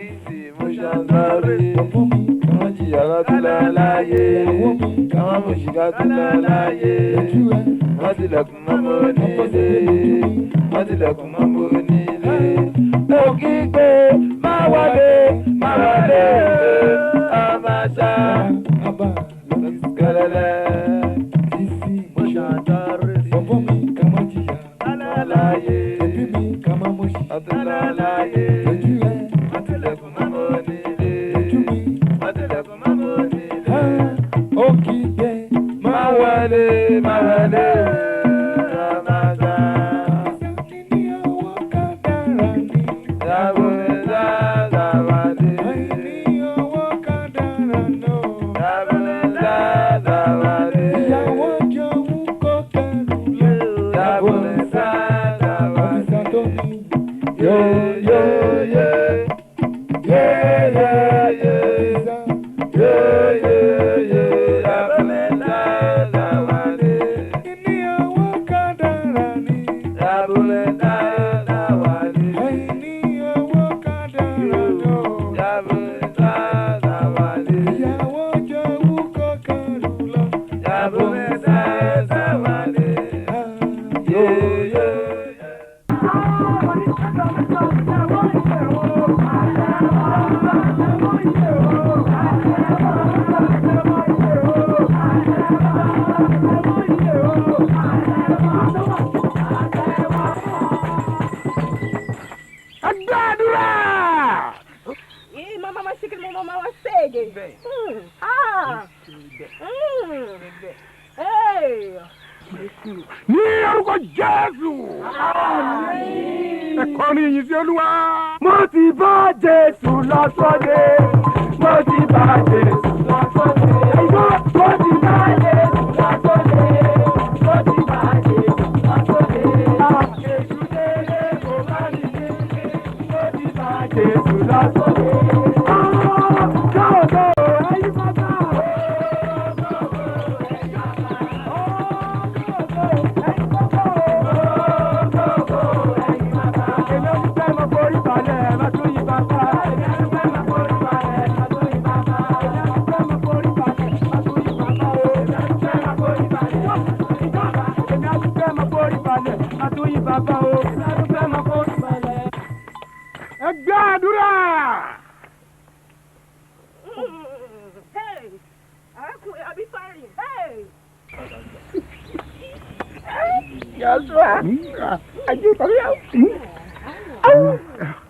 Easy motion sorry. Kama jìyàrá tó lọ láyé. Kama mọ̀ṣíkà tó lọ láyé. Wọ́n tilẹ̀kùn mọ́ mo nílé. Wọ́n tilẹ̀kùn mọ́ mo nílé. Òkìgbé má wọlé má wọlé. Àmàṣà kẹlẹlẹ. Easy motion sorry. Kama jìyàrá láyé. Kama mọ̀ṣíkà tó lọ láyé. Mawale, mawale, Ramaza. Yabuleza, zawadi. Yabuleza, zawadi. Yabuleza, zawadi. Yo, yo, yo. Yeah, yeah, yeah. Yeah, yeah, yeah. Ní orúkọ Jésù. Ẹ̀kọ́ ni ìyìn sí Olúwa. Mo ti bá Jésù lọ sóde. Mo ti bá Jésù lọ sóde. Mo ti bá Jésù lọ sóde. Mo ti bá Jésù lọ sóde. Jésù délé kò bá mi délé. Mo ti bá Jésù lọ sóde. Jọ́jọ́ ẹ̀yin bàbá. Ẹgbẹ́ àdúrà.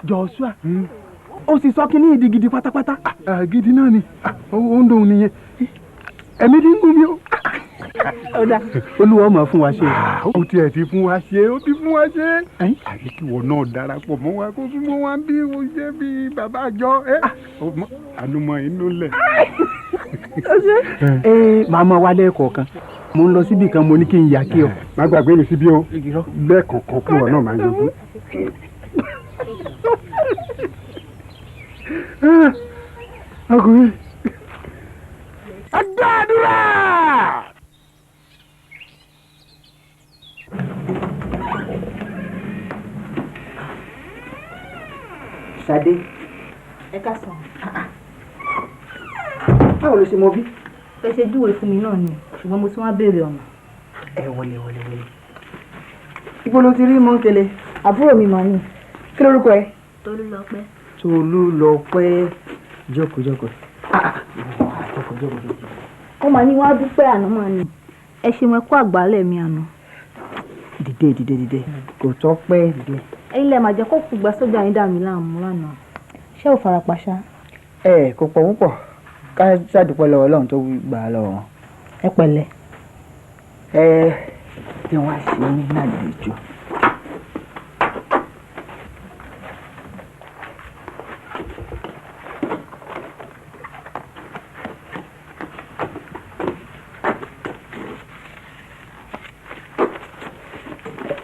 Joshua, ó sì sọ kíní ìdígidi pátápátá. Gidi náà ni, ó ń dòun nìyẹn. Ẹ̀mí dín gún mi o. Ọ̀dà Olúwa máa fún wa ṣe. Ó tiẹ̀ ti fún wa ṣe, ó ti fún wa ṣe. Àbí kí wọ́n náà darapọ̀ mọ́ wa kó súnmọ́ wa bí o jẹ́ bí bàbá àjọ. Ànumọ̀ inú lẹ̀. Màmá wa lẹ́ẹ̀kọ̀ọ̀kan. Mo ń lọ síbì kan mo ní kí n yà kí ọ. Má gbàgbé mi síbí o. Lẹ́ẹ̀kọ̀ọ̀kan kí wọ́n náà máa yọjú. Ọkùnrin. Àdúrà. Sade. Ẹ káàsán. Báwo ló ṣe mọ bí? Ẹ ṣe júwe fún mi náà ni, ṣùgbọ́n mo tún wá béèrè ọ̀nà. Ẹ wọlé. Ibo ló ti rí Mọ́ńkele? Àbúrò mi mà ní. Kí lórúkọ ẹ? Tolúlọpẹ́. Tolúlọpẹ́. Jókòó. Jókòó. Ó mà ní wá dúpẹ́ àná mà ní. Ẹ ṣe mọ ẹkú àgbálẹ̀ mi àná. Dìde. Kò tọ́ pẹ́ dìde. Ẹ̀yin lẹ máa jẹ́ kó kú gba sójà yín dà mí láàmú lánàá. Ṣé ò fara pa ṣá? Kò pọ̀ púpọ̀. Ká ṣàdúpẹ́ lọ́wọ́ Ọlọ́run tó gbà á lọ́wọ́. Ẹ pẹ̀lẹ́. Bí wọ́n á ṣe ní àlejò.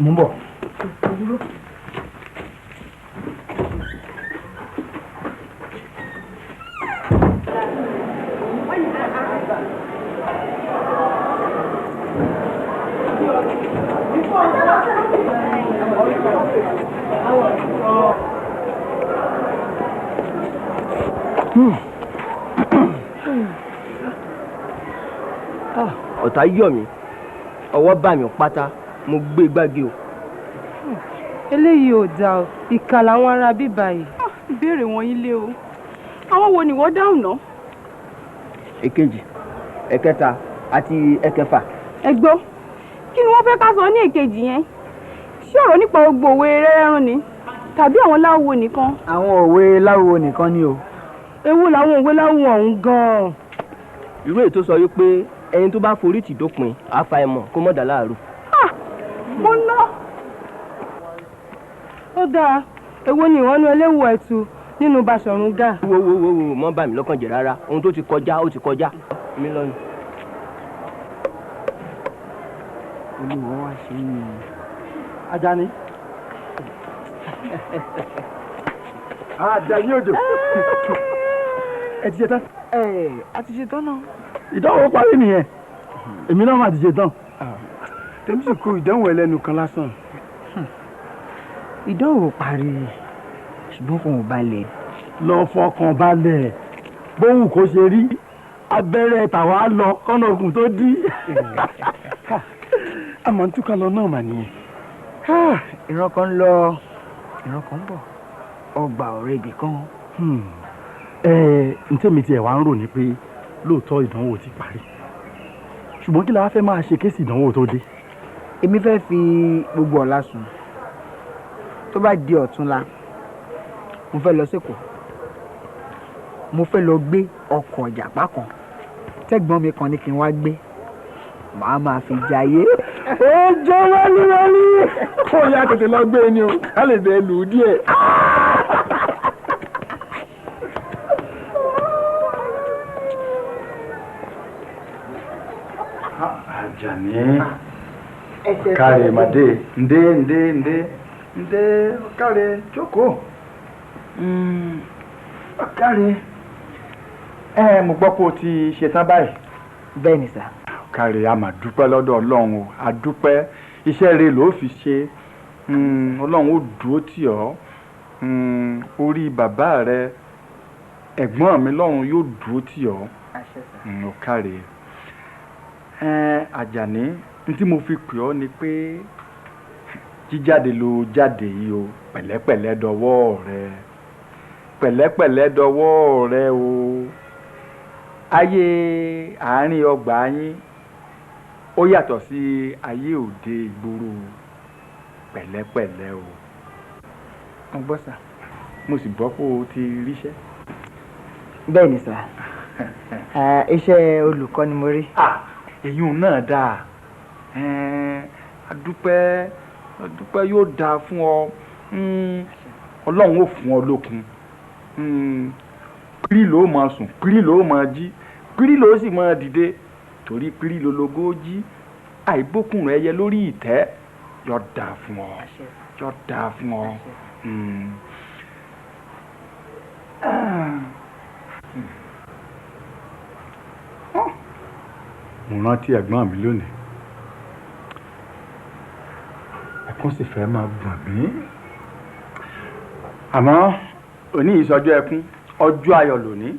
Mo ń bọ̀. ọ̀tá yọ̀ mí ọwọ́ bà mí pátá mo gbé gbági o. eléyìí ò dáa o ìkà làwọn ará bíbá yìí. ìbéèrè wọn yín lé o àwọn wo ni wọ́n dáhùn náà. èkejì ẹ̀kẹta àti ẹ̀kẹfà. ẹ gbọ́ kí ni wọ́n fẹ́ ká sọ ní èkejì yẹn ṣé ọ̀rọ̀ nípa gbogbo òwe rẹ́rẹ́rún ni tàbí àwọn láwo nìkan. àwọn òwe láwo nìkan ni o. èwo làwọn òwe láwo ọ̀hún gan-an. irú èyí tó sọ wípé ẹni tó bá forí tì dópin àfàìmọ̀ kó mọ̀ dà láàrú. mo ná. ó dáa èwo ni ìwọ́nú eléwu ẹ̀tù nínú Baṣọ̀run Gáà. wo mọ́ bà mí lọ́kàn jẹ́ rárá ohun tó ti kọjá ó ti kọjá mi lọ́nu. olùwọ́ wá ṣe é ní Ajani. Ajani òjò. Ẹ ti ṣe tán. a ti ṣe tán náà. Ìdánwò parí nìyẹn. Èmi náà máa ti ṣe tán. Tèmi sì kó ìdánwò ẹlẹ́nu kan lásán. ìdánwò parí ṣùgbọ́n kò ń balẹ̀. Lọ fọkàn balẹ̀. Bóhùn kò ṣe rí. Abẹ́rẹ́ tàwa lọ kọ́nà ògùn tó dí. Àmọ́ ń túká lọ náà mà nìyẹn. ìran kan ń lọ ìran kan ń bọ̀ ọgbà ọ̀rẹ́ ibì kan. Ntẹ́mi tiẹ̀ wá ń rò ní pé lóòótọ́ ìdánwò ti parí. Ṣùgbọ́n kí la fẹ́ máa ṣe kéèsì ìdánwò tó dé? èmi fẹ́ fi gbogbo ọ̀la sùn tó bá di ọ̀túnla mo fẹ́ lọ sẹ́kọ̀ọ́ mo fẹ́ lọ gbé ọkọ̀ ìjàpá kan tẹ́gbọ́n mi kan ní kí n wá gbé màá máa fi jayé. ó jẹ́ wálíwálí. kó yá tètè lọ gbé ni o ká lè bẹ́ẹ̀ lù ú díẹ̀. Ajani kárẹ̀ màdé ǹdé kárẹ̀ jókòó kárẹ̀ mo gbọ́ pé o ti ṣetán báyìí. bẹ́ẹ̀ ni sà. kárẹ̀ a máa dúpẹ́ lọ́dọ̀ Ọlọ́run o a dúpẹ́ iṣẹ́ rẹ̀ ló fi ṣe Ọlọ́run ó dúró tì ọ́ orí bàbá rẹ ẹ̀gbọ́n mi lọ́run yóò dúró tì ọ́ ó kárẹ̀. Àjàní tí mo fi pè ọ́ ni pé jíjáde ló jáde yìí o pẹ̀lẹ́pẹ̀lẹ́ dọwọ́ rẹ pẹ̀lẹ́pẹ̀lẹ́ dọwọ́ rẹ o ayé àárín ọgbà yín ó yàtọ̀ sí ayé òde ìgboro pẹ̀lẹ́pẹ̀lẹ́ o. mo gbọ́ sà. mo sì gbọ́ pé o ti ríṣẹ́. bẹ́ẹ̀ ni sà. iṣẹ́ olùkọ́ ni mo rí. èyí náà dáa adúpẹ́ yóò dáa fún ọ Ọlọ́run ó fún ọ lókun pírí ló máa sùn pírí ló máa jí pírí ló sì máa dìde torí pírí lológo jí àìbókùn rẹ yẹ lórí ìtẹ́ yóò dáa fún ọ yóò dáa fún ọ. mo rántí ẹ̀gbọ́n mi lónìí ẹkún sì fẹ́ máa gbọ̀n mí àmọ́ òní ìsọjọ́ ẹkún ọjọ́ ayọ̀ lónìí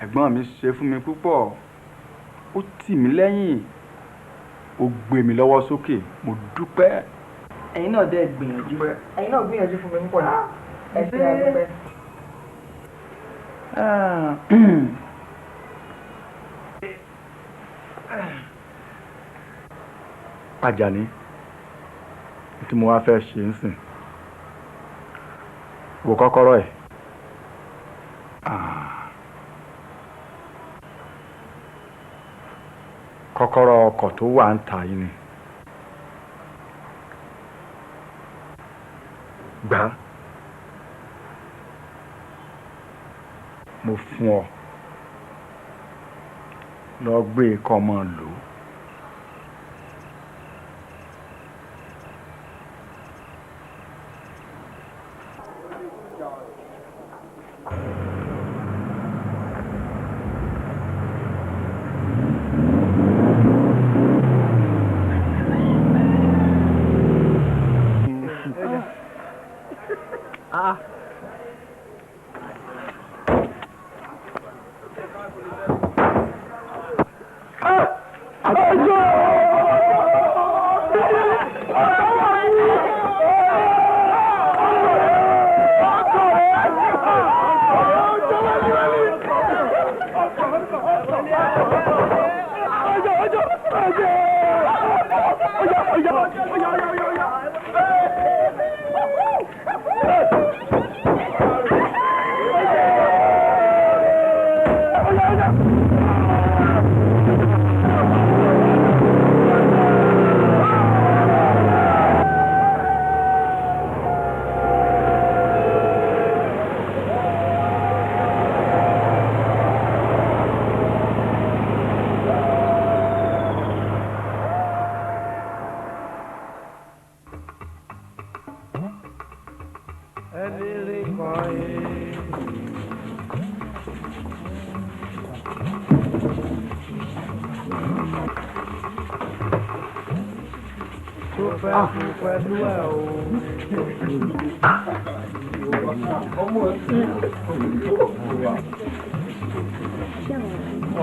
ẹ̀gbọ́n mi ṣe fún mi púpọ̀ ó tì mí lẹ́yìn ó gbé mi lọ́wọ́ sókè mo dúpẹ́. ẹ̀yin náà dẹ́ gbìyànjú ẹ̀yin náà gbìyànjú fún mi púpọ̀ náà ẹ ṣé àdúpẹ́. Àjàní tí mo wá fẹ́ ṣe ń sìn wo kọ́kọ́rọ́ ẹ̀ kọ́kọ́rọ́ ọkọ̀ tó wà ń ta yìí ni gbà mo fún ọ lọ gbé kọ́ mọ́ lò ó.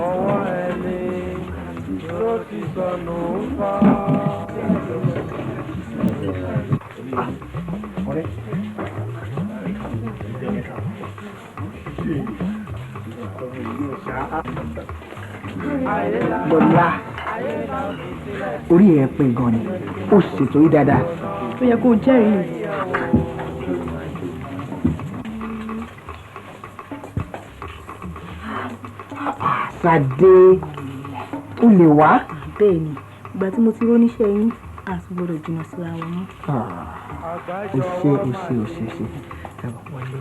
Ọwọ́ ẹni ló ti sọnù fà. Lọ́lá orí ẹ̀ pé gan ni ó ṣètò yí dáadáa. Ó yẹ kó jẹ́rìí. Sade ó lè wá. Bẹ́ẹ̀ ni ìgbà tí mo ti róníṣẹ́ yín àti gbọ́dọ̀ jìnnà síra wọn mọ́. Ó ṣe. Ẹ bọ̀ wọlé.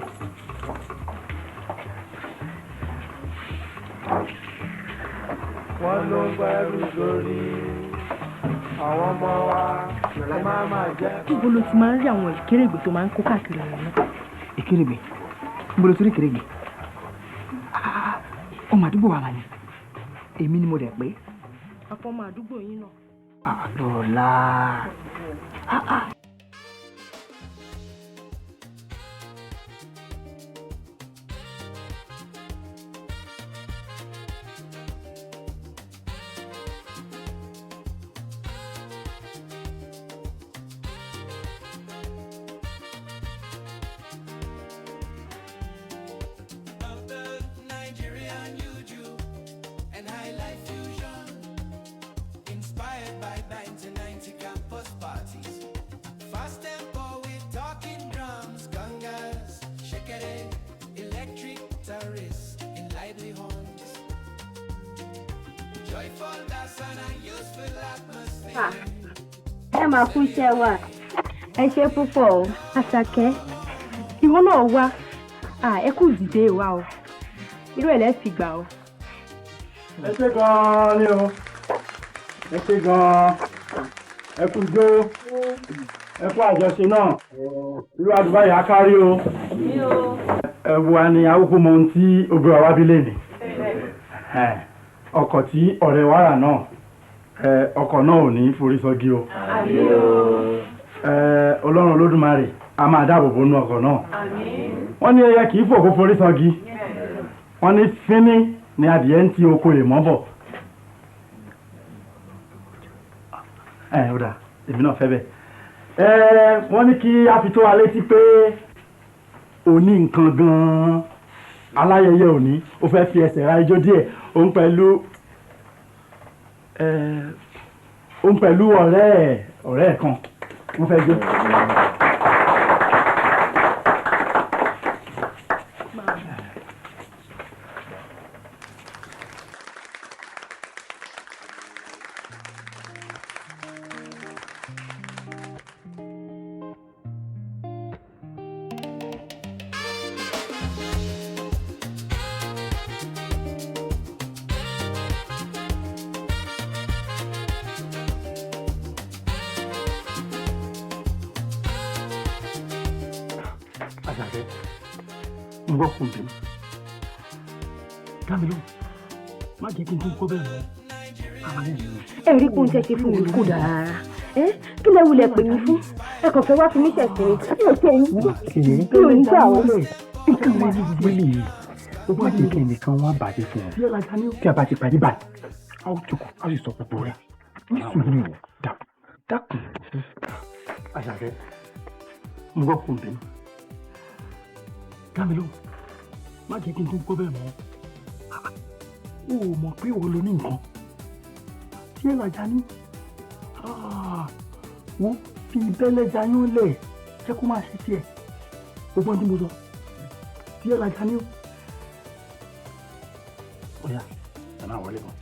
Wọ́n ló ń gbẹ́rù lórí àwọn ọmọ wa ló máa jẹ́. Níbo ló ti máa ń rí àwọn ìkérègbè tó máa ń kó káàkiri ọ̀rọ̀ náà? Ìkérègbè? Níbo ló ti rí ìkérègbè? Ọmọ àdúgbò wa ni. Èmi ni mo dẹ̀ pé. Àpọ̀ ọmọ àdúgbò yín náà. Lọ́lá. Ẹ máa kú iṣẹ́ wa. Ẹ ṣe púpọ̀ o. Asake, ìwọ náà wá. Ẹ kú dìde wa o. Irú ẹ̀ lẹ́sìn gbà o. Ẹ ṣé gan-an ni o. Ẹ ṣé gan-an. Ẹ kú jó. Ẹ kú àjọṣe náà. Irú àdúrà yà á kárí o. Ẹ wo ni àwòkọ́ mọ ohun tí obìnrin wa bí lè ní. Ọkọ̀ tí ọ̀rẹ́ wa rà náà. Ọkọ̀ náà ò ní forí sọ́gi o. Ọlọ́run Olódùmarè a máa dáàbò bo inú ọkọ̀ náà. Wọ́n ní ẹyẹ kì í fò kó forí sọ́gi. Wọ́n ní fínní ni adìẹ ń ti oko lè mọ́ bọ̀. Ó dà èmi náà fẹ́ bẹ́ẹ̀. Wọ́n ní kí a fi tó wa létí pé òní nǹkan gan-an aláyẹyẹ òní ó fẹ́ fi ẹsẹ̀ ra ijó díẹ̀ òun pẹ̀lú ọ̀rẹ́ ẹ̀ kan wọ́n fẹ́ jó. Asake, ń gbọ́ kùn tèmi. Dámi ló, má jẹ́ kí n tún kó bẹ́ẹ̀ mọ́. Ẹ̀rí kún tẹ́ ṣe fún mi kò dára rárá. Kí lẹ wulẹ̀ pè mí fún? Ẹ kàn fẹ́ wá fi mí ṣẹ̀ṣẹ̀ mi. Mi ò ṣe yín. Mi ò ní gbà wọ́n. Nǹkan mi ní gbélé yìí. Ó bá jẹ́ kí ẹnìkan wá bàjẹ́ fún ọ. Tí a bá ti parí báyìí, a ó jókòó, a lè sọ gbogbo rẹ̀. Ní sùúrù o, dákun. Asake, ń gbọ́ kùn tèmi. Dámi ló, má jẹ́ kí n tún kó bẹ́ẹ̀ mọ́. O ò mọ̀ pé ìwọ ló ní nǹkan. Tí ẹ làjà ní. Wọ́n fi bẹ́lẹ́jà yún lẹ̀ jẹ́ kó máa ṣe tiẹ̀. Gbogbo ohun tí mo sọ. Tí ẹ làjà ní. Ó yá, ẹ máa wọlé bọ̀.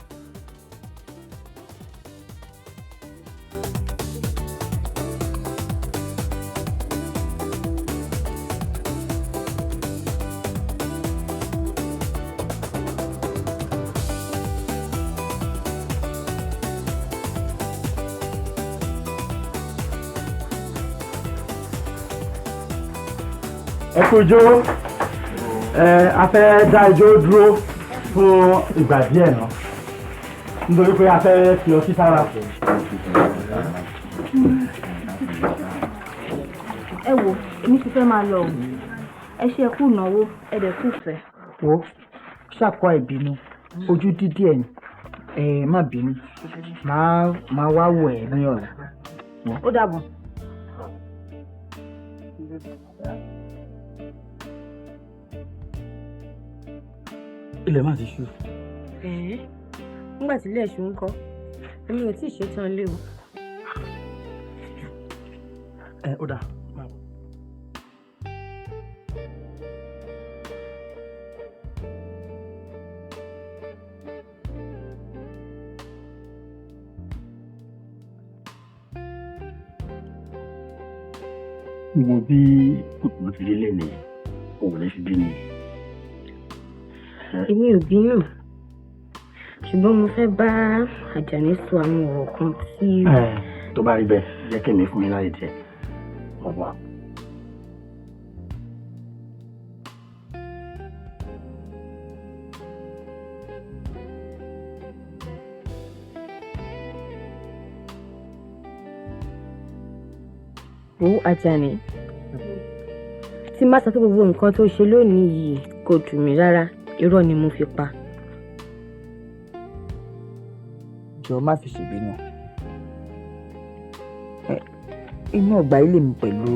Ẹ kú jó. A fẹ́ dá ijó dúró fún ìgbà díẹ̀ náà nítorí pé a fẹ́ fi ọtí sára fún. Ẹ wo èmi ti fẹ́ máa lọ o ẹ ṣe kú ìnáwó ẹ dẹ̀ kú fẹ́. wo ṣàkọ ìbínú ojú dídí ẹ̀yìn má bínú máa wá wò ẹ́ ní ọ̀la. Ó dàbọ̀. Ilẹ̀ máa ti ṣú. Nígbà tí ilé ẹ̀ṣù ń kọ́ èmi ò tí ì ṣetán lé o. Ó dà. Mo bí kòtò ti rí lẹ́nu òun lè fi bí mi. Èmi ò bínú ṣùgbọ́n mo fẹ́ bá Ajani sọ àwọn ọ̀rọ̀ kan tí. Tó bá rí bẹ́ẹ̀ jẹ́ kí èmi fún mi láyé tiẹ̀. Ọ̀pọ̀. Wo Ajani tí má sọ pé gbogbo nǹkan tó ṣe lónìí yìí kò dùn mí rárá irọ́ ni mo fi pa. Jọ̀ọ́ má fi ṣèbínú inú ọgbà ilé mi pẹ̀lú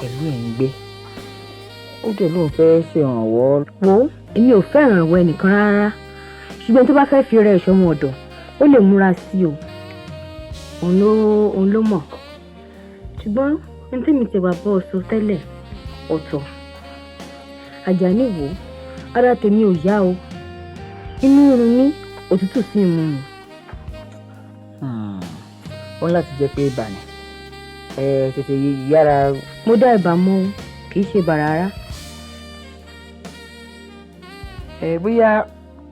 ẹ̀yin gbé ó dẹ̀ lóun fẹ́ ṣèrànwọ́. Wo èmi ò fẹ́ ìrànwọ́ ẹnìkan rárá ṣùgbọ́n tó bá fẹ́ fi rẹ ìṣọ́mọ ọ̀dọ̀ ó lè múra sí o òun ló mọ̀ ṣùgbọ́n ní tí mi ti wà bọ́ sọ tẹ́lẹ̀ ọ̀tọ̀. Ajani wo ara tèmi ò yá o inú run mi òtútù sí mú mi. wọ́n láti jẹ́ pé ibà ni tètè yára. Mo dá ibà mọ́ kì í ṣe bà rárá. bóyá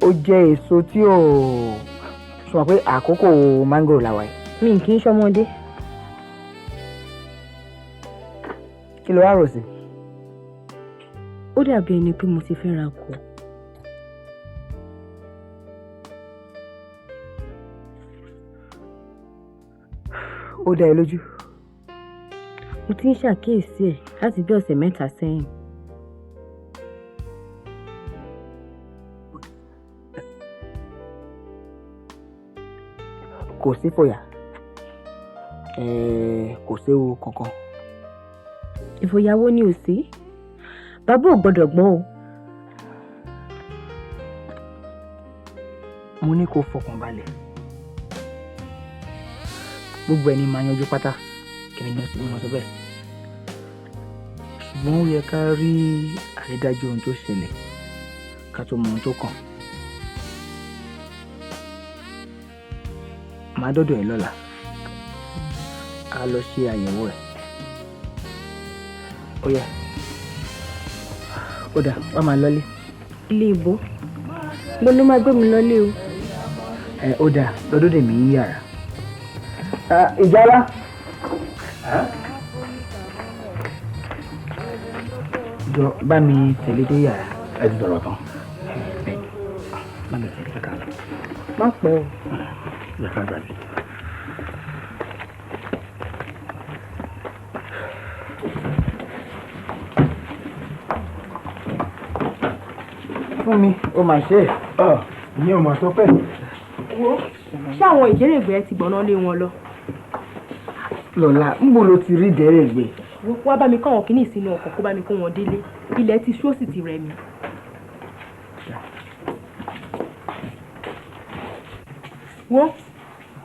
ó jẹ èso tí ò sọ pé àkókò mángòrò làwà yìí. Mi kì í ṣọmọdé. kí ló wá rò sí. Ó dàbí ẹni pé mo ti fẹ́ ra kù. Ó dá ẹ lójú. Mo ti ń ṣàkíyèsí ẹ̀ láti bí ọ̀sẹ̀ mẹ́ta sẹ́yìn. Kò sí fòyà kò séwu kankan. Ìfòyàwó ni ò sí bàbá ò gbọ́dọ̀ gbọ́n o. Mo ní kó fọkàn balẹ̀ gbogbo ẹni máa yanjú pátá kìnìún ní ọsibí wọn sọ bẹ́ẹ̀ ṣùgbọ́n ó yẹ ká rí àrídájú ohun tó ṣẹlẹ̀ ká tó mọ ohun tó kàn. Màá dọ́dọ̀ ẹ lọ́la a lọ ṣe àyẹ̀wò ẹ̀. Ó yá ó dà wá máa lọ́lé. Ilé ìbò mo ló máa gbé mi lọ́lé o. Ó dà lọ́dọ̀ dèmí ń yàrá. Ìjálá. Jọ bá mi tẹ̀lé dé yàrá. Ẹ ti sọ̀rọ̀ tán. Bá mi tẹ̀lé kàkà lọ. Má pẹ́ o. Yẹ ká gbàdé. Fún mi ó máa ṣe é. Ìyẹn ò mà sọ pé. Wo ṣé àwọn ìjẹ́rẹ̀gbẹ́ ti gbọ̀nà lé wọn lọ? Lola ńbo ló ti rí ìdẹ́rẹ̀gbẹ́. Wá bá mi káwọn kìíní sínú ọkọ̀ kó bá mi kó wọn délé ilẹ̀ ti ṣú ó sì ti rẹ̀ mí. Wo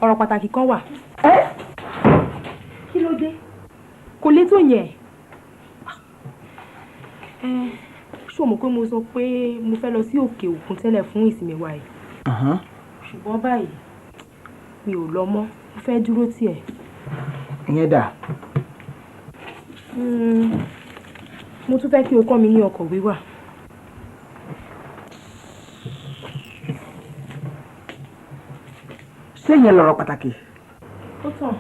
ọ̀rọ̀ pàtàkì kan wà. Kí ló dé? Kò lè tó yẹn. Ṣé o mọ̀ pé mo sọ pé mo fẹ́ lọ sí òkè òkun tẹ́lẹ̀ fún ìsinmi wa yìí? Ṣùgbọ́n báyìí mi ò lọ mọ́, mo fẹ́ dúró tì ẹ́. Ìyẹn dà. Mo tún fẹ́ kí o kọ́ mi ní ọkọ̀ wíwà. Ṣé ìyẹn lọ̀rọ̀ pàtàkì? Ó tàn.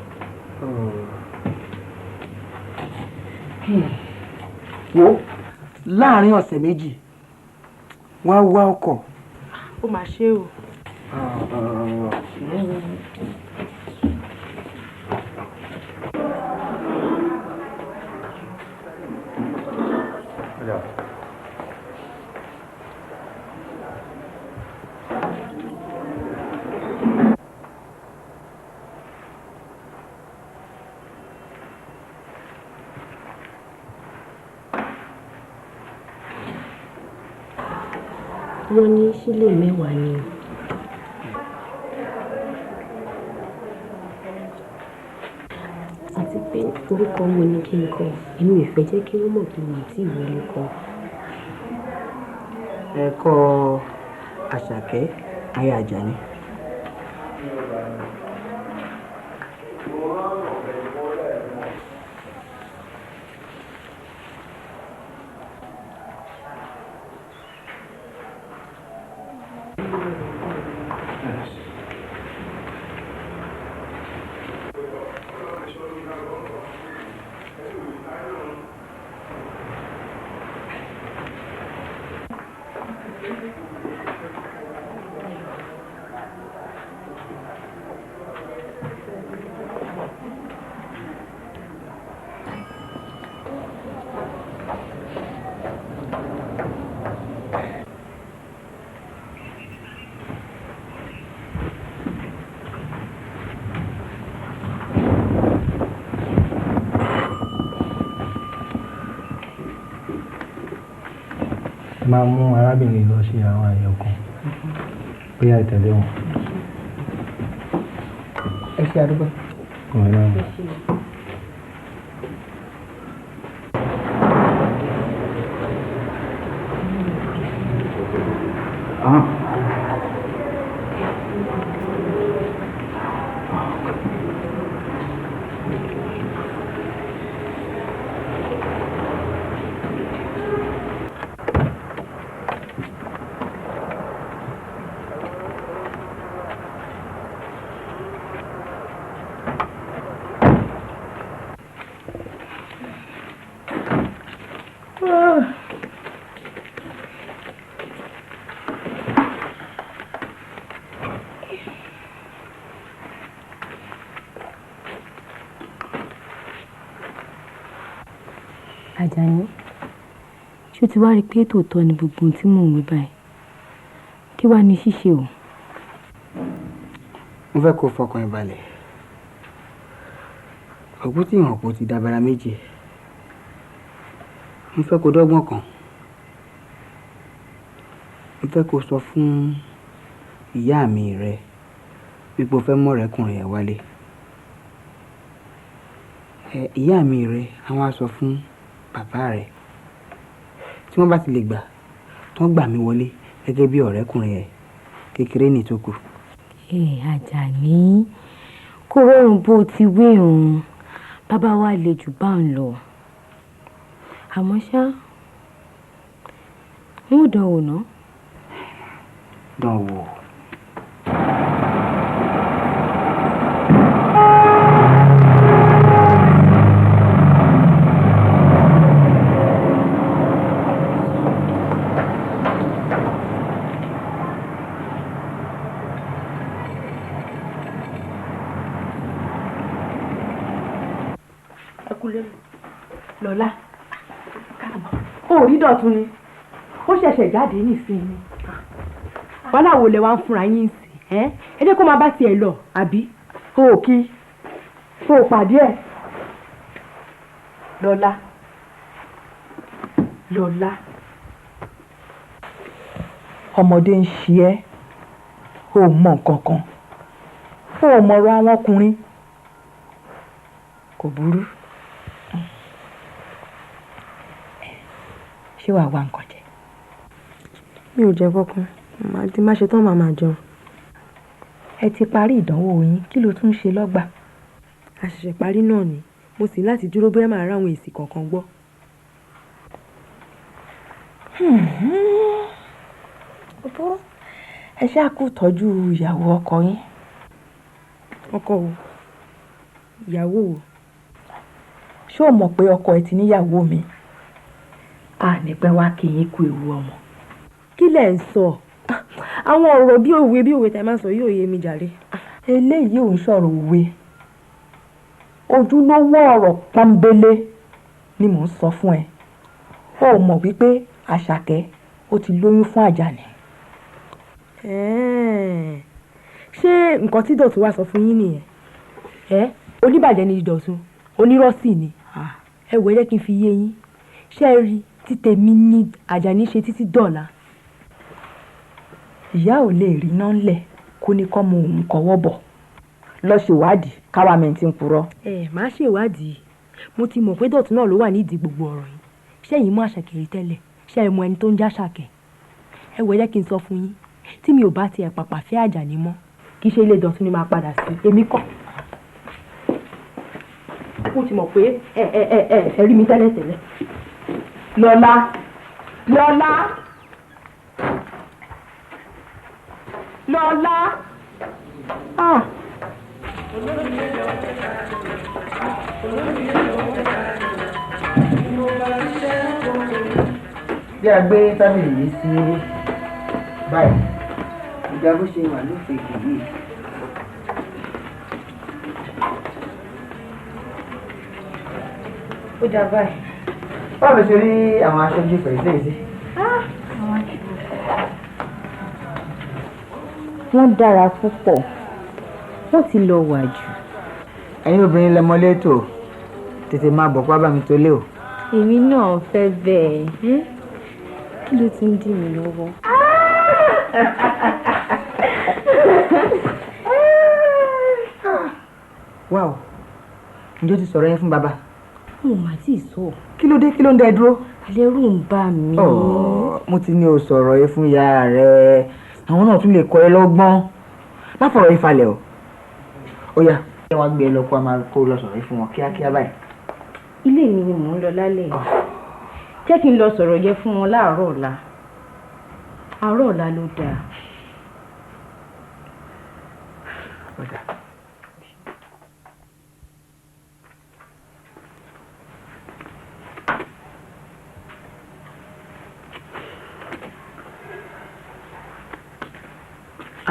Wo láàrin ọ̀sẹ̀ méjì wọ́n á wá ọkọ̀. Ó mà ṣe o. Wọ́n ní sílè mẹ́wàá ni. Àti pé orúkọ wo ni kí n kọ? Èmi ò fẹ́ jẹ́ kí wọ́n mọ̀ pé mi ò tí ì wọlé kọ. Ẹ kọ Asake aya Ajani. Máa mú arábìnrin lọ sí àwọn àyẹ̀wò kan bóyá ìtẹ̀lé wọn. Ẹ ṣe àdúgbò. Ọ̀rẹ́ náà. Ajani, ṣé o ti wá rí pé tòótọ́ ni gbogbo ohun tí mò ń wí báyìí? Kí wá ní ṣíṣe o? Mo fẹ́ kó fọkàn ẹ balẹ̀. Òkú tí ìhàn kò ti dàbàrà méjì. Mo fẹ́ kó dọ́gbọ́n kan. Mo fẹ́ kó sọ fún ìyá mi rẹ wípé o fẹ́ mú ọ̀rẹ́kùnrin ẹ̀ wálé. Ìyá mi rẹ àwọn á sọ fún bàbá rẹ̀ tí wọ́n bá ti lè gbà tó ń gbà mí wọlé gẹ́gẹ́ bí ọ̀rẹ́kùnrin ẹ̀ kékeré ní tó kù. Ajani, kó rọrùn bó ti wí òun, bàbá wa lè jù bá ń lọ. Àmọ́ ṣá, ń ò dánwò ná. Dánwò. Lola, ó rí Dọ̀tun ni, ó ṣẹ̀ṣẹ̀ jáde nísìnyí. Wọ́n láwo lẹ wá ń fúnra yín sí, ẹ jẹ́ kó máa bá tiẹ̀ lọ, àbí? O kí, o pàdé ẹ̀. Lola, ọmọdé ń ṣe ẹ́, o mọ nǹkan kan, o mọ̀rọ̀ àwọn ọkùnrin, kò burú. Ṣé wàá wá nǹkan jẹ? Mi ò jẹ kankan, màá ti má ṣe tán màá máa jẹun. Ẹ ti parí ìdánwò yín, kí ló tún ṣe lọ́gbà? A ṣẹ̀ṣẹ̀ parí náà ni, mo sì láti dúró bóyá màá ráwọn èsì kankan gbọ́. Ẹ ṣáà kú tọ́jú ìyàwó ọkọ yín. Ọkọ wo? Ìyàwó wo? Ṣé o mọ̀ pé ọkọ ẹ ti níyàwó mi? nípẹ́ wá kí yín kú ewu ọmọ. kí lẹ̀ ń sọ àwọn ọ̀rọ̀ bí òwe tẹ́ máa ń sọ yóò yé mi jàre. eléyìí ò ń sọ̀rọ̀ òwe ojúlówó ọ̀rọ̀ pọ́nbélé ni mò ń sọ fún ẹ. ó mọ̀ wípé Àṣàkẹ́ ó ti lóyún fún Àjàní. ṣé nǹkan tí Dọ̀tun wá sọ fún yín nìyẹn? Oníbàjẹ́ ni Dọ̀tun onírọ́sì ni. ẹ wò ẹ jẹ́ kí n fi yé yín ṣé ẹ rí tí tèmi ní Àjàní ṣe títí dọ̀la. ìyá ò lè rí náà ńlẹ̀ kó ní kọ́ mọ òun kọ́wọ́ bọ̀ lọ ṣèwádìí káwa mẹ́ntì ń purọ́. má ṣèwádìí mo ti mọ̀ pé Dọ̀tun náà ló wà nídìí gbogbo ọ̀rọ̀ yìí. ṣé ẹ̀yin mú Àṣàkẹ́ rí tẹ́lẹ̀? ṣé ẹ mọ ẹni tó ń já Àṣàkẹ́? ẹ wò ẹ jẹ́ kí n sọ fún yín tí mi ò bá tiẹ̀ pàpà fẹ́ Àjàní mọ́ kì í ṣe ilé Dọ̀tun ni máa padà sí èmi kọ́. mo ti mọ̀ pé ẹ rí mi tẹ́lẹ̀ tẹ́lẹ̀. Lọ́lá bí a gbé tábìlì yìí sí báyìí ìgbà bó ṣe wà lófin yìí. ó dà báyìí. báwo ṣe rí àwọn aṣojú fèrèsé yìí? wọ́n dára púpọ̀ wọ́n ti lọ wà jù. ẹ̀yin obìnrin lẹ́mọ́lé tó tètè máa bọ̀ pábà mi tó lé o. èmi náà fẹ́ bẹ́ẹ̀ kí ló ti ń dì mí lọ́wọ́. wáò ǹjẹ́ o ti sọ̀rọ̀ yẹn fún bàbá? mo mà tí ì sọ. kí ló dé kí ló ń dá ẹ dúró? àlẹ́rù ń bà mí. mo ti ní o sọ̀rọ̀ yẹn fún ìyá rẹ àwọn náà tún lè kọ́ ẹ lọ́gbọ́n má fọ̀rọ̀ yìí falẹ̀ o. ó yá ẹ wá gbé ẹ lọ kó a máa kó lọ sọ̀rọ̀ yìí fún wọn kíákíá báyìí. ilé mi ni mò ń lọ lálẹ́ yìí jẹ́ kí n lọ sọ̀rọ̀ yẹn fún wọn láàárọ̀ ọ̀la àárọ̀ ọ̀la ló dáa.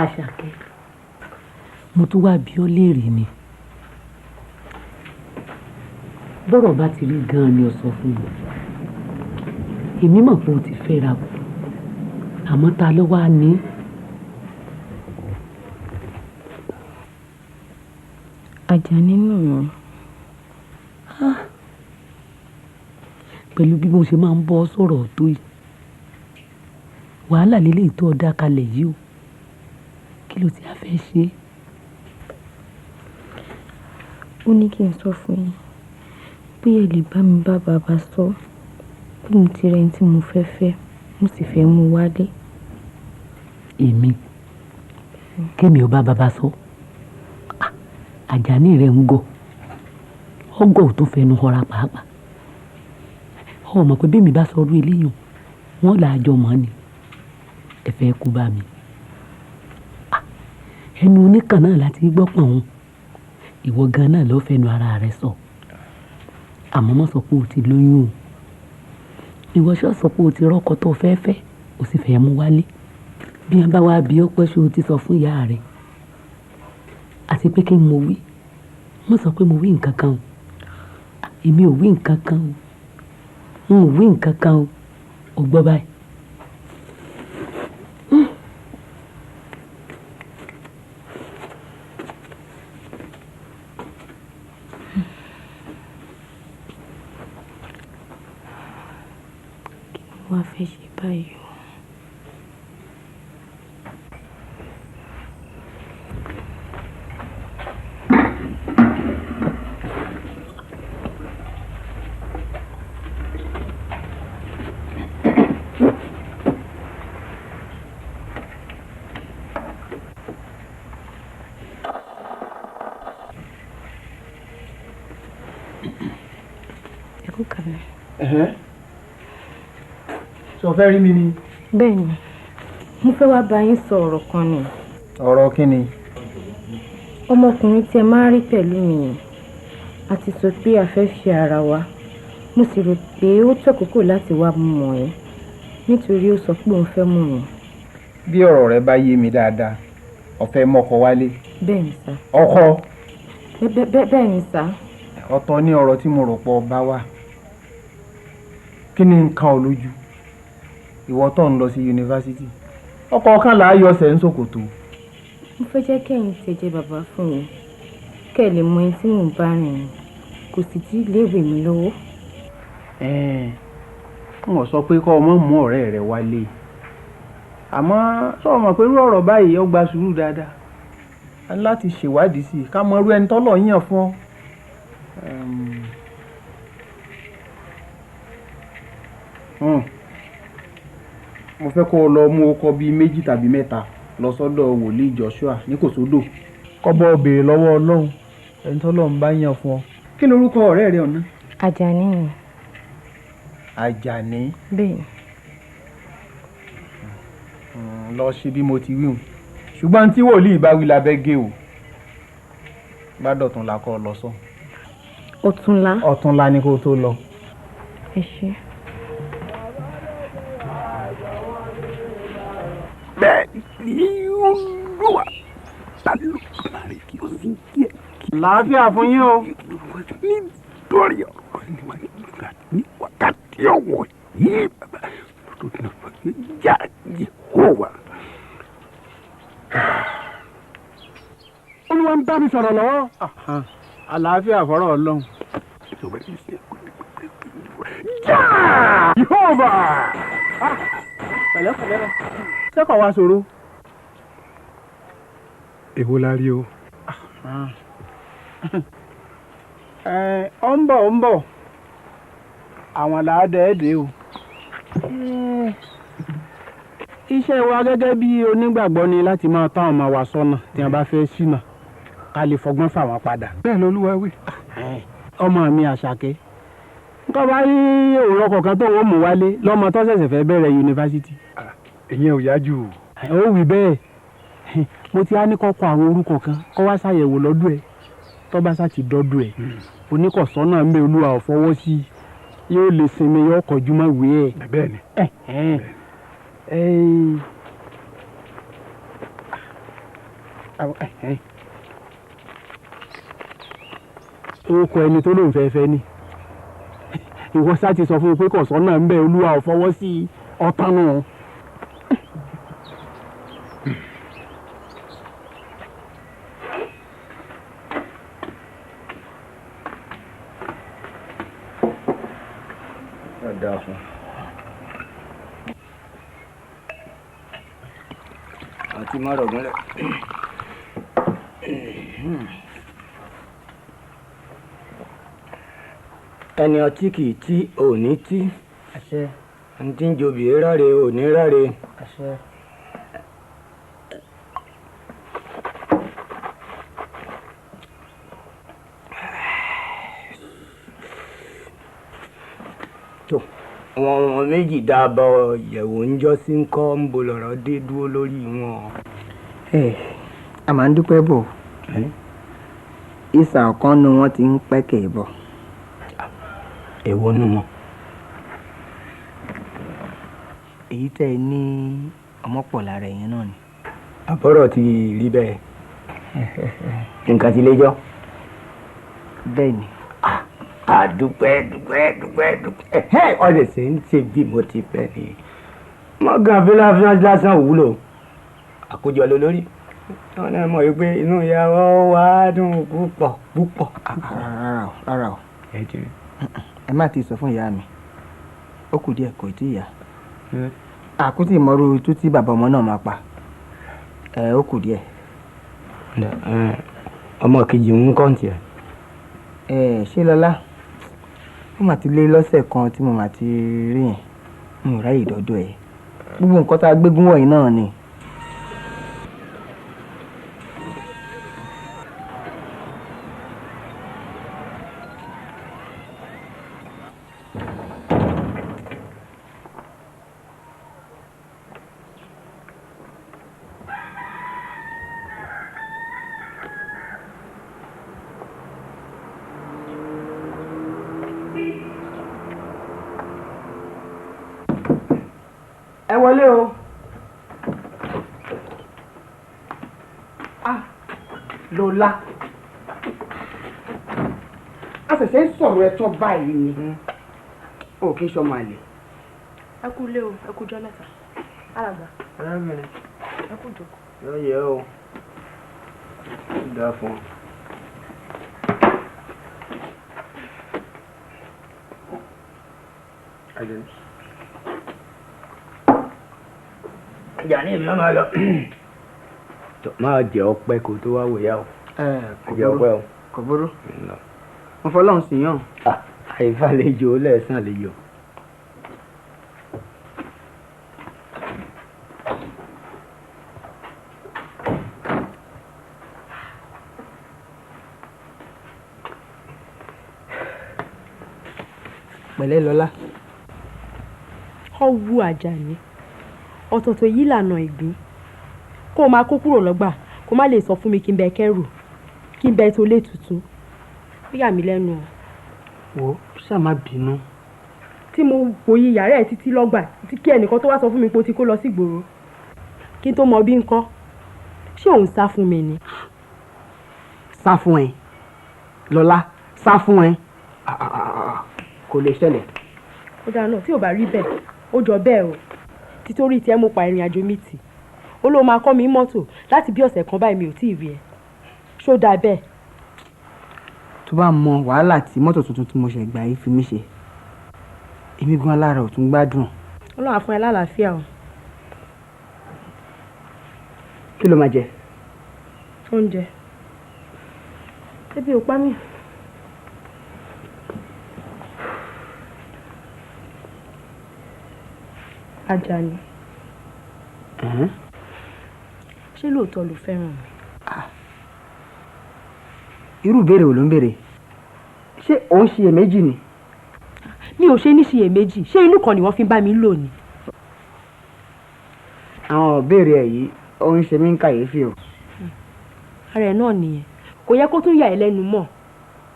Àṣàkẹ́ mo tún wá bí ọ léèrè ni bọ́rọ̀ bá ti rí gan-an ni o sọ fún mi èmi mọ̀ pé o ti fẹ́ra kù àmọ́ ta ló wá ní. Àjàní nù. pẹ̀lú bí mo ṣe máa ń bọ́ sọ̀rọ̀ tó yìí wàhálà lélẹ́yìí tó ọ̀dà kalẹ̀ yìí o kí ló ti a fẹ́ ṣe. ó ní kí n sọ fún yín bóyá ẹ lè bá mi bá bàbá sọ pé mo ti rẹni tí mo fẹ́ fẹ́ mo sì fẹ́ mú wálé. èmi kémi ò bá bàbá sọ Àjàní rẹ̀ ń gọ̀ ọgọ́ ò tó fẹnu họra pàápàá ọmọ pé bí mi bá sọ ọdún eléyìí wọn là á jọ mọ́ ni ẹ fẹ́ kú bá mi ẹnu oníkan náà láti gbọ́ pọ̀ wọn ìwọ gan náà ló fẹnu ara rẹ sọ àmọ́ mọ́ sọ pé o ti lóyún o ìwọ ṣọ́ sọ pé o ti rọ́kọ tó fẹ́ fẹ́ o sì fẹ́ mú wálé bí wọn bá wá bí ó pẹ́ ṣé o ti sọ fún ìyá rẹ àti pé kí n mo wí mo sọ pé mo wí nǹkan kan o èmi ò wí nǹkan kan o n ò wí nǹkan kan o gbọ́ báyìí. wá fẹ́ ṣe báyìí o. ẹ kú kàlẹ̀. sọ fẹ́ rí mi ni. bẹ́ẹ̀ ni mo fẹ́ wá bá yín sọ ọ̀rọ̀ kan ni. ọ̀rọ̀ kí ni. ọmọkùnrin tí ẹ máa rí pẹ̀lú mi yẹn a ti sọ pé a fẹ́ fi ara wa mo sì rò pé ó tó àkókò láti wá mọ̀ ẹ́ nítorí ó sọ pé òun fẹ́ mọ̀ ẹ́. bí ọ̀rọ̀ rẹ bá yé mi dáadáa ó fẹ́ mọ́kọ wálé. bẹ́ẹ̀ ni sà. ọkọ. bẹ́ẹ̀ ni sà. ọ̀tọ̀ ní ọ̀rọ̀ tí mo rò pọ̀ bá wà kí ni nǹkan ò lójú ìwọ tó ń lọ sí yunifásitì ọkọ̀ kan là á yọ ọsẹ̀ ń ṣòkòtò. mo fẹ́ jẹ́ kẹ́yìn tẹ̀jẹ̀ bàbá fún mi kẹ́ ẹ lè mọ ẹni tí mò ń bá rìn kò sì tí ì léèwé mi lọ́wọ́. n ò sọ pé kọ́ ọmọ mú ọ̀rẹ́ rẹ wálé àmọ́ sọ mọ̀ pé irú ọ̀rọ̀ báyìí ó gba sùúrù dáadáa láti ṣèwádìí sí i ká mọ irú ẹni tọ́lọ̀ yàn fún ọ. mo fẹ́ kó o lọ mú ọkọ bíi 2 tàbí 3 lọ sọ́dọ̀ wòlíì Joshua ní Kòsódò kọ́bọ̀ béèrè lọ́wọ́ Ọlọ́run ẹni tọ́lọ́run bá yàn fún ọ. kí lorúkọ ọ̀rẹ́ rẹ ọ̀nà. Ajani ni. Ajani. bẹ́ẹ̀. lọ ṣe bí mo ti wí hùn ṣùgbọ́n tí wòlíì bá wí labẹ́ gé o bá dọ̀tún la kọ́ ọ lọ sọ. ọ̀túnla. ọ̀túnla ni kó tó lọ. ẹ ṣé. bẹ́ẹ̀ ni olúwa ta ló máa rí kí o sì kí ẹ. láàfíà fún yín o. nítorí ọ̀rọ̀ ní wákàtí ọ̀wọ̀ yìí bàbá tó ní ọ̀rọ̀ ìjà Jèhófà. olúwa ń bá mi sọ̀rọ̀ lọ́wọ́. àlàáfíà fọ́rọ̀ Ọlọ́run. Jèhófà. pẹ̀lẹ́pẹ̀lẹ́ rẹ̀ sẹ́kọ̀ wá ṣòro. èwo la rí o. ọ ń bọ̀ àwọn làádẹ́ẹ̀dẹ́ o. iṣẹ́ wa gẹ́gẹ́ bí onígbàgbọ́ ni láti máa tọ́ àwọn ọmọ wa sọ́nà tí wọ́n bá fẹ́ ṣìnà ká lè fọgbọ́n fà wọ́n padà. bẹ́ẹ̀ lolúwa wí. ọmọ mi Àṣàkẹ́ nǹkan bá rí òwúrọ̀ kọ̀ọ̀kan tó wọ́n mú wálé lọ́mọ tó ṣẹ̀ṣẹ̀ fẹ́ bẹ̀rẹ̀ yunifásitì. ìyẹn ò yá jù. ó wí bẹ́ẹ̀ mo ti á ní kọ́kọ́ àwọn orúkọ kan kọ́ wá ṣàyẹ̀wò lọ́dún ẹ̀ tó bá sá ti dọ́dún ẹ̀ oníkọ̀sọ́nà ń bẹ olúwa ò fọwọ́ sí i yóò lè sinmi yóò kọjú mọ́ ìwé ẹ̀. bẹ́ẹ̀ ni. orúkọ ẹni tó lóun fẹ́ fẹ́ ni ìwọ sá ti sọ fún mi pé kọ̀sọ́nà ń bẹ olúwa ò fọwọ́ sí i ọ̀tán náà. àti márùngúnlẹ̀. ẹni ọtí kì í tí òní tí. àṣẹ. ẹni tí ń jobì ráre òní ráre. àṣẹ. wọn méjì dábọ̀ yẹ̀wò ń jọ́ sí ń kọ́ ń bo lọ̀rọ̀ dé dúró lórí wọn. a máa ń dúpẹ́ bò ìsà ọ̀kan nu wọn ti ń pẹ́kẹ̀ bọ̀. èwo nu wọn. èyí tẹ́ ẹ ní ọmọ pọ̀ lára ẹ̀yìn náà ni. àbọ̀rọ̀ ti rí bẹ́ẹ̀ nǹkan ti léjọ́. bẹ́ẹ̀ ni. àdúpẹ́ ọ̀dẹ̀ sì ń ṣe bí mo ti fẹ́ ni mọ́gàn fíláfíà lásán òwúlò àkójọ lólórí wọn náà mọ̀ wípé inú ìyàwó wa dùn púpọ̀. rárá o ẹ má ti sọ fún ìyá mi ó kù díẹ̀ kò tí ì yá àkútì ìmọ̀rú tó tí bàbá ọmọ náà máa pa ó kù díẹ̀. ọmọ kejì ń kọ́ tiẹ̀. ṣé Lọ́lá ó mà ti lé lọ́sẹ̀ kan tí mo mà ti rí yẹn mo ráyè dọ́dọ̀ ẹ̀ gbogbo nǹkan tá a gbégún wọ̀nyí náà ni. ẹ wọlé o. Lola a ṣẹ̀ṣẹ̀ ń sọ̀rọ̀ ẹ̀tọ́ báyìí ni o kì í ṣọmọ àlè. ẹ kú lé o ẹ kú jọ mẹ́ta alàgbà. arábìnrin ẹ kú jókòó. yóò yẹ o dá fún ọ. Ajani mi máa lọ máa jẹ ọpẹ́ kó tó wá wòyá o. jẹ ọpẹ́ o. kò burú mo fọlọ́run sí yàn. àìfàlejò lẹ́ẹ̀sán àlejò. pẹ̀lẹ́ Lọ́lá. ọwú Àjàní ọ̀tọ̀ọ̀tọ̀ yìí lànà ìgbín kó o máa kó kúrò lọ́gbà kó má lè sọ fún mi kí n bẹ kẹ́rù kí n bẹ tó lé tuntun ó yà mí lẹ́nu o. wo ṣáà má bínú. tí mo wòye yàrá ẹ̀ títí lọ́gbà tí kí ẹnìkan tó wá sọ fún mi pé o ti kó lọ sí ìgboro kí n tó mọ bí n kọ́ ṣé òun sá fún mi ni. sá fún ẹ Lọ́lá sá fún ẹ kò lè ṣẹlẹ̀. ó dáa náà tí ò bá rí bẹ́ẹ̀ ó jọ bẹ́ẹ̀ o títorí tí ẹ mo pa ìrìn àjò mi tì ó ló máa kọ́ mi mọ́tò láti bí ọ̀sẹ̀ kan báyìí mi ò tí ì rí ẹ ṣó dáa bẹ́ẹ̀. tó bá mọ wàhálà tí mọ́tò tuntun tí mo ṣe gbà yìí fi mí ṣe èmi gan alára ò tún gbádùn. Ọlọ́run á fún ẹ lálàáfíà o. kí ló máa jẹ. oúnjẹ ebi ò pa mí. Ajani ṣé lóòótọ́ ló fẹ́ràn mi. irú ìbéèrè wo ló ń béèrè ṣé òun ṣiyèméjì ni. mi ò ṣe ní ṣiyèméjì ṣé inú kan ni wọ́n fi bá mi lò ní. àwọn ìbéèrè ẹ̀ yìí ó ń ṣe mí ń kàyéfì o. ara ẹ̀ náà nìyẹn kò yẹ kó tún yà ẹ́ lẹ́nu mọ́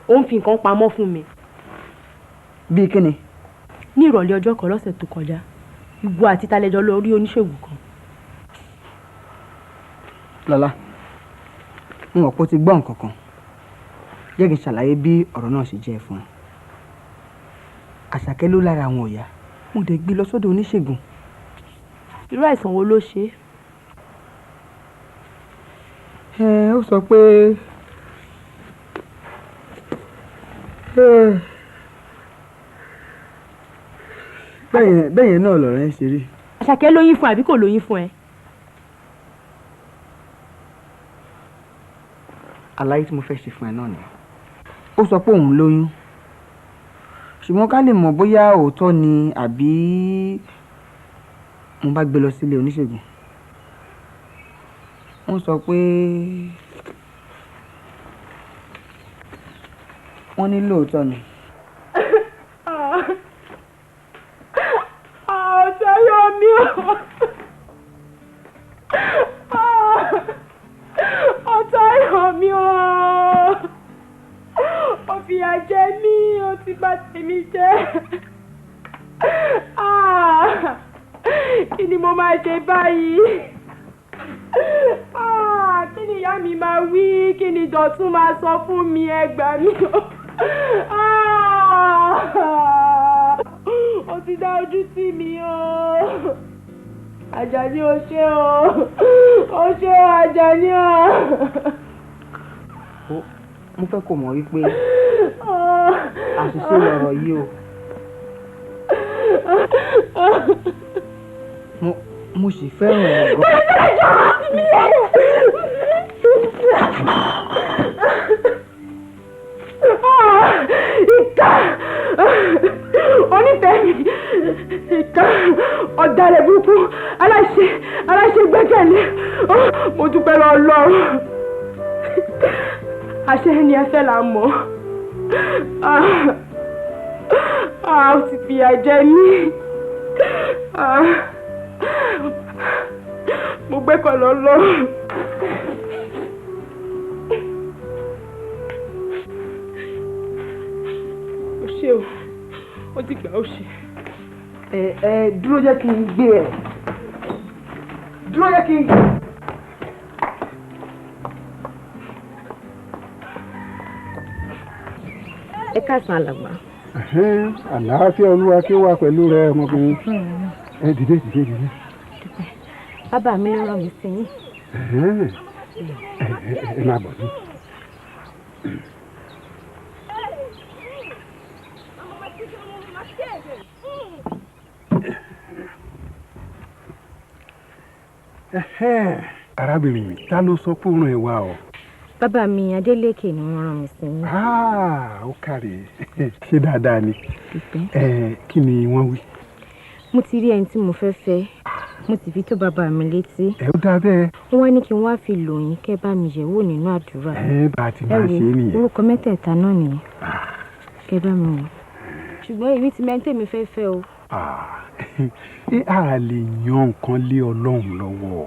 ó ń fi nǹkan pamọ́ fún mi. bíi kíni. ní ìrọ̀lẹ́ ọjọ́ kan lọ́sẹ̀ tó kọjá ìwọ àti talẹ́jọ́ lọ rí oníṣègùn kan. Lọ́lá mo mọ̀ pé ó ti gbọ́ nǹkan kan jẹ́ kí n ṣàlàyé bí ọ̀rọ̀ náà ṣe jẹ́ fún ẹ. Àṣàkẹ́ ló lára àwọn ọ̀yà mo dẹ̀ gbé lọ sọ́dọ̀ oníṣègùn. irú àìsàn wo ló ṣe é. ó sọ pé bẹ́yẹn náà lọ̀rọ̀ ẹ ṣe rí. Àṣàkẹ́ lóyún fún àbí kò lóyún fún ẹ. àlàyé tí mo fẹ́ ṣe fún ẹ náà nìyẹn. ó sọ pé òun lóyún ṣùgbọ́n ká lè mọ̀ bóyá òótọ́ ni àbí mo bá gbé lọ sílé oníṣègùn. wọ́n sọ pé wọ́n ní lóòótọ́ ni. ọ̀sẹ̀ yóò ní o. ọ̀sẹ̀ yóò ní o. ó fìyà jẹ mí ó ti bà tèmi jẹ́. kí ni mo máa ṣe báyìí? kí ni ìyá mi máa wí? kí ni Dọ̀tún máa sọ fún mi? ẹ gbà mí o. ó ti dá ojú tì mí o. Àjàní o ṣé o. o ṣé o Àjàní o. mo fẹ́ kó mọ̀ wípé àṣìṣe lọ̀rọ̀ yìí o. mo sì fẹ́ràn ẹ̀ gan. ìkà onífẹ̀mí ìkà ọ̀dàlẹ̀ burúkú aláṣẹ gbẹ́kẹ̀lé mo dúpẹ́ lọ Ọlọ́run àṣẹ ni ẹ fẹ́ là mọ́ ó ti fìyà jẹ mí mo gbẹ́kọ̀ lọ́lọ́run. ó ṣe o ó ti gbà ó ṣe. dúró jẹ́ kí n gbé ẹ̀. dúró yẹ kí. ẹ káàsán alàgbà. àlàáfíà olúwa kí ó wà pẹ̀lú rẹ ọmọkùnrin. ẹ dìde. bàbá mi ló rán mi sí yín. ẹ máa bọ̀ ní. arábìnrin mi ta ló sọ pé òun ẹ̀ wá o. bàbá mi Adélékè ni wọ́n rán mi sí yín. ó kàrí ṣé dáadáa ni. kí ni wọ́n wí. mo ti rí ẹni tí mo fẹ́ fẹ́ mo sì fi tó bàbá mi létí. ẹ ó dáa bẹ́ẹ̀. wọ́n wá ní kí n wá fi lò yín kẹ́ bá mi yẹ̀wò nínú àdúrà. bá a ti máa ṣe é nìyẹn. orúkọ mẹ́tẹ̀ẹ̀ta náà nìyẹn kẹ́ bá mi wò. ṣùgbọ́n èmi ti mẹ́ńtẹ́ mi fẹ́ fẹ́ o. a lè yan nǹkan lé ọlọ́run lọ́wọ́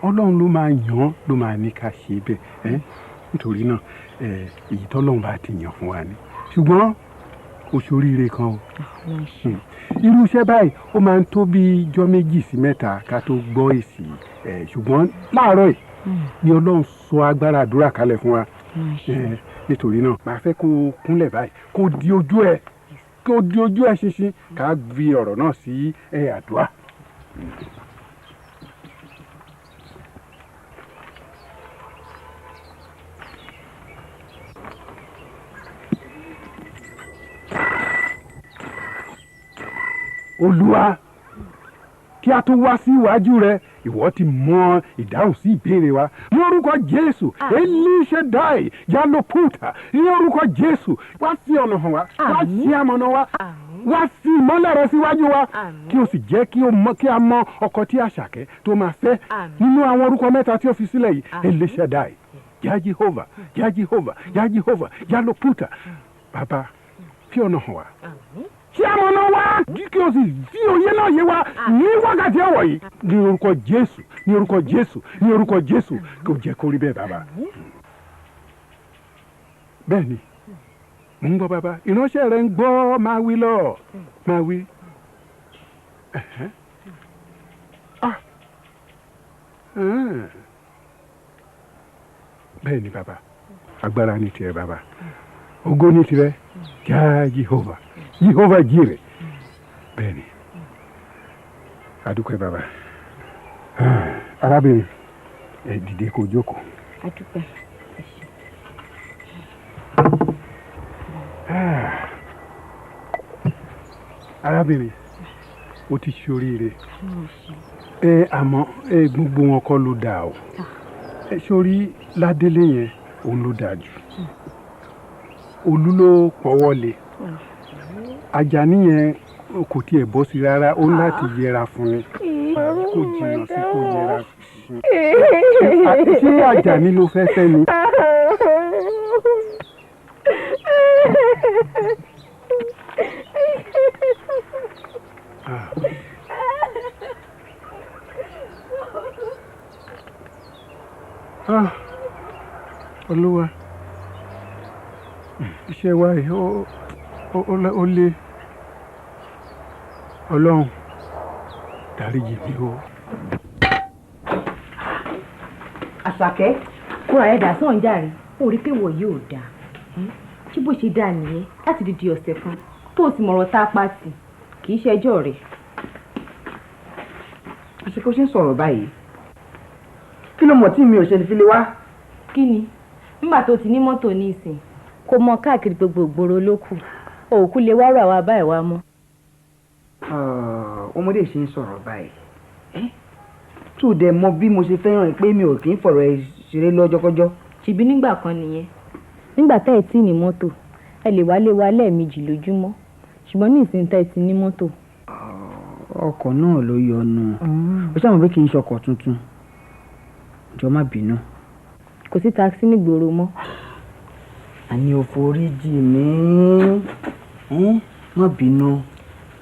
ọlọ́run ló máa yàn ló máa ní ká ṣe bẹ́ẹ̀ nítorí náà èyí tọ́lọ́run bá ti yàn fún wa ni ṣùgbọ́n oṣooríire kan o irú iṣẹ́ báyìí ó máa ń tó bí ijọ́ 2 sí 3 ká tó gbọ́ èsì ṣùgbọ́n láàárọ̀ yìí ni ọlọ́run sọ agbára àdúrà kalẹ̀ fún wa nítorí náà màá fẹ́ kó kúnlẹ̀ báyìí kó di ojú ẹ̀ ṣinṣin ká fi ọ̀rọ̀ náà sí àdúrà. Olúwa kí a tó wá sí iwájú rẹ ìwọ ti mọ ìdáhùn sí ìbéèrè wa ní orúkọ Jésù Elíṣẹ́dáì Yálópùtà ní orúkọ Jésù wá sí ọ̀nà hàn wá wá sí amọ̀nà wa wá sí ìmọ́lẹ̀ rẹ síwájú wa kí o sì jẹ́ kí a mọ ọkọ tí Àṣàkẹ́ tó máa fẹ́ nínú àwọn orúkọ mẹ́ta tí ó fi sílẹ̀ yìí Elíṣẹ́dáì Yá Jèhófà Yá Jèhófà Yá Jèhófà Yálópùtà bàbá fi ọ̀nà hàn wá kí a mọ̀ náà wá kí o sì fi òye náà yé wa ní wákàtí ọ̀wọ̀ yìí ní orúkọ Jésù ní orúkọ Jésù ní orúkọ Jésù kò jẹ́ kó rí bẹ́ẹ̀ bàbá. bẹ́ẹ̀ ni mo ń gbọ́ bàbá ìránṣẹ́ rẹ̀ ń gbọ́ máa wí lọ máa wí. bẹ́ẹ̀ ni bàbá agbára ní tirẹ̀ bàbá ògo ní tirẹ̀ Yá Jèhófà Yehova Jire bẹ́ẹ̀ ni adúpẹ́ bàbá arábìnrin ẹ dìde kó jókòó. adúpẹ́. arábìnrin o ti ṣoríire àmọ́ gbogbo wọn kọ́ ló dáa o sórí ládélé yẹn òun ló dáa jù olú ló pọ́wọ́ lé Ajani yẹn kò tiẹ̀ bọ́ sí rárá ó láti yẹra fún ni kò jìnnà sí kò yẹra fún ṣé Ajani ló fẹ́ fẹ́ ni. Olúwa iṣẹ́ wa yìí ó lé Ọlọ́run dáríjì mi o. Àṣàkẹ́ kóra ẹ̀ dà sọ̀n jàre ó rí pé wọ̀ yóò dà kí bó ṣe dà nìyẹn láti di ọ̀sẹ̀ kan tó o sì mọ̀rọ̀ tá a pa tì kì í ṣẹjọ́ rẹ̀. Àṣàkẹ́ ó ṣe ń sọ̀rọ̀ báyìí kí ló mọ̀ tí mi ò ṣe fi lè wá. kí ni nígbà tó ti ní mọ́tò ní ìsìn kò mọ káàkiri gbogbo ìgboro ló kù òkú lè wá rà wá báyìí wá mọ́. ọmọdé ṣe ń sọ̀rọ̀ báyìí tó dẹ̀ mọ bí mo ṣe fẹ́ràn pé mi ò kì í fọ̀rọ̀ ẹ ṣeré lọ́jọ́kọ́jọ́. ṣèbí nígbà kan nìyẹn nígbà tá ẹ tí ní mọ́tò ẹ lè wálé wa lẹ́ẹ̀mejì lójúmọ́ ṣùgbọ́n ní ìsìn tá ẹ ti ní mọ́tò. ọkọ̀ náà ló yọnu ó ṣàmọ̀ pé kì í ṣọkọ̀ tuntun jọ má bínú. kò sí takisí nígboro mọ́. àní ò foríjì mí má bínú.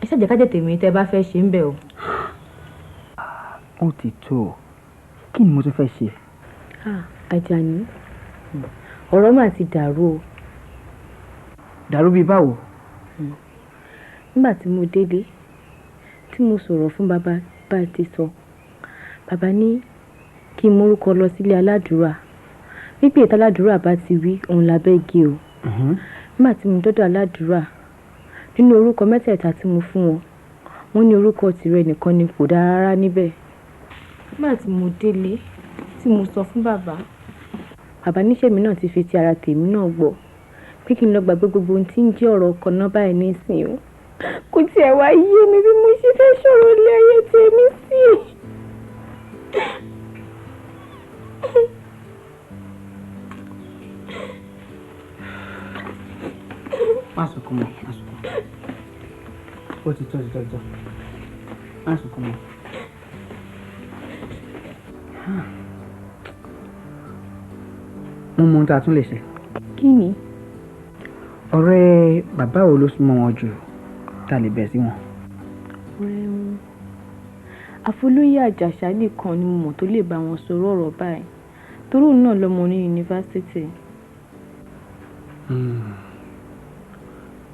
ẹ ṣàjẹ́ ká tètè mi tẹ́ bá fẹ́ ṣe ń bẹ̀ o. ó ti tó kí ni mo tún fẹ́ ṣe. Ajani ọ̀rọ̀ mà ti dàrú o. dàrú bíi báwo. nígbà tí mo délé tí mo sọ̀rọ̀ fún bàbá bá ti sọ bàbá ní kí n mórúkọ lọ sílé aládùúrà wípé ìta aládùúrà bá ti wí òun lábẹ́ igi o. Nígbà tí mo dọ́dọ̀ aládùúrà nínú orúkọ mẹ́tẹ̀ẹ̀ta tí mo fún wọn, wọ́n ní orúkọ tìrẹ nìkan ni kò dára rárá níbẹ̀. Nígbà tí mo délé tí mo sọ fún bàbá níṣẹ́ mi náà ti fi ti ara tèmi náà gbọ́ pé kí n lọ gbàgbé gbogbo ohun tí ń jẹ́ ọ̀rọ̀ ọkọ náà báyìí nísìnyí o. Kò tiẹ̀ wá yé mi bí mo ṣe fẹ́ ṣòro ilé ayé tèmi sí. Má sunkún mọ́, má sunkún. Ó ti tọ́. Má sunkún mọ́. Mo mọ ohun tá a tún lè ṣe. Kí ni? Ọ̀rẹ́ bàbá wo ló súnmọ́ wọn jù tá a lè bẹ̀ sí wọn? Ọ̀rẹ́ wọn. Àfolóyè Àjàṣà nìkan ni mo mọ̀ tó lè bá wọn sọ̀rọ̀ ọ̀rọ̀ báyìí torí òun náà lọ́mọ ní yunifásitì.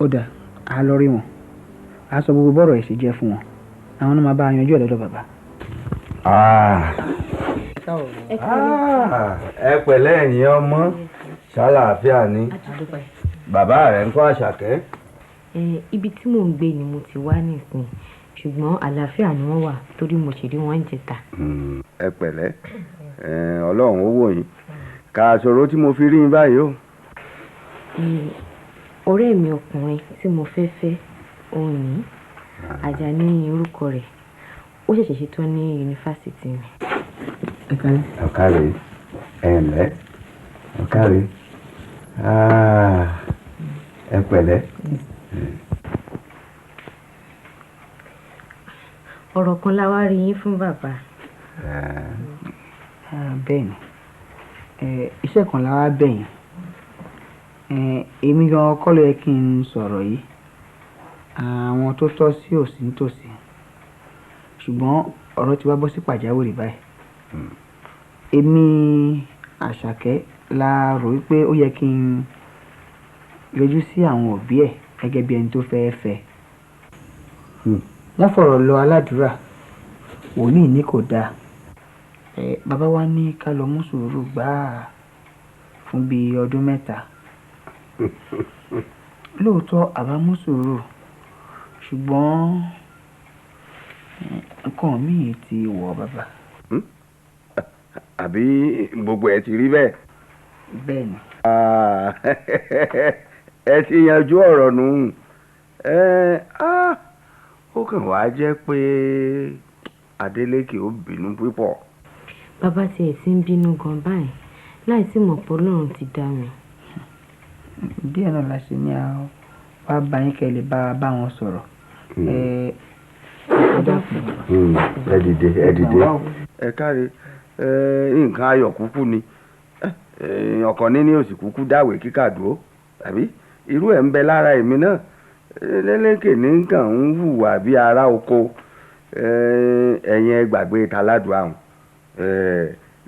Ó dáa, a lọ rí wọn. A sọ gbogbo bọ́rọ̀ ẹ̀ ṣe jẹ́ fún wọn. Àwọn náà máa bá a yanjú ẹ̀ lọ́dọ̀ bàbá. Ẹ pẹ̀lẹ́ ẹ̀yin ọmọ, ṣàlàáfíà ni. Bàbá rẹ̀ ń kọ́ Àṣàkẹ́. Ibi tí mò ń gbé ni mo ti wá nísìn ṣùgbọ́n àlàáfíà ni wọ́n wà torí mo ṣèlérí wọn ń jẹta. Ẹ pẹ̀lẹ́, Ọlọ́run ó wò yín. Ká ṣòro tí mo fi rí yín báyìí o. Ọ̀rẹ́ mi ọkùnrin tí mo fẹ́ fẹ́ òun ní Ajani orúkọ rẹ̀, ó ṣẹ̀ṣẹ̀ ṣetán ní yunifásitì mi. Ọ̀kàrẹ̀ ẹ̀ǹlẹ́ ọ̀kàrẹ̀ ẹ pẹ̀lẹ́. Ọ̀rọ̀ kan la wá rí yín fún bàbá. Bẹ́ẹ̀ ni, iṣẹ́ kan la wá bẹ̀yìn. Èmi gan kọ́ ló yẹ kí n sọ̀rọ̀ yìí. Àwọn tó tọ́ sí òsì nítòsí. Ṣùgbọ́n ọ̀rọ̀ ti wá bọ́ sí pàjáwìrì báyìí. Èmi Àṣàkẹ́ la rò wípé ó yẹ kí n yọjú sí àwọn òbí ẹ̀ gẹ́gẹ́ bí ẹni tó fẹ́ fẹ́. Wọ́n fọ̀rọ̀ lọ aládùúrà, wòlíì ní kò dáa. Bàbá wa ní ká lọ mú sùúrù gbáà fún bíi ọdún 3. Lóòótọ́ àbá mú sùúrù ṣùgbọ́n nǹkan míì ti wọ̀ bàbá. Àbí gbogbo ẹ̀ ti rí bẹ́ẹ̀? Bẹ́ẹ̀ ni. Ẹ ti yanjú ọ̀rọ̀ nù. Ó kàn wá jẹ́ pé Adélékè ó bínú púpọ̀. Bàbá tiẹ̀ ti ń bínú gan báyìí láì sí mọ̀ pé Ọlọ́run ti dá mi. Díẹ̀ náà la ṣe ní wá bá yín kẹ́ lè bá wọn sọ̀rọ̀. Ẹ dìde. Ẹ káre, nǹkan ayọ̀ kúkú ni. Ọ̀kan níní òsì kúkú dáwèé kíkà dúró tàbí irú ẹ̀ ń bẹ lára èmi náà. Lélékè ní nǹkan ń hùwà bí ará oko. Ẹ̀yin ẹ gbàgbé taládùn àwọn.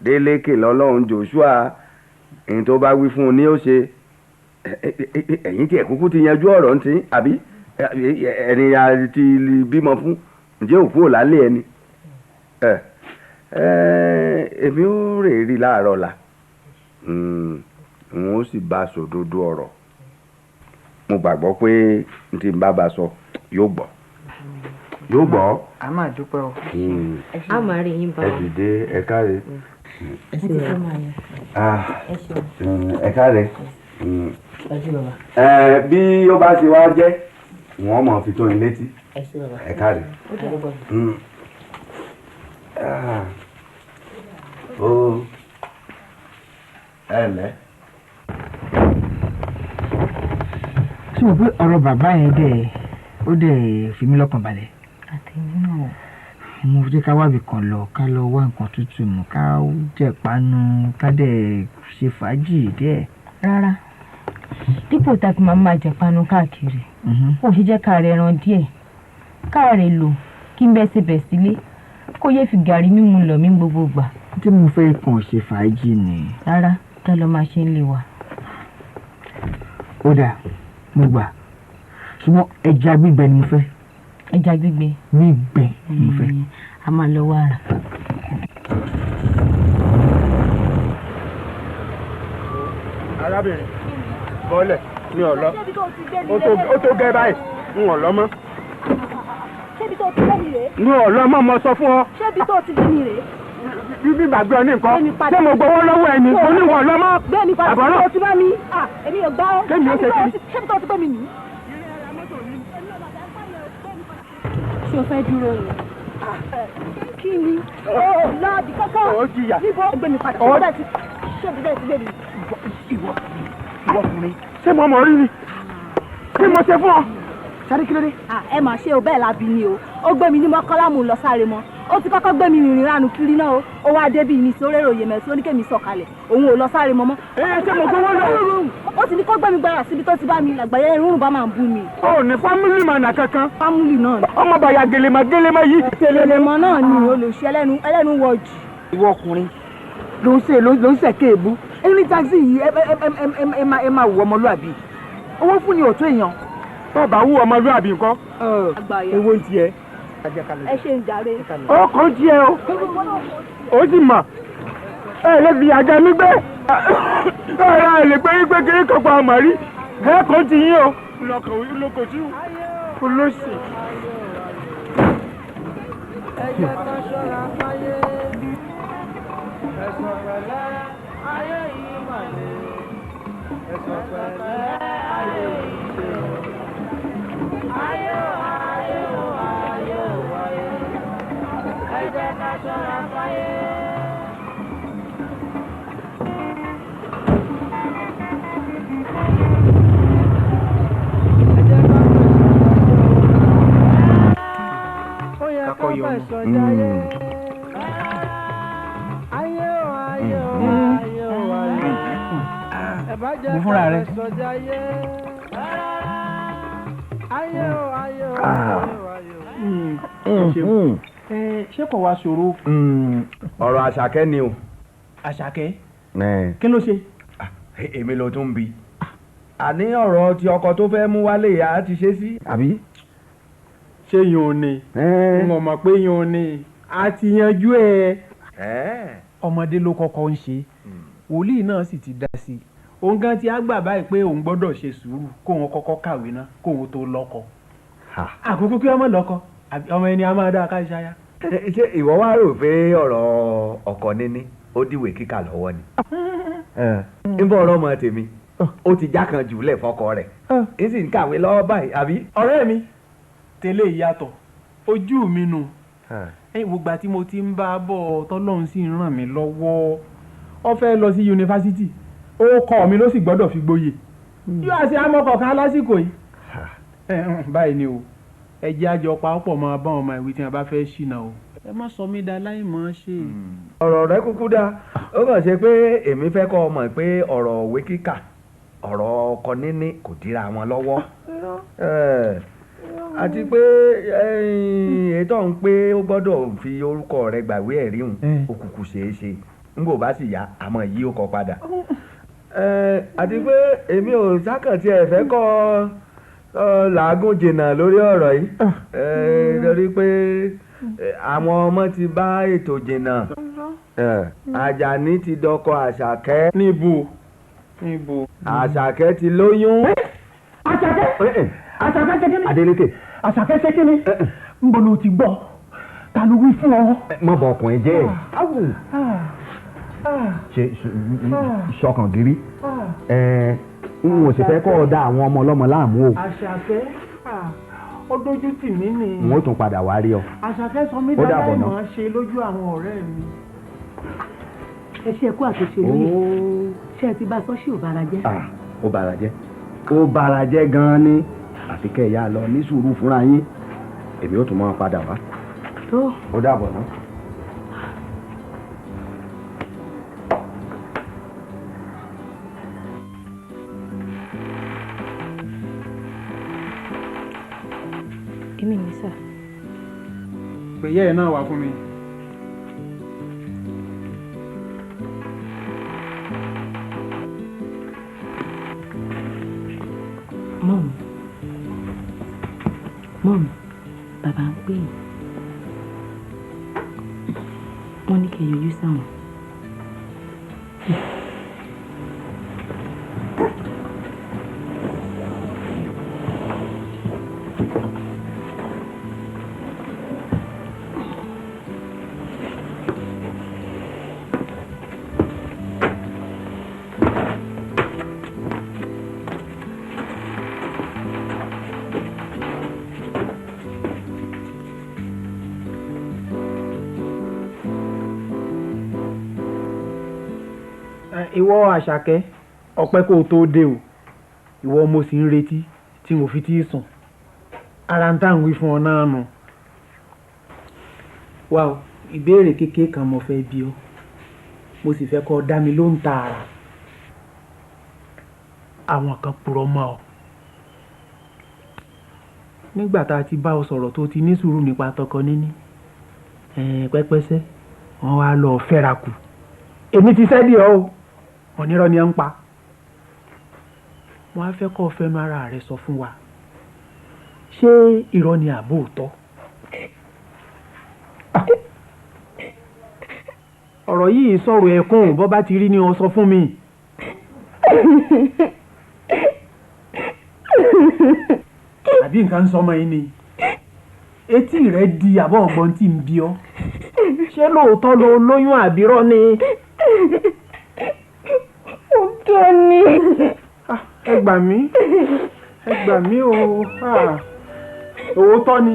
Délékè lọ́lọ́run Joshua èyí tó bá wí fún un ní ó ṣe. Ẹ̀yin tí ẹ̀ kúkú ti yanjú ọ̀rọ̀ ń tí àbí ẹni a ti bímọ fún ǹjẹ́ òkú ò lálé ẹni. Èmi ó rè rí láàárọ̀ la n ó sì bá sòdodo ọ̀rọ̀. Mo gbàgbọ́ pé n tí n bá sọ yóò gbọ́. A máa dúpẹ́ o. A máa rí yín bá ẹ dìde ẹ káre. ẹ ti fẹ́ máa yẹ. Ẹ káre. Bí ó bá ti wá jẹ́ wọ́n mọ̀ fi tó yín létí. Ẹ káre. Ẹ ǹlẹ́. Ṣé mo pé ọ̀rọ̀ bàbá yẹn ó dẹ̀ fi mí lọ́kàn balẹ̀? Àtẹ̀yìn náà. Mo jẹ́ ká wábì kan lọ ká lọ wá nǹkan tútù mu ká jẹ panu ká dẹ̀ ṣe fàájì díẹ̀. Rárá, dípò tá a fi máa jẹ panu káàkiri ó ṣe jẹ́ ká rẹ̀ ẹran díẹ̀ ká rẹ̀ lò kí n bẹ́ẹ̀ ṣe bẹ̀ sílé kó yẹ fi gàrí mímu lọ mí gbogbo gbà. Tí mo fẹ́ kàn ṣe fàájì ni. Rárá, tá lọ máa ṣe ń lè wà. Ó dáa, mo gbà. Ṣùgbọ́n ẹja gbígbẹ ni mo fẹ́. Ẹja gbígbẹ? Gbígbẹ ni mo fẹ́. A máa lọ wá ara. arábìnrin bọ́lẹ̀ ní ọ̀lọ́ ó tó gẹ́ báyìí ń ọ̀lọ́ mọ́. ṣébi tó ti gbé mi rèé. ní ọ̀lọ́ mọ́ mo sọ fún ọ. ṣébi tó ti gbé mi rèé. bíbí gbàgbé ọ ní nǹkan ṣé mo gbowó lọ́wọ́ ẹni oníwọ̀n ọ̀lọ́ mọ́. gbẹ́ni padà ṣébi tó ti bá mi. èmi ò gbá ọ. kémi ó ṣe kí. ṣébi tó ti gbé mi nìyí. ṣé o fẹ́ dúró ni. kí ni. lọ́ọ̀dì kọ́kọ́. ó jìyà. níbo gbẹ́ni padà ṣébi bẹ́ẹ̀ ti gbé mi. ìwọ ọkùnrin ṣé mo mọ̀ rí ni kí mo ṣe fún ọ. sáré kí ló dé. ẹ mà ṣe o bẹ́ẹ̀ lábí ni o ó gbé mi ní mọ́kànlá mú lọ sáré mọ́ ó ti kọ́kọ́ gbé mi rìnrìn ránu kiri náà ó wá débi ní sí orérò yèmẹ̀ tí ó ní kémi sọ̀kalẹ̀ òun ò lọ sáré mọ́ mọ́. ṣé mo gbowó lọ. ó ti ní kó gbé mi gbára síbi tó ti bá mi làgbàyẹ irun bá máa ń bú mi. ó ní fámìlì mànà kankan. fámìlì náà ni. ọmọ bàyà gèlèmọ yìí. gèlèmọ náà ni olùṣẹ́ ẹlẹ́nu wọ jù. ìwọ ọkùnrin ló ń ṣe kéèbú ẹni táxi yìí ẹ máa wù ọmọlúàbí owó fún ni òtún èèyàn. bàbá wù ọmọlúàbí nǹkan. owó ń tiẹ̀. ẹ ṣe ń jàre. ọkàn tiẹ̀ o ó sì mà ẹ lè fi àga mi gbé ẹ lè pé wípé kiri kan pa ọmọ rí ẹ kàn ti yín o. lọkọ̀ tí olóṣì. ẹ jẹ́ ká ṣọ́ra fáyé ẹ̀sùn pẹ̀lẹ́ ayé yìí mà lè ẹ̀sùn pẹ̀lẹ́ ayé yìí ṣe ayé o ayé o ayé o ayé ẹ jẹ́ ká ṣọ́ra fáyé. Ó yẹ ká fẹ̀sọ̀ jáyé. mo fúnra rẹ. ṣé kò wá ṣòro. ọ̀rọ̀ àṣàkẹ́ ni o. àṣàkẹ́ kí ló ṣe. èmi ló tún bi. àní ọ̀rọ̀ tí ọkọ tó fẹ́ mú wálé yà á ti ṣe sí. àbí. ṣé yín ò ní. mo mọ̀ pé yín ò ní. a ti yanjú ẹ. ọmọdé ló kọ́kọ́ ń ṣe wòlíì náà sì ti dá sí i òun gan ti á gbà báyìí pé òun gbọ́dọ̀ ṣe sùúrù kóun kọ́kọ́ kàwé náà kóun tó lọ́kọ. àkókò kí ọmọ lọ́kọ ọmọ ẹni a máa dá ká ṣáyà. ṣé ìwọ wá rò pé ọ̀rọ̀ ọkọ níní ó dìwé kíkà lọ́wọ́ ni. ń bọ̀ ọ̀rọ̀ ọmọ tèmi ó ti já kan jùlẹ̀ fọkọ rẹ̀ ń sì ń kàwé lọ́wọ́ báyìí àbí. ọ̀rẹ́ mi tẹ́lẹ̀ ìyàtọ̀ ojú mi nù gbogbo àti mo ti ń bá a bọ̀ tọ́lọ́run sì ń ràn mí lọ́wọ́ ó fẹ́ lọ sí yunifásitì ó kọ́ mi ló sì gbọ́dọ̀ fi gboyè yóò àṣẹ amọ́kọ̀ọ̀kan lásìkò yìí. báyìí ni o ẹ jẹ́ àjọ pàápọ̀ máa bá ọmọ ìwé tí wọ́n bá fẹ́ ṣìnà o ẹ má sọ mí da láì mọ̀ ṣe. ọ̀rọ̀ rẹ kúkú dáa ó kàn ṣe pé èmi fẹ́ kọ́ ọ mọ̀ pé ọ̀rọ̀ òwe kíkà ọ̀rọ̀ ọkọ níní kò dira wọn lọ́wọ́ àti pé ètò ń pé ó gbọ́dọ̀ fi orúkọ rẹ gbàwé ẹ̀rí hùn òkùnkùn ṣeé ṣe n kò bá sì yá àmọ́ yí ó kọ padà. àti pé èmi ò sákàtì ẹ̀ fẹ́ kọ́ làágùn jìnnà lórí ọ̀rọ̀ yìí lórí pé àwọn ọmọ ti bá ètò jìnnà Àjàní ti dọkọ Àṣàkẹ́. níbo. Àṣàkẹ́ ti lóyún. Àṣàkẹ́ ṣe kíni. Adélékè. Àṣàkẹ́ ṣe kíni. ń bọ̀ ló ti gbọ́ ta ló wí fún ọ. mọ bọ ọkùnrin jẹ ṣe ṣọkàn gírí n ò sì fẹ́ kọ́ ọ da àwọn ọmọ ọlọ́mọ láàmú o. Àṣàkẹ́ ó dójú tì mí ni. n ó tún padà wá rí ọ. Àṣàkẹ́ sọ mí dáadáa ìmọ̀ ṣe lójú àwọn ọ̀rẹ́ mi. ẹ ṣe ẹkú àtúnṣe lóye ṣé ẹ ti bá sọ́ọ̀ṣì ò bára jẹ́. ó bára jẹ́ ó bára jẹ́ gan-an ni àfi kẹ́ ìyá lọ ní sùúrù fúnra yín èmi ó tún máa padà wá. ó dàbọ̀ náà. èmi ní sà. pèyẹ́ ẹ̀ náà wà fún mi. mọ́mù bàbá ń pè wọ́n ní kẹ́ yọjú sáwọn. Ìwọ Àṣàkẹ́ ọpẹ́ kó tó dé o ìwọ mo sì ń retí tí mo fi tí sùn ara ń tàn wí fún ọ náà nù. wá o ìbéèrè kékeré kan mo fẹ́ bi ọ́ mo sì fẹ́ kó dá mi lóhùn tààrà. àwọn kan purọ́ mọ́ ọ nígbà tá a ti bá ọ sọ̀rọ̀ tó ti ní sùúrù nípa tọkọ níní pẹ́pẹ́sẹ́ wọ́n wá lọ fẹ́ra kù èmi ti sẹ́dí ọ o onírọ́ ni ẹ ń pa wọ́n á fẹ́ kọ́ fẹ́nu ara rẹ sọ fún wa ṣé irọ́ ni àbó òótọ́. ọ̀rọ̀ yìí sọ̀rọ̀ ẹ̀kún bọ́ bá ti rí ni ọ sọ fún mi. àbí nǹkan ń sọmọ yìí ni etí rẹ di àbọ̀ ọ̀gbọ́n tí ń bí ọ ṣé lóòótọ́ ló lóyún àbírọ́ ni. òótọ́ ni. ẹ gbà mí o òótọ́ ni.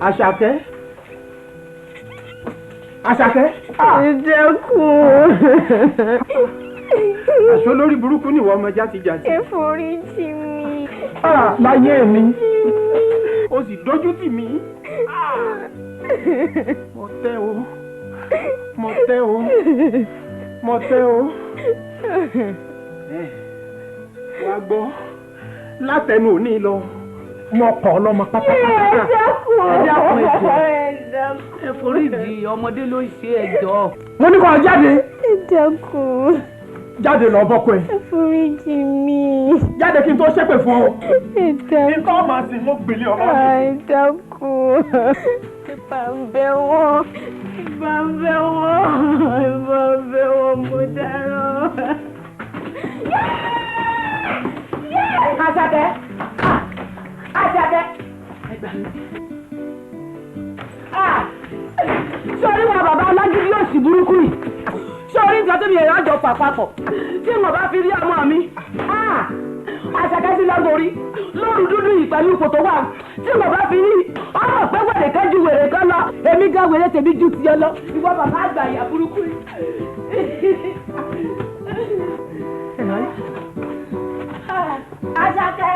Àṣàkẹ́. ìdẹ́kùn. àṣọ lórí burúkú ni ìwọ ọmọ játijàti. ẹ foríjì mi. láyé mi o sì dójú tì mí. mo tẹ́ o. wá gbọ́ látẹnu òní lọ mo kọ́ ọlọ́mọ pátápátá. ẹ foríjì ọmọdé ló ń ṣe ẹjọ́. mo ní kó o jáde. ẹ dákun. jáde lọ bọ́kọ ẹ. ẹ foríjì mi. jáde kí n tó ṣépè fún ọ. ẹ dákun. kí n tó máa sìn mo gbélé ọlọ́run. ẹ dákun. ìbá ń bẹ̀ wọ́n mo dáràn. Àṣàkẹ́. Sọ́rí wọn bàbá alágídí yóò sì burúkú yìí. Sọ́rí nǹkan tó mi èèyàn jọ fà papọ̀. Tí mo bá fi rí ọmọ mi. Àṣàkẹ́ sí lọ́gọ̀rí. Lóru dúdú yìí pẹ̀lú ipò tó wà. Tí mo bá fi rí ọmọ pé wèrè kan ju wèrè kan lọ. Èmi gan wèrè tèmi ju tiẹ̀ lọ. Ìwọ bàbá àgbà ìyá burúkú yìí. Àṣàkẹ́.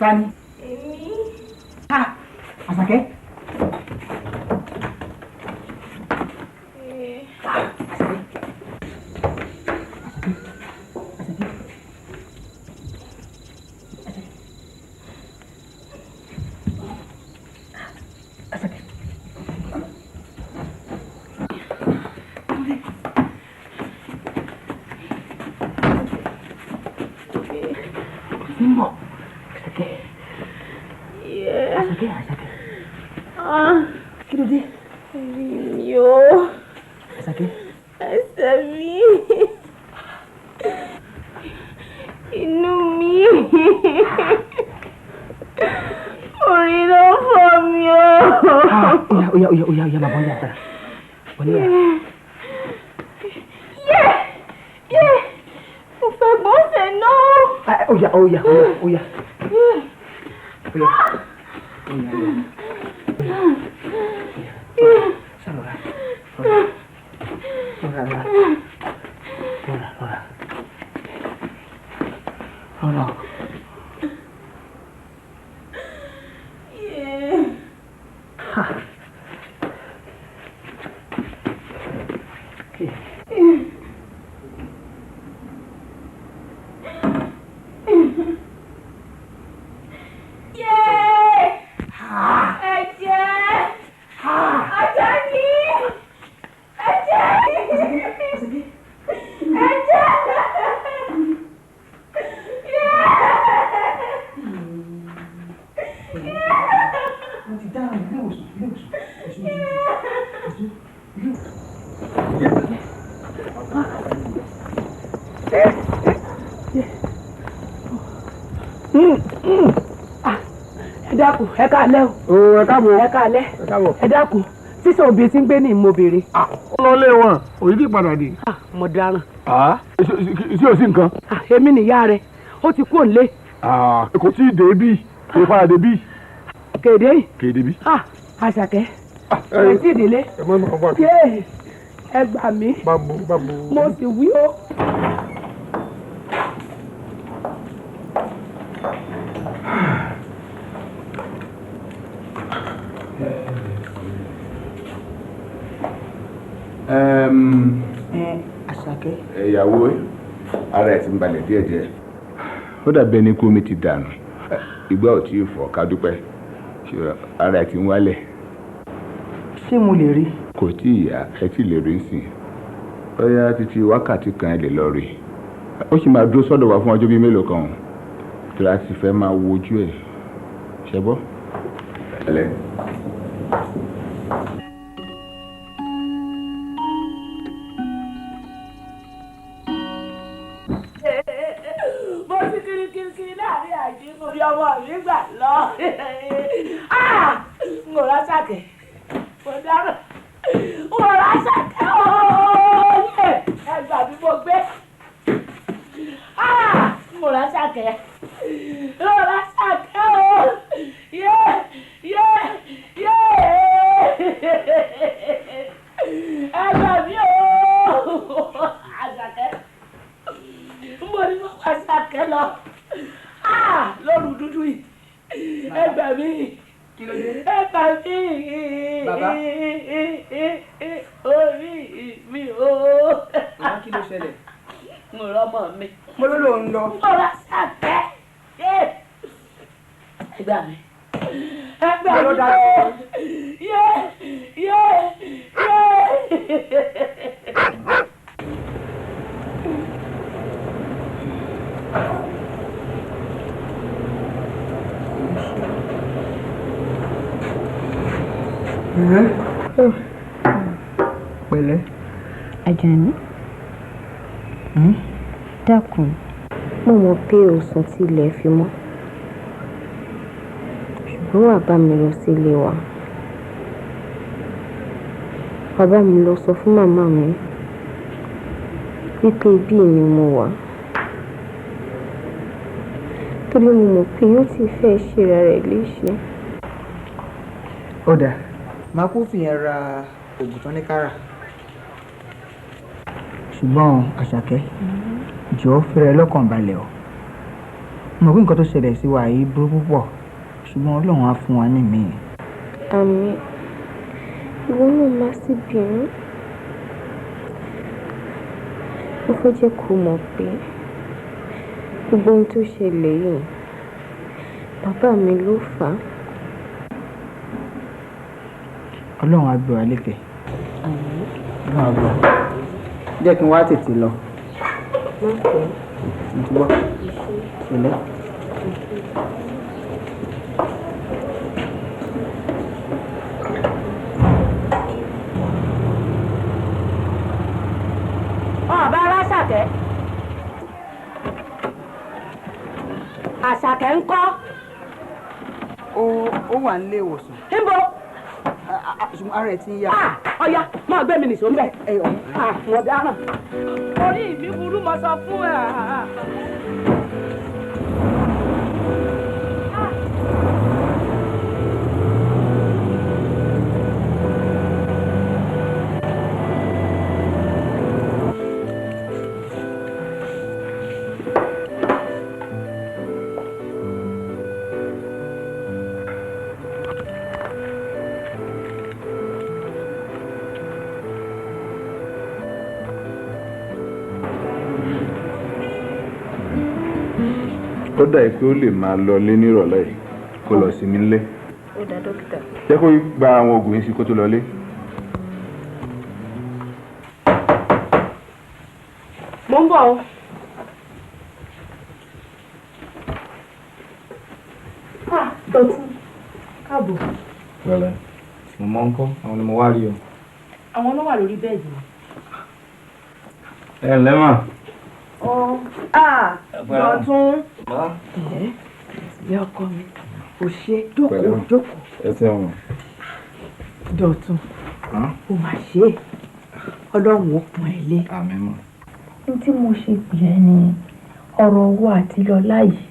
Tani? Èmi. Àṣàkẹ́. Orí ló fọ́ mi o. Oya, bàbá ń yàtọ̀. Mo fẹ́ gbọ́sẹ̀ náà. Oya. Lola. Ẹ dákun, ẹ káalẹ́ o. Ẹ káàbọ̀. Ẹ káalẹ́. Ẹ dákun, sísọ òbí tí ń gbé ní ìmọ̀bìnrin. Ó lọ lé wọn, òyìnbí padà dé. Mo dáràn. Sí ò sí nǹkan. Èmi nìyá rẹ̀, ó ti kú òǹlé. Kò tí ì dé bí, kò padà dé bí. Kéde. Kéde bí. Àṣàkẹ́, ẹ tí ì délé. Ẹ gbà mí. Mo sì wí o. Asake. Ìyàwó ara ẹ̀ ti ń balẹ̀ díẹ̀díẹ̀. Ó dàbí ẹni kó mi ti dànù. Ìgbà ò tí ì fọ́ ká dúpẹ́. Ara ẹ̀ ti ń wálẹ̀. Ṣé mo lè rí? Kò tí ì yá, ẹ tí lè rí sìn. Bóyá títí wákàtí kan ẹ lè lọ rí. Ó sì máa dúró sọ́dọ̀ wa fún ọjọ́ bíi mélòó kan. Tí a ti fẹ́ máa wojú ẹ̀. Ṣé bọ́? Ẹlẹ́. Mo ti kirikiri láàrin àjí mo fi ọmọ mi gbà lọ. N ò rásàkẹ́, mo dáràn. N ò rásàkẹ́ ooo. Ẹgbà bí mo gbé. N ò rásàkẹ́. N ò rásàkẹ́ ooo. Ẹgbà mi ooo. Àṣàkẹ́. Mo ní mo wá Àṣàkẹ́ lọ. Lóru dúdú yìí. Ẹgbà mi. Ẹgbà mi. Bàbá. Orí mi ooo. Bàbá kí ló ṣẹlẹ̀? Mo rọ́mọ mi. Mo ló lòun lọ. Mo rà Àṣàkẹ́. Ẹgbà mi. Ẹgbà mi ooo. Pẹ̀lẹ́. Ajani. Dákun, mo mọ̀ pé o sùn tí ilẹ̀ fi mọ́. Ṣùgbọ́n wà bá mi lọ sí ilé wa. Bàbá mi lọ sọ fún màmá mi wípé ibí ni mo wà. Torí mo mọ̀ pé yóò ti fẹ́ ṣera rẹ̀ léṣe. Ó dáa. Máa kú fìyẹn ra oògùn tán ní kára. Ṣùgbọ́n Àṣàkẹ́, jọ̀ọ́ fẹ́rẹ̀ lọ́kàn balẹ̀ o. Mo mọ̀ pé nǹkan tó ṣẹlẹ̀ sí wa yìí burú púpọ̀, ṣùgbọ́n Ọlọ́run á fún wa ní ìmí. Àmín. Ìwọ náà má sì bínú. Mo fẹ́ jẹ́ kó mọ̀ pé gbogbo ohun tó ṣẹlẹ̀ yìí, bàbá mi ló fà á. Ọlọ́run á gbé wa lékè. Àmín. Ọlọ́run á gbé wa. Jẹ́ kí n wá tètè lọ. Má pẹ́. Mo ti gbọ́. Pẹ̀lẹ́. Ọba Àṣàkẹ́. Àṣàkẹ́ ńkọ́. Ó wà nílé ìwòsàn. Níbo? Ṣùgbọ́n ara ẹ̀ ti ń yá. Ọya máa gbé mi nìṣó ń bẹ̀. Wọ́n dáràn. Orí mi burú mo sọ fún ẹ. Ó dà pé ó lè máa lọ lé nírọ̀lẹ́ yìí kó lọ sí nílé. Ó dá dókítà. Jẹ́ kó gba àwọn oògùn yìí sí kó tó lọ lé. Mo ń bọ̀ o. Dọ̀tún káàbọ̀. Pẹ̀lẹ́, mo mọ̀ ń kọ́, àwọn ni mo wá rí o. Àwọn ló wà lórí bẹ́ẹ̀dì. Ẹ ǹlẹ́ mà. Dọ̀tún. Ìyá ọkọ mi, ò ṣe jókòó. Ẹ ṣeun. Dọ̀tún, ó máa ṣe é. Ọlọ́run ó pọ́n ẹ lé. Àmín mọ́. Ní tí mo ṣe pè ẹ́ ni ọ̀rọ̀ owó àti Lọlá yìí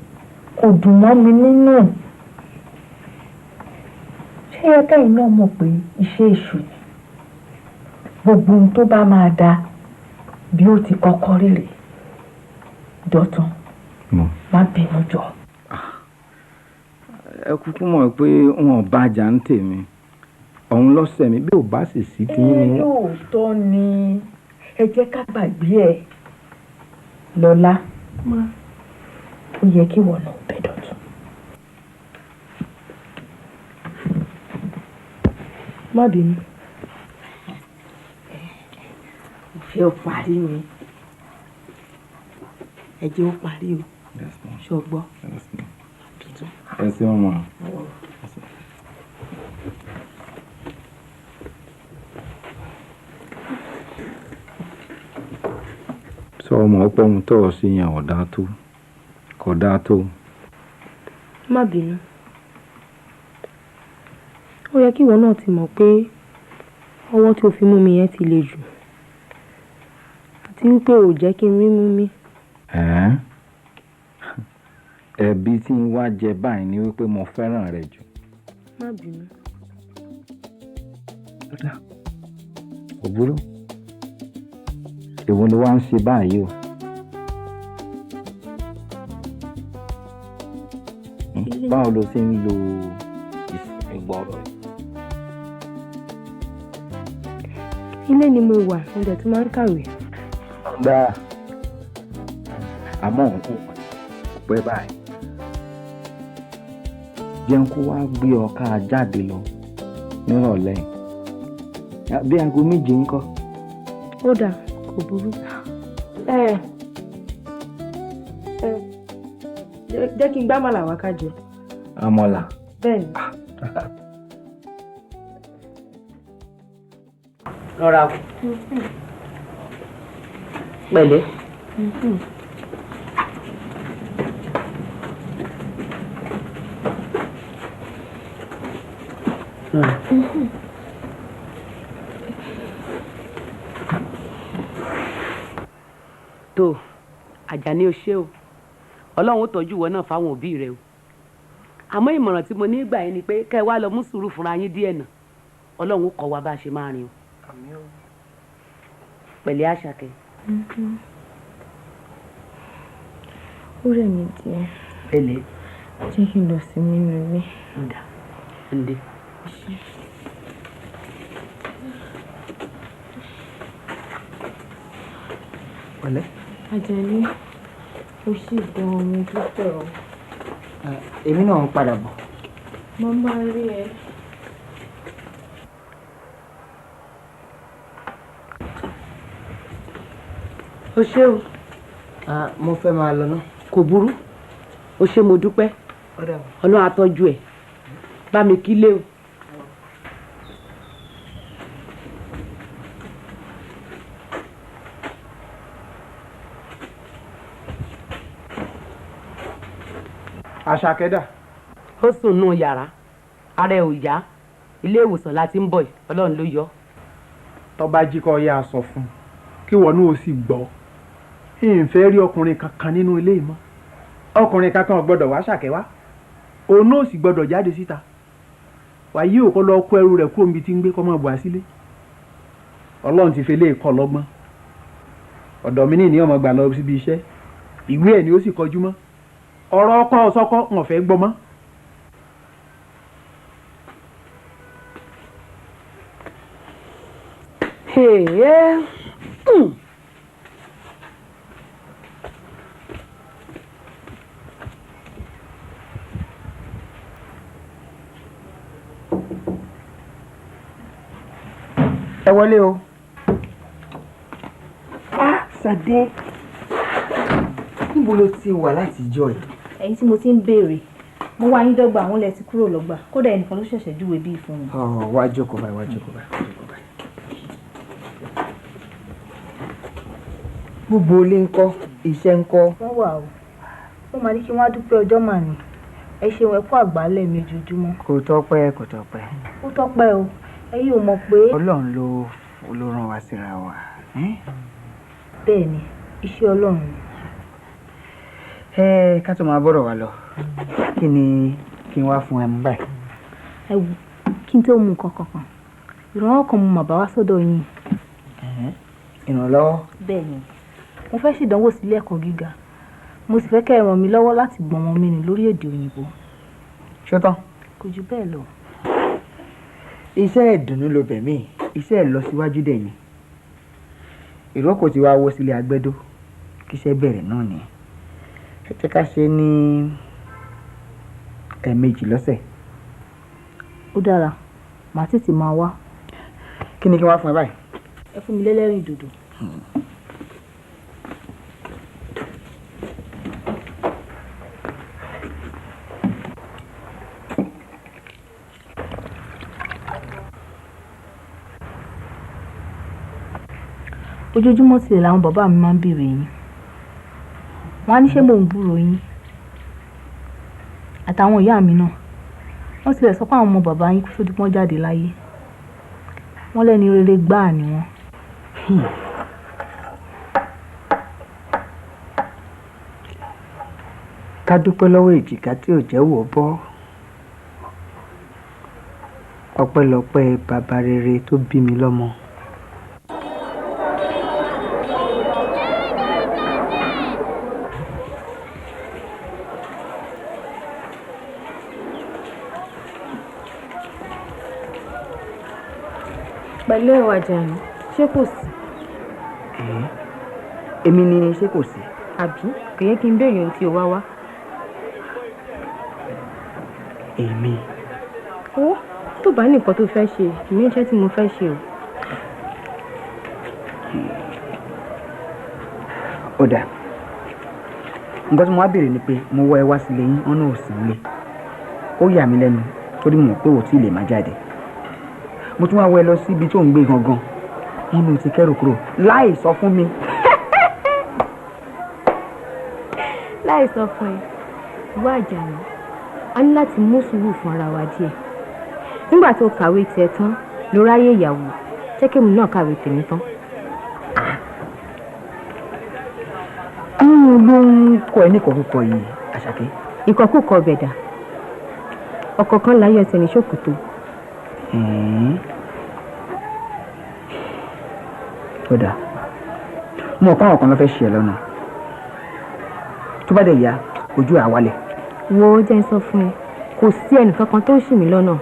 kò dùn mọ́ mi nínú. Ṣé yẹ kẹ́yìn náà mọ̀ pé iṣẹ́ èṣù ni? Gbogbo ohun tó bá máa da bí ó ti kọ́kọ́ rèrè. Dọ̀tún, má bínú jọ. Ẹ kúkú mọ̀ pé wọn bá jà ń tèmi. Òun lọ́sẹ̀ mi bí ò bá sì sí tí ní. Lóòótọ́ ni ẹ jẹ́ ká gbàgbé ẹ̀. Lọlá, ó yẹ kí wọ́n náà bẹ̀ Dọ̀tún. Má bínú. Mo fẹ́ ó parí mi. Ẹ jẹ́ ó parí o. Ṣọgbọ́. Ẹ ṣeun mọ́. Sọ ọmọ ọ̀pọ̀ ohun tó sí yẹn ọ̀dá tó kò dáa tó. Má bínú. Ó yẹ kí ìwọ náà ti mọ̀ pé ọwọ́ tí o fi mú mi yẹn ti le jù. Àti wípé ò jẹ́ kí n rí mú mi. Ẹ̀bi tí ń wá jẹ báyìí ni wípé mo fẹ́ràn rẹ jù. Má bínú. Kò burú. Èwo ni wá ń ṣe báyìí o? Báwo ló ṣe ń lo ìgbọ̀rọ̀ yìí? Ilé ni mo wà, mo dẹ̀ tún máa ń kàwé. Dáa. Àmọ́ òun kò pẹ́ báyìí. Jẹun kó wá gbé ọ ká jáde lọ nírọ̀lẹ́. Bí aago méje ńkọ́? Ó dà, kò burú. Jẹ́ kí n gbá màlà wá ká jẹ. Àmọ̀là. Bẹ́ẹ̀ni. Rọra kù. Pẹ̀lẹ́. Tó Àjàní o ṣé o, Ọlọ́run ó tọ́jú ìwọ náà fáwọn òbí rẹ o. Àmọ́ ìmọ̀ràn tí mo ní gbà yín ni pé kẹ́ ẹ wá lọ mú sùúrù fúnra yín díẹ̀ náà. Ọlọ́run ó kọ́ wa bá a ṣe máa rìn o. Àmín o. Pẹ̀lẹ́ Àṣàkẹ́. Ó rẹ̀ mí díẹ̀. Pẹ̀lẹ́. Jẹ́ kí n lọ sí nínú ilé. Ǹdà ǹdè. Pẹ̀lẹ́. Ajani, ó sì gan ọmọ dúpẹ́ o. Èmi náà ń padà bọ̀. Mo máa rí ẹ. O ṣé o. Mo fẹ́ máa lọ náà. Kò burú. O ṣé mo dúpẹ́. Ọlọ́run á tọ́jú ẹ̀. Bá mi kílé o. Asake dà. Ó sùn nù yàrá ara ẹ̀ ò yá ilé ìwòsàn láti ń bọ̀ yìí Ọlọ́run ló yọ. Tọ́ba jí kọ́ yá sọ fún kí wọ́n ní o sì gbọ́ ìfẹ́ rí ọkùnrin kankan nínú ilé mọ́ ọkùnrin kankan ò gbọ́dọ̀ wá Asake wá òun náà sì gbọ́dọ̀ jáde síta wàyí ò kọ́ lọ kó ẹrù rẹ̀ kó omi tí ń gbé kọ́ mọ́ bọ̀ sílé Ọlọ́run ti fi lé kọ́ lọ́gbọ́n ọ̀dọ̀ mi ní ọmọ gbà lọ síbi iṣẹ́ ìwé ẹ̀ ni ó sì kọjú mọ́ ọ̀rọ̀ ọkọ ọ̀sọ́kọ́ wọn fẹ́ gbọ́ mọ́. Ẹ wọlé o. Sade níbo ló ti wà láti ìjọ yìí. ẹ̀yin tí mo ti ń béèrè mo wá yín dọ́gba àwọn ilẹ̀ ti kúrò lọ́gbà kódà ẹnìkan ló ṣẹ̀ṣẹ̀ júwe bíi fún mi. Wá jókòó báyìí wá jókòó báyìí. Gbogbo ilé ńkọ́ iṣẹ́ ńkọ́. wọ́n wà o wọ́n máa ní kí wọ́n á dúpẹ́ ọjọ́ mà ní ẹ ṣeun ẹ kú àgbálẹ̀ mi ojoojúmọ́. Kò tọ́pẹ́ kò tọ́pẹ́. ó tọ́pẹ́ o ẹ̀yin ò mọ̀ pé. Ọlọ́run ló rán wa síra wa. bẹ́ẹ̀ ni iṣẹ́ Ọlọ́run. Ká tó máa bọ̀rọ̀ wa lọ kí ni kí n wá fún ẹ mú báyìí. ẹ wù kí n tó mú nǹkan kankan ìrànwọ́ kan mo mà bá wá sọ́dọ̀ yín. ìrànlọ́wọ́. bẹ́ẹ̀ ni mo fẹ́ ṣèdánwò sílé ẹ̀kọ́ gíga mo sì fẹ́ kẹ́ ẹ ràn mí lọ́wọ́ láti gbọ̀n wọn mi nì lórí èdè òyìnbó. ṣótán. kò jù bẹ́ẹ̀ lọ. iṣẹ́ ìdùnnú ló bẹ̀ mí iṣẹ́ ìlọsíwájú dẹ̀ ni ìrókò tí wàá wó sílé agbẹ́dó kíṣẹ́ bẹ̀rẹ̀ náà ni ẹ jẹ́ ká ṣe ní ẹ̀ẹ̀mejì lọ́sẹ̀. ó dára màá tètè máa wá. kí ni kí wọ́n fún ẹ báyìí. ẹ fún mi lẹ́lẹ́rìn dòdò. ojoojúmọ́ tilẹ̀ làwọn bàbá mi máa ń béèrè yín wọ́n á ní ṣé mò ń gbúròó yín àtàwọn ìyá mi náà wọ́n tilẹ̀ sọ pé àwọn ọmọ bàbá yín kó tó di pọ́n jáde láyé wọ́n lẹ́ni rere gbáà ni wọ́n. ká dúpẹ́ lọ́wọ́ èjìká tí ò jẹ́ wò bọ́ ọpẹ́lọpẹ́ bàbá rere tó bí mi lọ́mọ. pẹ̀lú ẹ̀wà Ajani ṣé kò sí. èmi ni ṣé kò sí. àbí kò yẹ kí n béèrè ohun tí o wá wá. èmi. ó tó bá ní nǹkan tó fẹ́ ṣe ìmí iṣẹ́ tí mo fẹ́ ṣe o. ó dà nǹkan tí mo wá béèrè ni pé mo wọ ẹ wá sílé yín wọn náà ò sí nílé ó yà mí lẹ́nu torí mo mọ̀ pé ò tí ì lè má jáde mo tún wá wọ ẹ lọ síbi tó ń gbé gangan wọn ló ti kẹ́rù kúrò láì sọ fún mi. láì sọ fún ẹ ìwọ Ajani a ní láti mú sùúrù fún ara wa díẹ̀ nígbà tó kàwé tiẹ̀ tán ló ráyè ìyàwó jẹ́ kí èmi náà kàwé tèmi tán. ló ń kọ ẹ ní ìkọkúkọ yìí Àṣàkẹ́. ìkọkúkọ bẹ̀dà ọ̀kọ̀ọ̀kan láyé ẹsẹ̀ ní ṣòkòtò. ó dáa mo mọ̀ pé àwọn kan ló fẹ́ ṣe ẹ lọ́nà tó bá dẹ̀ yá ojú àwálẹ̀. wo jẹ́ ń sọ fún ẹ kò sí ẹnìkankan tó ń ṣì mí lọ́nà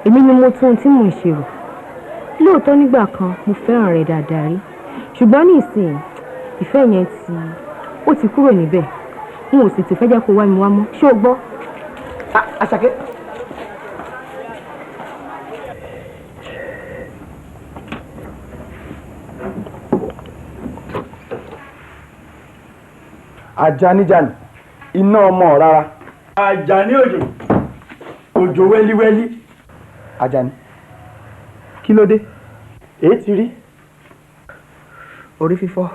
èmi ni mo tún ohun tí mò ń ṣe rò lóòótọ́ nígbà kan mo fẹ́ràn rẹ dáadáa rí ṣùgbọ́n ní ìsìn ìfẹ́ yẹn ó ti kúrò níbẹ̀ n ò sì ti fẹ́ jẹ́ kó wá mi wá mọ́ ṣé o gbọ́. Àṣàkẹ́. Ajani iná ọmọ rárá. Ajani òjò wẹ́líwẹ́lí. Ajani kí ló dé èé ti rí. orí fífọ́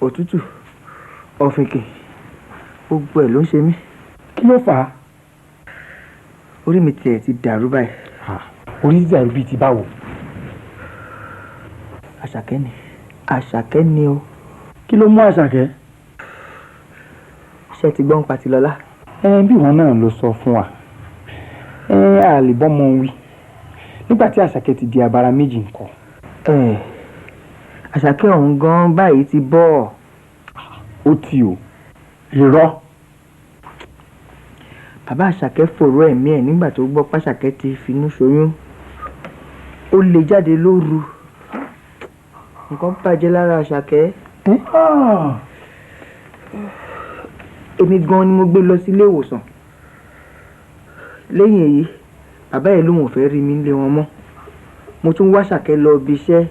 òtútù ọ̀fìnkì gbogbo ẹ̀ ló ń ṣe mí. kí ló fà á. orí mi tiẹ̀ ti dàrú báyìí. orí ti dàrú bíi ti báwo. Àṣàkẹ́ ni o. kí ló mú Àṣàkẹ́. ṣé ti gbọ́n pa ti Lọ́lá. bí wọn náà ló sọ fún wa a lè bọ́mọ wí nígbà tí Àṣàkẹ́ ti di abara méjì nǹkan. Àṣàkẹ́ ọ̀hún gan báyìí ti bọ́. ó ti o irọ́. bàbá Àṣàkẹ́ fòró ẹ̀mí ẹ̀ nígbà tó gbọ́ pàṣàkẹ́ ti finú ṣoyún. ó lè jáde lóru. nǹkan bàjẹ́ lára Àṣàkẹ́. èmi gan ni mo gbé lọ sí ilé ìwòsàn. lẹ́yìn èyí bàbá ẹ̀ lóun ò fẹ́ rí mi nílé wọn mọ́. mo tún wá Àṣàkẹ́ lọ ibi iṣẹ́.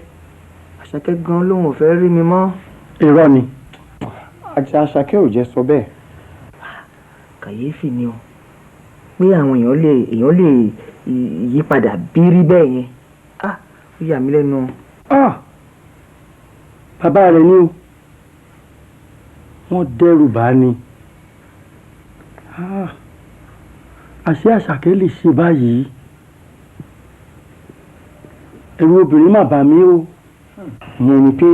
Àṣàkẹ́ gan lóun ò fẹ́ rí mi mọ́. irọ́ ni Àṣàkẹ́ ò jẹ́ sọ bẹ́ẹ̀. kàyéfì ni o pé àwọn èèyàn lè yí padà bírí bẹ́ẹ̀ yẹn. ó yà mí lẹ́nu. bàbá rẹ̀ ni o wọ́n dẹ́rù bá ní. àṣé Àṣàkẹ́ lè ṣe báyìí. ẹ̀rù obìnrin mà bà mí o. mo ní pé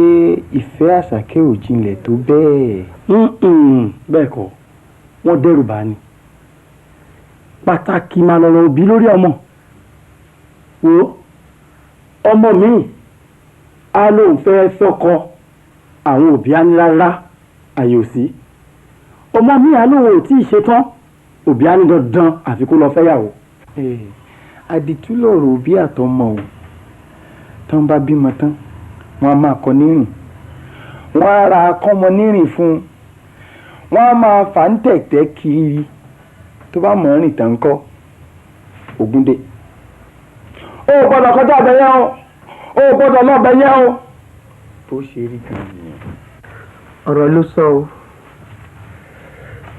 ìfẹ́ Àṣàkẹ́ ò jinlẹ̀ tó bẹ́ẹ̀. bẹ́ẹ̀ kọ́ wọ́n dẹ́rù bá ní. pàtàkì máa lọ́rọ̀ òbí lórí ọmọ. wo ọmọ mi á lóun fẹ́ fọ́kọ àwọn òbí á ní rárá àyè ò sí. ọmọ mi á lóun ò tí ì ṣetán òbí á ní dandan àfi kó lọ fẹ́yàwó. àdìtú lọ̀rọ̀ òbí àtọmọ o tán bá bímọ tán wọ́n á máa kọ nírìn wọ́n á ra akọ́mọ nírìn fún un wọ́n á máa fà ń tẹ̀tẹ̀ kiri tó bá mọ̀ ọ́n rìn tán kọ́ Ògúndé. ó gbọ́dọ̀ kọjá ọbẹ̀ yẹn o ó gbọ́dọ̀ lọ́bẹ̀ yẹn o. bó ṣe rí gan nìyẹn. ọ̀rọ̀ ló sọ o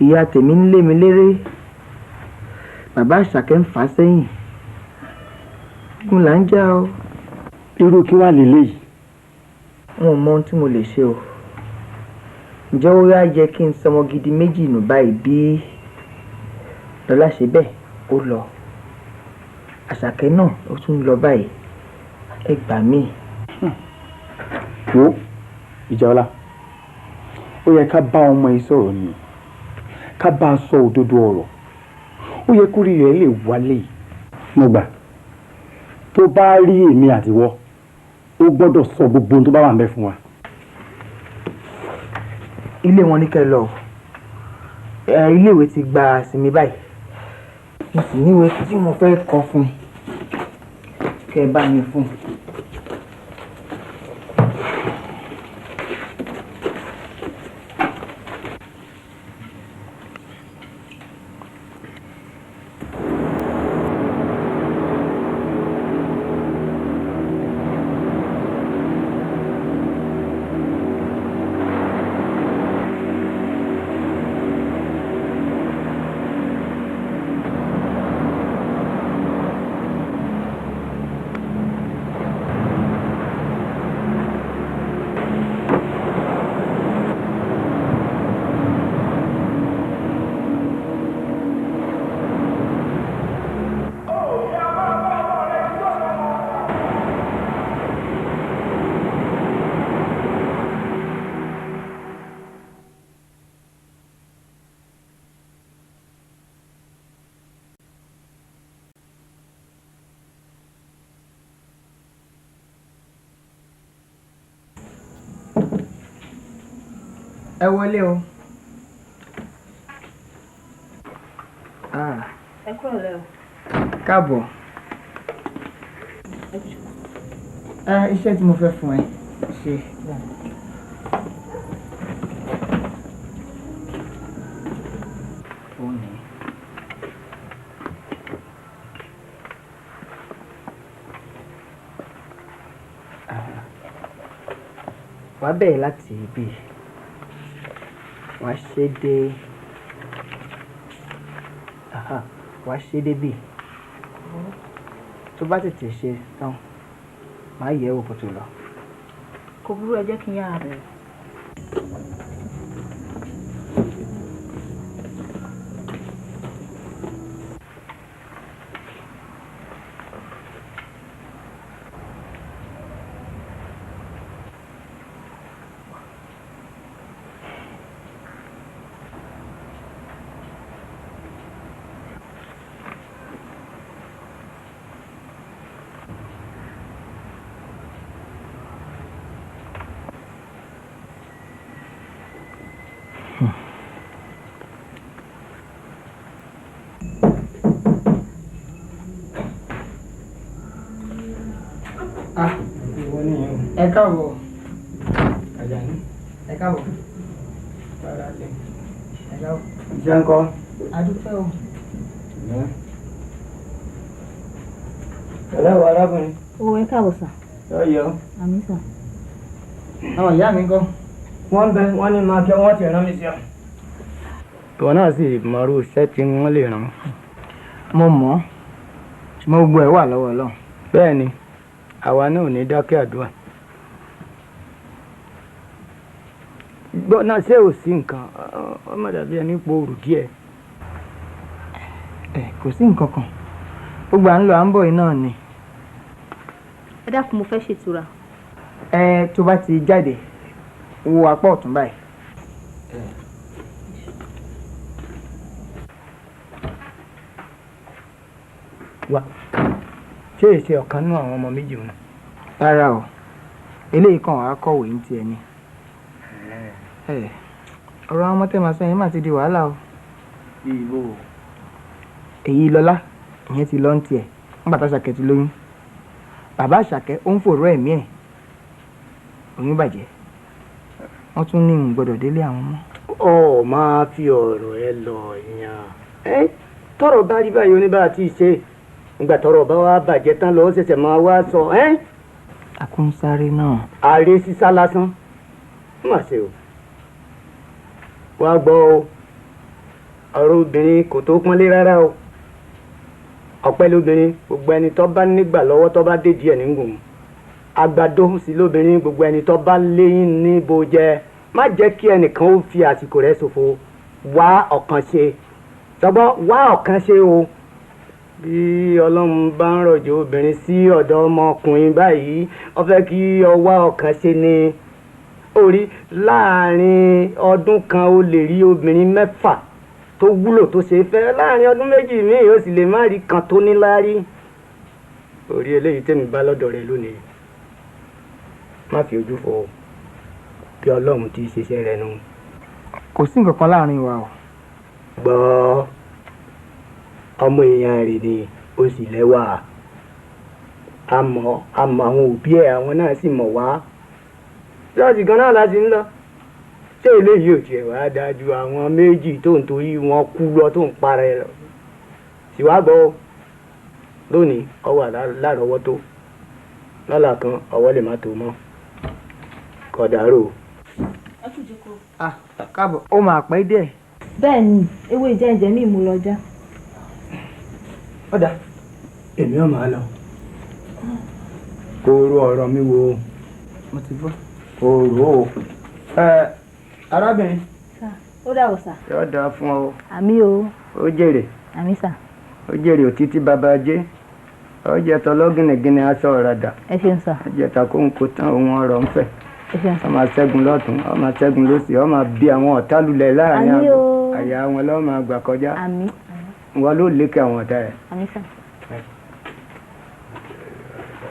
ìyá tèmi ń lé mi léré bàbá Àṣàkẹ́ ń fà á sẹ́yìn kún là ń já o. irú kí wàá lélẹ́yìí. wọn ò mọ ohun tí mo lè ṣe o ǹjẹ́ ó yá yẹ kí n sọmọ gidi méjì nù báyìí bí Lọ́lá ṣe bẹ́ẹ̀ ó lọ Àṣàkẹ́ náà ó tún lọ báyìí ẹ gbà mí. wo Ìjàọlá ó yẹ ká bá ọmọ yìí sọ̀rọ̀ ni ká bá a sọ òdodo ọ̀rọ̀ ó yẹ kó rí rẹ̀ lè wálé. mo gbà tó bá rí èmi àtiwọ́ ó gbọ́dọ̀ sọ gbogbo ohun tó bá wà ń bẹ fún wa. ilé wọn ní kẹ́ lọ iléèwé ti gba sinmi báyìí mo sì níwèé tí mo fẹ́ kọ fún kẹ́ bá mi fún. ẹ wọlé o. ẹ kúrò lẹ́ o. káàbọ̀. iṣẹ́ tí mo fẹ́ fún ẹ ṣe. wàá bẹ̀rẹ̀ láti ibi wàá ṣe débì tó bá tètè ṣe tán màá yẹ̀ wò kó tó lọ. kò burú ẹ jẹ́ kí n yára bẹ̀rẹ̀. ẹ káàbọ̀ Ajani ẹ káàbọ̀ fara lẹ̀ ẹ káàbọ̀. Iṣẹ́ ń kọ́. adúpẹ́ o. Ẹ̀lẹ́ wọ arábìnrin. Owó ẹ káàbọ̀ sà. Yọ yọ. Àmì sà. àwọn ìyá mi kọ́. Wọ́n bẹ wọ́n ní máa kí wọ́n ti rán mi sí ọ. Ìwọ náà sì mọ̀rú iṣẹ́ tí wọ́n lè rán. mo mọ̀ ọ́ ṣùgbọ́n gbogbo ẹ̀ wà lọ́wọ́ Ọlọ́run. Bẹ́ẹ̀ ni àwa náà ò ní dákẹ́ àdúrà. Gbọ́ náà ṣé ò sí nǹkan ọmọ dàbí ẹni po òrù díẹ̀. Kò sí nǹkan kan gbogbo à ń lọ à ń bọ̀ yìí náà ni. Ẹ dákun mo fẹ́ ṣètura. Tó bá ti jáde wo apá ọ̀tún báyìí. Wá ṣé èsì ọ̀kan nínú àwọn ọmọ méjì wọn. Rárá o eléyìí kan wàá kọ̀wé ní tiẹ̀ ni. ọ̀rọ̀ àwọn ọmọ tẹ́ máa sọ yẹn má ti di wàhálà o. Ìbò. èyí Lọ́lá ìyẹn ti lọ ń tiẹ̀ nígbà tá Àṣàkẹ́ ti lóyún. Bàbá Àṣàkẹ́ ó ń fòrò ẹ̀mí ẹ̀ oyún bàjẹ́ wọ́n tún ní ìhùn gbọ́dọ̀ délé àwọn ọmọ. Ọ máa fi ọ̀rọ̀ ẹ lọ yàn. Tọ́rọ̀ bá rí báyìí oníbàá tí ì ṣe nígbà tọ́rọ̀ bá wá bàjẹ́ tán lọ ṣẹ̀ṣẹ̀ máa wá sọ. Akúnsáré náà. Ààrẹ sísá lásán má ṣe o. Wá gbọ́ o ọ̀rọ̀ obìnrin kò tó pọ́nlé rárá o. Ọ̀pẹ́ lóbìnrin gbogbo ẹni tó bá nígbà lọ́wọ́ tó bá dé díẹ̀ nígùn. Àgbàdo sí lóbìnrin gbogbo ẹni tó bá léyìn níbo jẹ. Má jẹ́ kí ẹnìkan ó fi àsìkò rẹ̀ ṣòfò. Wá ọ̀kan ṣe sọgbọ́n wá ọ̀kan ṣe o. Bí Ọlọ́run bá ń rọ̀jò obìnrin sí ọ̀dọ̀ ọmọkùnrin báyìí ó fẹ́ kí ọ wá ọ̀kan ṣe ni. Orí láàrin ọdún kan ó lè rí obìnrin 6 tó wúlò tó ṣe fẹ́ láàrin ọdún 2 míì ó sì lè má rí kan tó níláárí. Orí eléyìí tèmi bá lọ́dọ̀ rẹ lónìí má fi ojú fò kí Ọlọ́run ti ṣiṣẹ́ rẹ nù. Kò sí nǹkan kan láàrin wa o. Gbọ́ ọmọ èèyàn rẹ̀ ni ó sì lẹ́wà. Àmọ́ àwọn òbí ẹ̀ àwọn náà sì mọ̀ wá. Ṣọ́ọ̀ṣì gan náà láti ń lọ. Ṣé eléyìí ò tiẹ̀ wá dájú àwọn méjì tó ń torí wọn kú lọ tó ń para ẹ lọ. Sì wá gbọ́ lónìí ọwọ́ lárọ̀ọ́wọ́tó lọ́la kan ọwọ́ lè má tó mọ́. Kọ̀dárò. Káàbọ̀ ó máa pẹ́ díẹ̀. Bẹ́ẹ̀ ni ewé ìjẹ́ǹjẹ́ ní ìmúlọ́jà. Ọ̀dà èmi ò máa lọ. Kó rò ọ̀rọ̀ mi wò. Mo ti gbọ́. Kó rò ó. Arábìnrin. Ó dàbọ̀ sà. Yóò dáa fún ọ. Àmì o. Ó jèrè. Àmì sà. Ó jèrè òtítí bàbá jẹ́. Ó jẹ́ tọlọ́gìnìgìnì aṣọ ọ̀ràdà. Ẹ ṣeun sà. Ó jẹ́ takóhun kó tán ohun ọ̀rọ̀ ń fẹ̀. Ẹ ṣeun sà. Ó máa ṣẹ́gun lọ́tún, ó máa ṣẹ́gun lósì, ó máa bí àwọn ọ̀tá lulẹ̀ láàrin àmì o. àyà wọn lọ́ọ́ máa gbà kọjá. Àmì. Wọ́n ló lékè àwọn ọ̀tá rẹ̀. Àmì sà.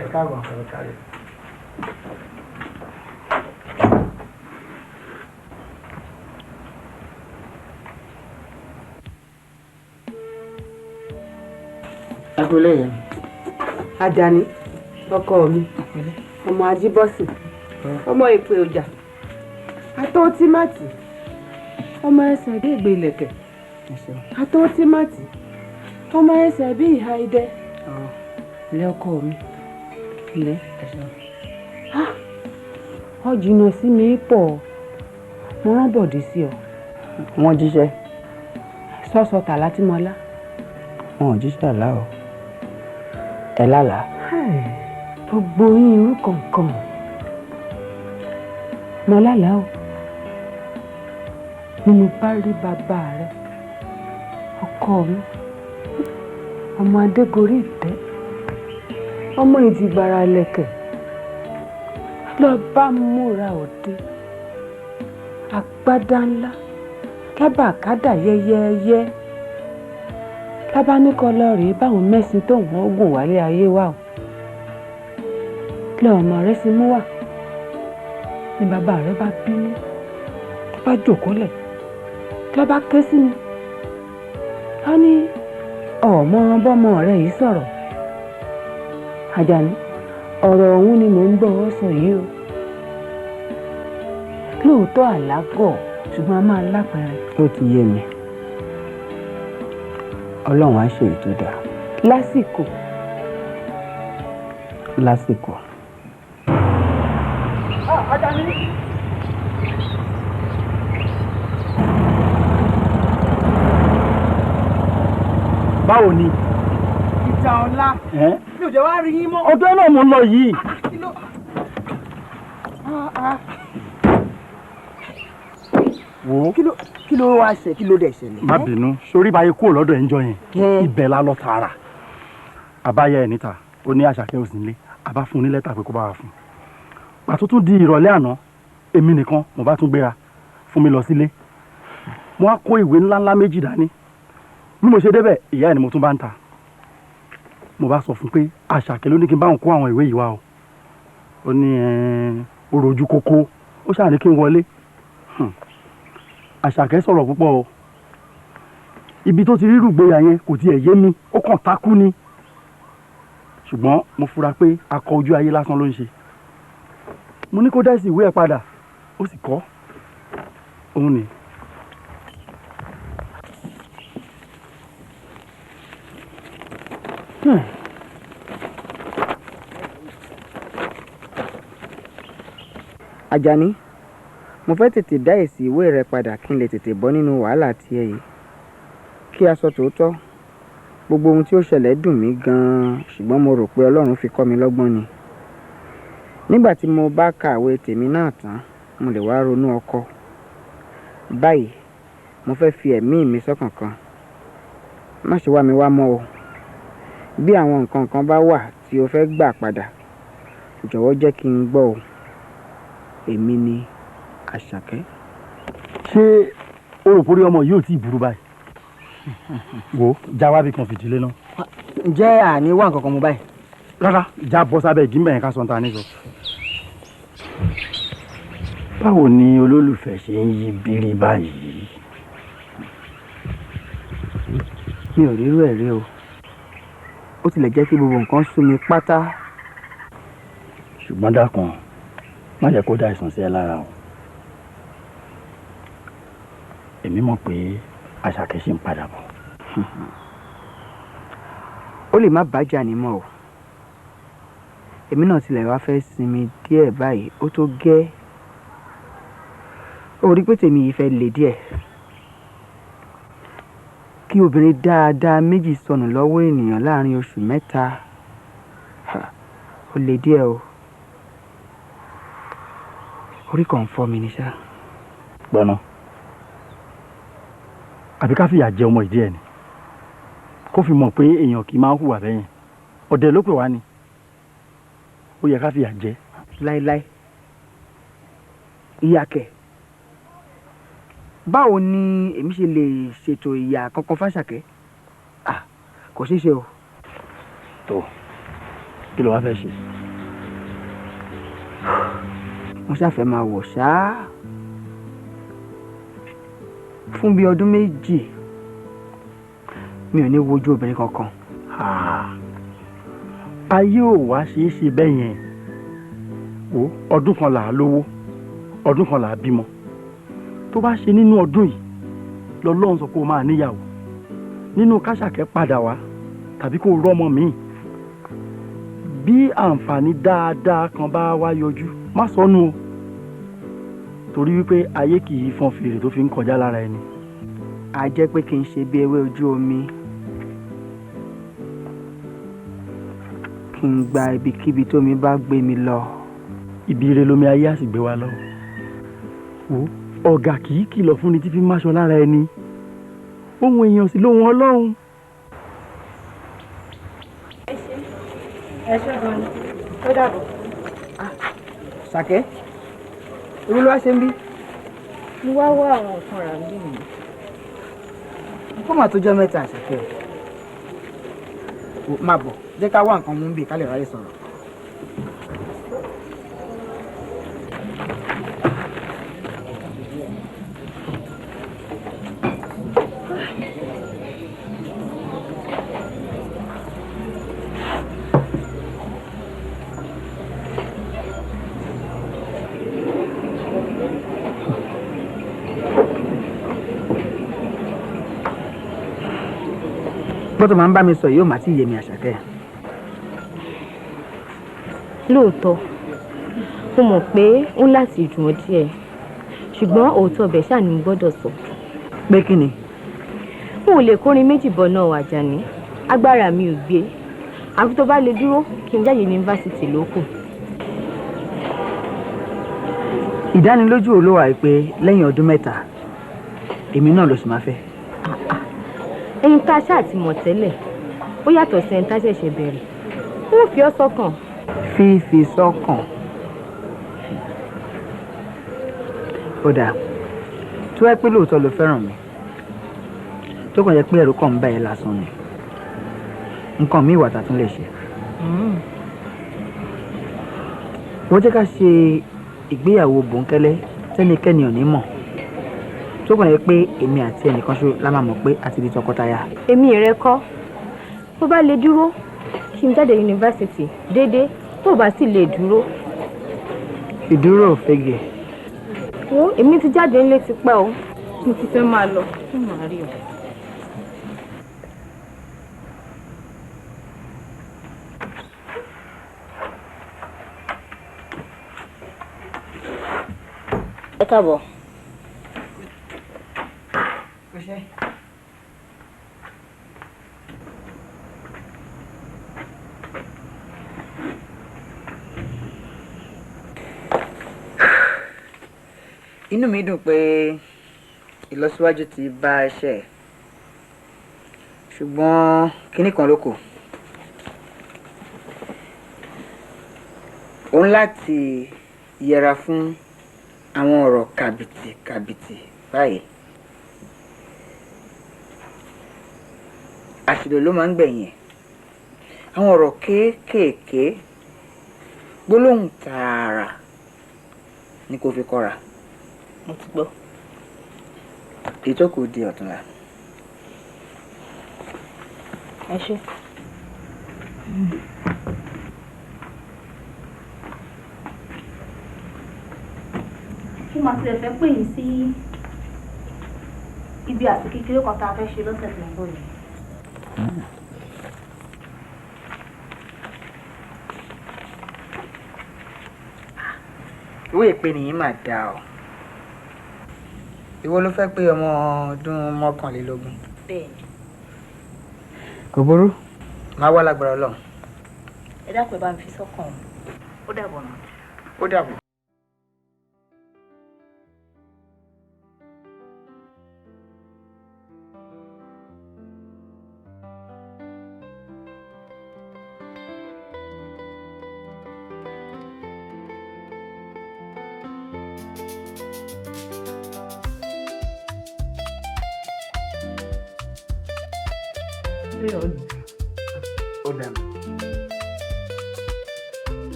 Ẹ káàbọ̀. Agolẹ́yìn. Ajani ọkọ mi ọmọ Ajíbọ́sì ọmọ èpè ọjà atọ́ tímátì ọmọ ẹsẹ̀ bí ìgbé ìlẹ̀kẹ̀ atọ́ tímátì ọmọ ẹsẹ̀ bí ìhà idẹ. Ilé ọkọ mi ilé ọ jìnnà sí mi pọ̀ mo rán bọ̀dé sí ọ. Wọ́n jíṣẹ́. Sọ́sọ tàlá tí mo lá. Wọn ò jíṣẹ́ àlá o. Ẹ lálàá. Gbogbo yín irú kọ̀ọ̀kan mo lálàá o ni mo bá rí bàbá rẹ ọkọ mi ọmọ Adégorí ìtẹ́ ọmọ ìdìgbàrà lẹ̀kẹ̀ lọ bá múra òde agbádá ńlá kábàkádà yẹ́yẹ́yẹ́ lábáníkọ lọ rèé báwọn mẹ́sìn tó wọ́n gùn wálé ayé wa o lọ ọmọ rẹ sì mú wà ni bàbá rẹ bá bínú tó bá jòkólẹ̀ tó bá ké sí mi ó ní ọmọ bọ́mọ rẹ yìí sọ̀rọ̀ Àjàní ọ̀rọ̀ ọ̀hún ni mò ń gbọ́ ọ sọ yìí o lóòótọ́ àlágọ̀ ṣùgbọ́n a máa lápẹẹrẹ. ó ti yé mi ọlọ́run á ṣe ètò dáa. lásìkò. lásìkò. Ajani. báwo ni. ìjà ọ̀la. mi ò jẹ́ wá rí yín mọ́. ọdún náà mo ń lọ yìí. wo kí ló wá ṣe kí ló dẹ̀ ṣẹlẹ̀. má bínú sórí báyìí kúrò lọ́dọ̀ ẹ̀ ń jọ yẹn ibẹ̀ la lọ tààrà àbáyẹ ẹ̀ níta ó ní Àṣàkẹ́ ò sí nílé àbá fún un ní lẹ́tà pé kó bá wa fún un pàtó tún di ìrọ̀lẹ́ àná èmi nìkan mo bá tún gbéra fún mi lọ sílé mo wá kó ìwé ńláńlá méjì dání bí mo ṣe débẹ̀ ìyá ẹ̀ ni mo tún bá ń ta mo bá sọ fún pé Àṣàkẹ́ ló ní kí n bá òun kó àwọn ìwé yìí wá o ó ní ó rojú kókó ó ṣáà ní kí n wọlé Àṣàkẹ́ sọ̀rọ̀ púpọ̀ o ibi tó ti rí rúgbòyà yẹn kò tiẹ̀ yé mi ó kàn takú ni ṣùgbọ́n mo fura pé akọ ojú ayé lásán ló ń ṣe mo ní kó dá sí ìwé ẹ̀ padà ó sì kọ́ òun ni. Ajani mo fẹ́ tètè dá èsì ìwé rẹ padà kí n lè tètè bọ́ nínú wàhálà tiẹ̀ yìí kí a sọ tòótọ́ gbogbo ohun tí ó ṣẹlẹ̀ dùn mí gan-an ṣùgbọ́n mo rò pé Ọlọ́run fi kọ́ mi lọ́gbọ́n ni nígbà tí mo bá kàwé tèmi náà tán mo lè wá ronú ọkọ báyìí mo fẹ́ fi ẹ̀mí mi sọ́kàn kan má ṣe wá mi wá mọ́ o bí àwọn nǹkan kan bá wà tí o fẹ́ gbà padà jọ̀wọ́ jẹ́ kí n gbọ́ o èmi ni Àṣàkẹ́. ṣé o rò pórí ọmọ yóò tí ì burú báyìí wo jáwábì kan fìdílé náà. ǹjẹ́ àní wà nǹkan kan mú báyìí. rárá ìjà bọ́ sábẹ́ ìdínbẹ̀ yẹn ká sọ ta ní sọ. báwo ni olólùfẹ́ ṣe ń yí bírí báyìí. mi ò rírú ẹ̀ rí o ó tilẹ̀ jẹ́ kí gbogbo nǹkan sú mi pátá. ṣùgbọ́n dákun má jẹ́ kó dá ìsàn sí ẹ lára o. èmi mọ̀ pé Àṣàkẹ́ ṣì ń padà bọ̀. ó lè má bàjá ní mọ́ o èmi náà tilẹ̀ wá fẹ́ sinmi díẹ̀ báyìí ó tó gẹ́ ó rí pé tèmi yìí fẹ́ lè díẹ̀ kí obìnrin dáadáa méjì sọnù lọ́wọ́ ènìyàn láàrin oṣù mẹ́ta ó lè díẹ̀ o orí kan fọ́ mi ní ṣá. gbọ́nà àbí ká fìyà jẹ ọmọ ìdí ẹ̀ ni kó fi mọ̀ pé èèyàn kì í máa ń hùwà bẹ́yẹn ọ̀dẹ̀ ló pè wá ni ó yẹ ká fìyà jẹ. láéláé ìyà kẹ̀ báwo ni èmi ṣe lè ṣètò ìyà kankan f'Àṣàkẹ́ kò ṣeé ṣe o. tó kí ló wá fẹ́ ṣe. mo ṣàfẹ́ máa wọ̀ ṣáá fún bíi ọdún méjì mi ò ní wojú obìnrin kankan. ayé ò wá ṣeé ṣe bẹ́ẹ̀ yẹn o ọdún kan là á lówó ọdún kan là á bímọ tó bá ṣe nínú ọdún yìí lọ́lọ́run sọ pé o máa níyàwó nínú k'Àṣàkẹ́ padà wá tàbí kó rọ́mọ míì bí àǹfààní dáadáa kan bá wá yọjú má sọnù o torí wípé ayé kì í fọn fèrè tó fi ń kọjá lára ẹni. a jẹ́ pé kí n ṣe bí ewé ojú omi kí n gba ibikíbi tómi bá gbé mi lọ. ibi ire lomi ayé á sì gbé wa lọ. o ọ̀gá kì í kìlọ̀ fún ni tí fi máṣọ lára ẹni ohun èèyàn sì lóhun Ọlọ́run. ẹ ṣe gan ni ó dàbọ̀. Ṣàkẹ́ èwo ló wá ṣe ń bí. mo wá wá àwọn nǹkan rà ń bí mi. kó mà tó jẹ́ mẹ́ta Àṣàkẹ́ o máa bọ̀ jẹ́ ká wá nǹkan mú bí ká lè ráyè sọ̀rọ̀. bó tó máa ń bá mi sọ yóò má ti yé mi Àṣàkẹ́. lóòótọ́ mo mọ̀ pé ó láti dùn ọ́ díẹ̀ ṣùgbọ́n òótọ́ ọbẹ̀ ṣáà ni mo gbọ́dọ̀ sọ. pé kí ni. n ò lè kórin méjì bọ̀ náà Àjàní agbára mi ò gbé àfi tó bá lè dúró kí n jáde yunifásitì lókù. ìdánilójú olówó àìpé lẹ́yìn ọdún 3 èmi náà ló sì máa fẹ́. ẹni tá a ṣáà ti mọ̀ tẹ́lẹ̀ ó yàtọ̀ sí ẹni tá a ṣẹ̀ṣẹ̀ bẹ̀rẹ̀ wọ́n fi ọ́ sọ́kàn. fífi sọ́kàn. ó dáa tó ẹ pé lóòótọ́ ló fẹ́ràn mi tó kàn yẹ pé ẹ̀rù kàn ń bá ẹ lásán ni nǹkan mi ìwà tàtún lè ṣe. wọ́n jẹ́ ká ṣe ìgbéyàwó bòńkẹ́lẹ́ tẹ́nikẹ́ni ò ní mọ̀ tó kàn yẹ pé èmi àti ẹnìkan ṣo la máa mọ̀ pé a ti di tọkọtaya. èmi rẹ kọ́ tó bá lè dúró kí n jáde yunifásitì déédéé tó bá sì lè dúró. ìdúró ò fege. wo èmi ti jáde nílé tipẹ́ o mo ti fẹ́ máa lọ fún màá rí o. ẹ káàbọ̀. inú mi dùn pé ìlọsíwájú ti bá iṣẹ́ ṣùgbọ́n kinní kan ló kù. òun láti yẹra fún àwọn ọ̀rọ̀ kàbìtì báyìí. àṣìlò ló máa ń gbẹ̀yìn àwọn ọ̀rọ̀ kéékèèké gbólóhùn tààrà ni kò fi kọ́ra. mo ti gbọ́. ìtókù di ọ̀túnla. ẹ ṣé. kí màá tilẹ̀ fẹ́ pè yín sí ibi àti kékeré kan tá a fẹ́ ṣe lọ́sẹ̀ tó ń bọ̀ yìí. ìwé ìpè nìyí mà dáa o. ìwọ ló fẹ́ pé ọmọ ọdún 21. bẹ́ẹ̀ni. kò burú máa wá lágbára Ọlọ́run. ẹ dákun ẹ bá mi fi sọ́kàn ó dàbọ̀ nù. ó dàbọ̀. ó dàbọ̀.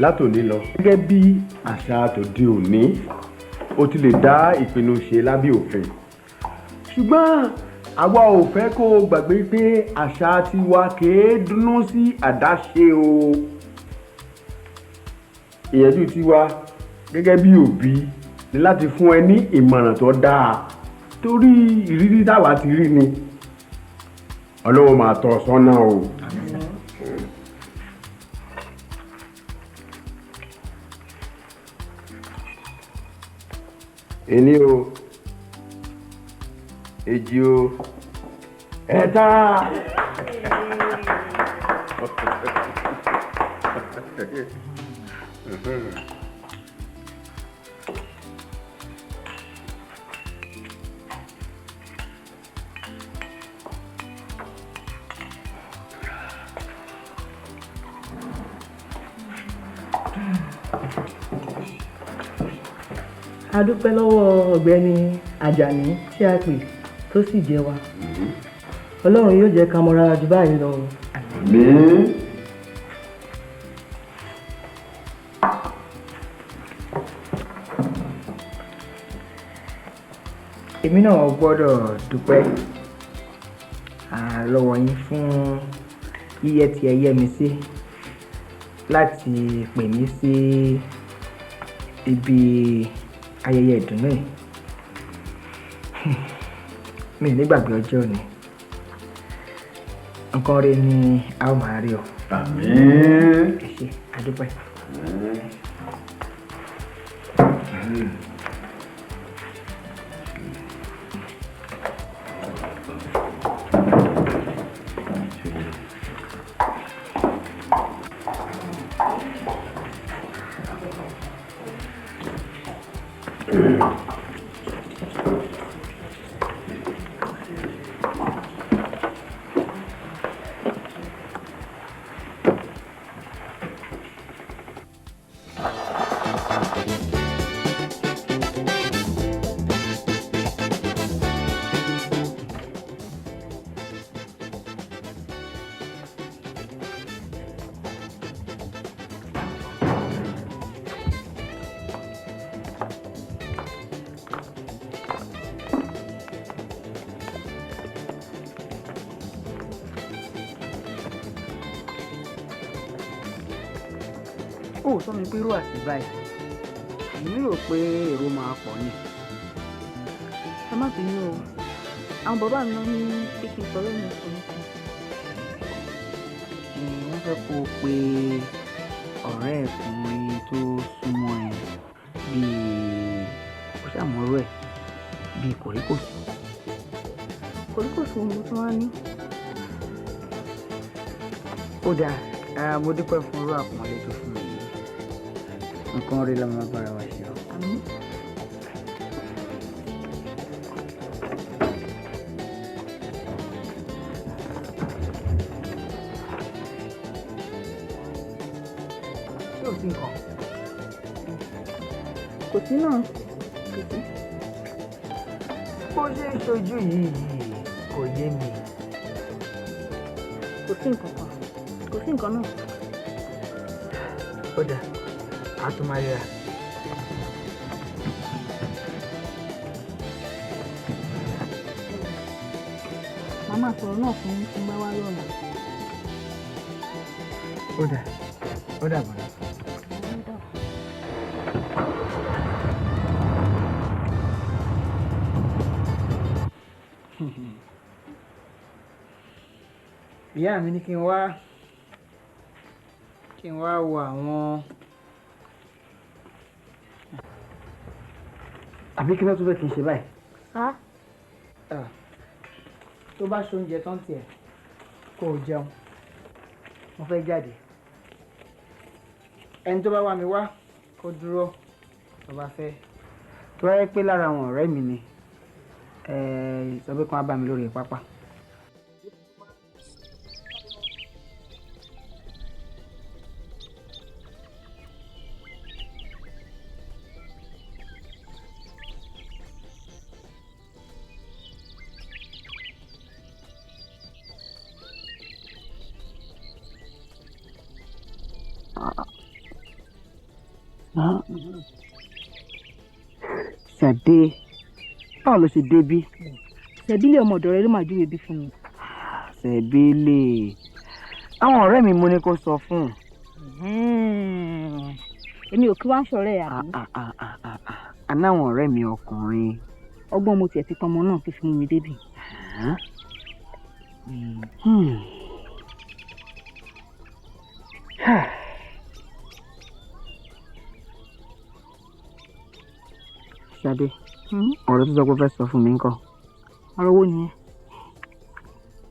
látòní lọ gẹ́gẹ́ bí àṣà tòde òní o ti lè dá ìpinnu ṣe lábẹ́ òfin ṣùgbọ́n àwa ò fẹ́ kó o gbàgbé pé àṣà tiwa kèé dúnú sí àdáṣe o ìyẹ́jú tiwa gẹ́gẹ́ bí òbí ní láti fún ẹ ní ìmọ̀ràn tó dáa torí ìrírí táwa ti rí ni Ọlọ́run máa tọ́ sọ́nà o. ení o èjì o ẹ̀ta. A dúpẹ́ lọ́wọ́ ọ̀gbẹ́ni Ajani tí a pè tó sì jẹ́ wa. Ọlọ́run yóò jẹ́ ká mọ́ra jù báyìí lọ. Àmín. Èmi náà gbọ́dọ̀ dúpẹ́ lọ́wọ́ yín fún yíyẹ tí ẹ yẹ mi sí láti pè mí sí ibi ayẹyẹ ìdùnnú yìí. Mi ò ní gbàgbé ọjọ́ òní. Nǹkan rẹ ni a ó máa rí ọ. Àmín. Ẹ ṣé, a dúpẹ́. Ó sọ mi pé irú àti báyìí èmi rò pé èrò máa pọ̀ ni. Ẹ má bínú o, àwọn bàbá mi náà ní pé kí n sọ̀rọ̀ mi sọ nìkan. Wọ́n fẹ́ kó o pe ọ̀rẹ́ ẹ̀ fún ẹni tó súnmọ́ ẹ bíi kò ṣàmọ́rú ẹ̀ bíi kòríkòsùn. Kòríkòsùn mo tún wá ní. Ó dáa, mo dúpẹ́ fún irú àpọ́nlé tó fún mi. Nǹkan rí lọ́mọ bára wa ṣe o. Àmín. Ṣé o sí nǹkan? Kò sí náà, kò sí. Bó ṣe ń ṣojú yìí kò yé mi. Kò sí nǹkan kan, kò sí nǹkan náà. Ó dáa, a tún máa ríra. Màmá sọ̀rọ̀ náà fún mi tí n bá wá lọ́la. Ó dáa, ó dàbọ̀ náà. Ìyá mi ní kí n wá wo àwọn àbí kí ló tún fẹ́ kí n ṣe báyìí. Tó bá ṣe oúnjẹ tán tiẹ̀ kó o jẹun, mo fẹ́ jáde. Ẹni tó bá wá mi wá kó dúró tó bá fẹ́. Tó bá yẹ pé lára àwọn ọ̀rẹ́ mi ni sọ pé kí wọ́n bá mi lórí pápá. Sade, báwo ló ṣe débí? Ṣẹ̀bílẹ̀ ọmọ ọ̀dọ̀ rẹ ló máa júwe bí fún mi. Ṣẹ̀bílẹ̀, àwọn ọ̀rẹ́ mi mo ní kó sọ fún. Èmi ò kí wá ń ṣọ̀rẹ́ ẹ̀ àbí. Àná àwọn ọ̀rẹ́ mi ọkùnrin. Ọgbọ́n mo tiẹ̀ ti pọnmọ náà fi fún mi débì. Sade, ọ̀rọ̀ tó sọ pé ó fẹ́ sọ fún mi ńkọ́. ọ̀rọ̀ wo nìyẹn?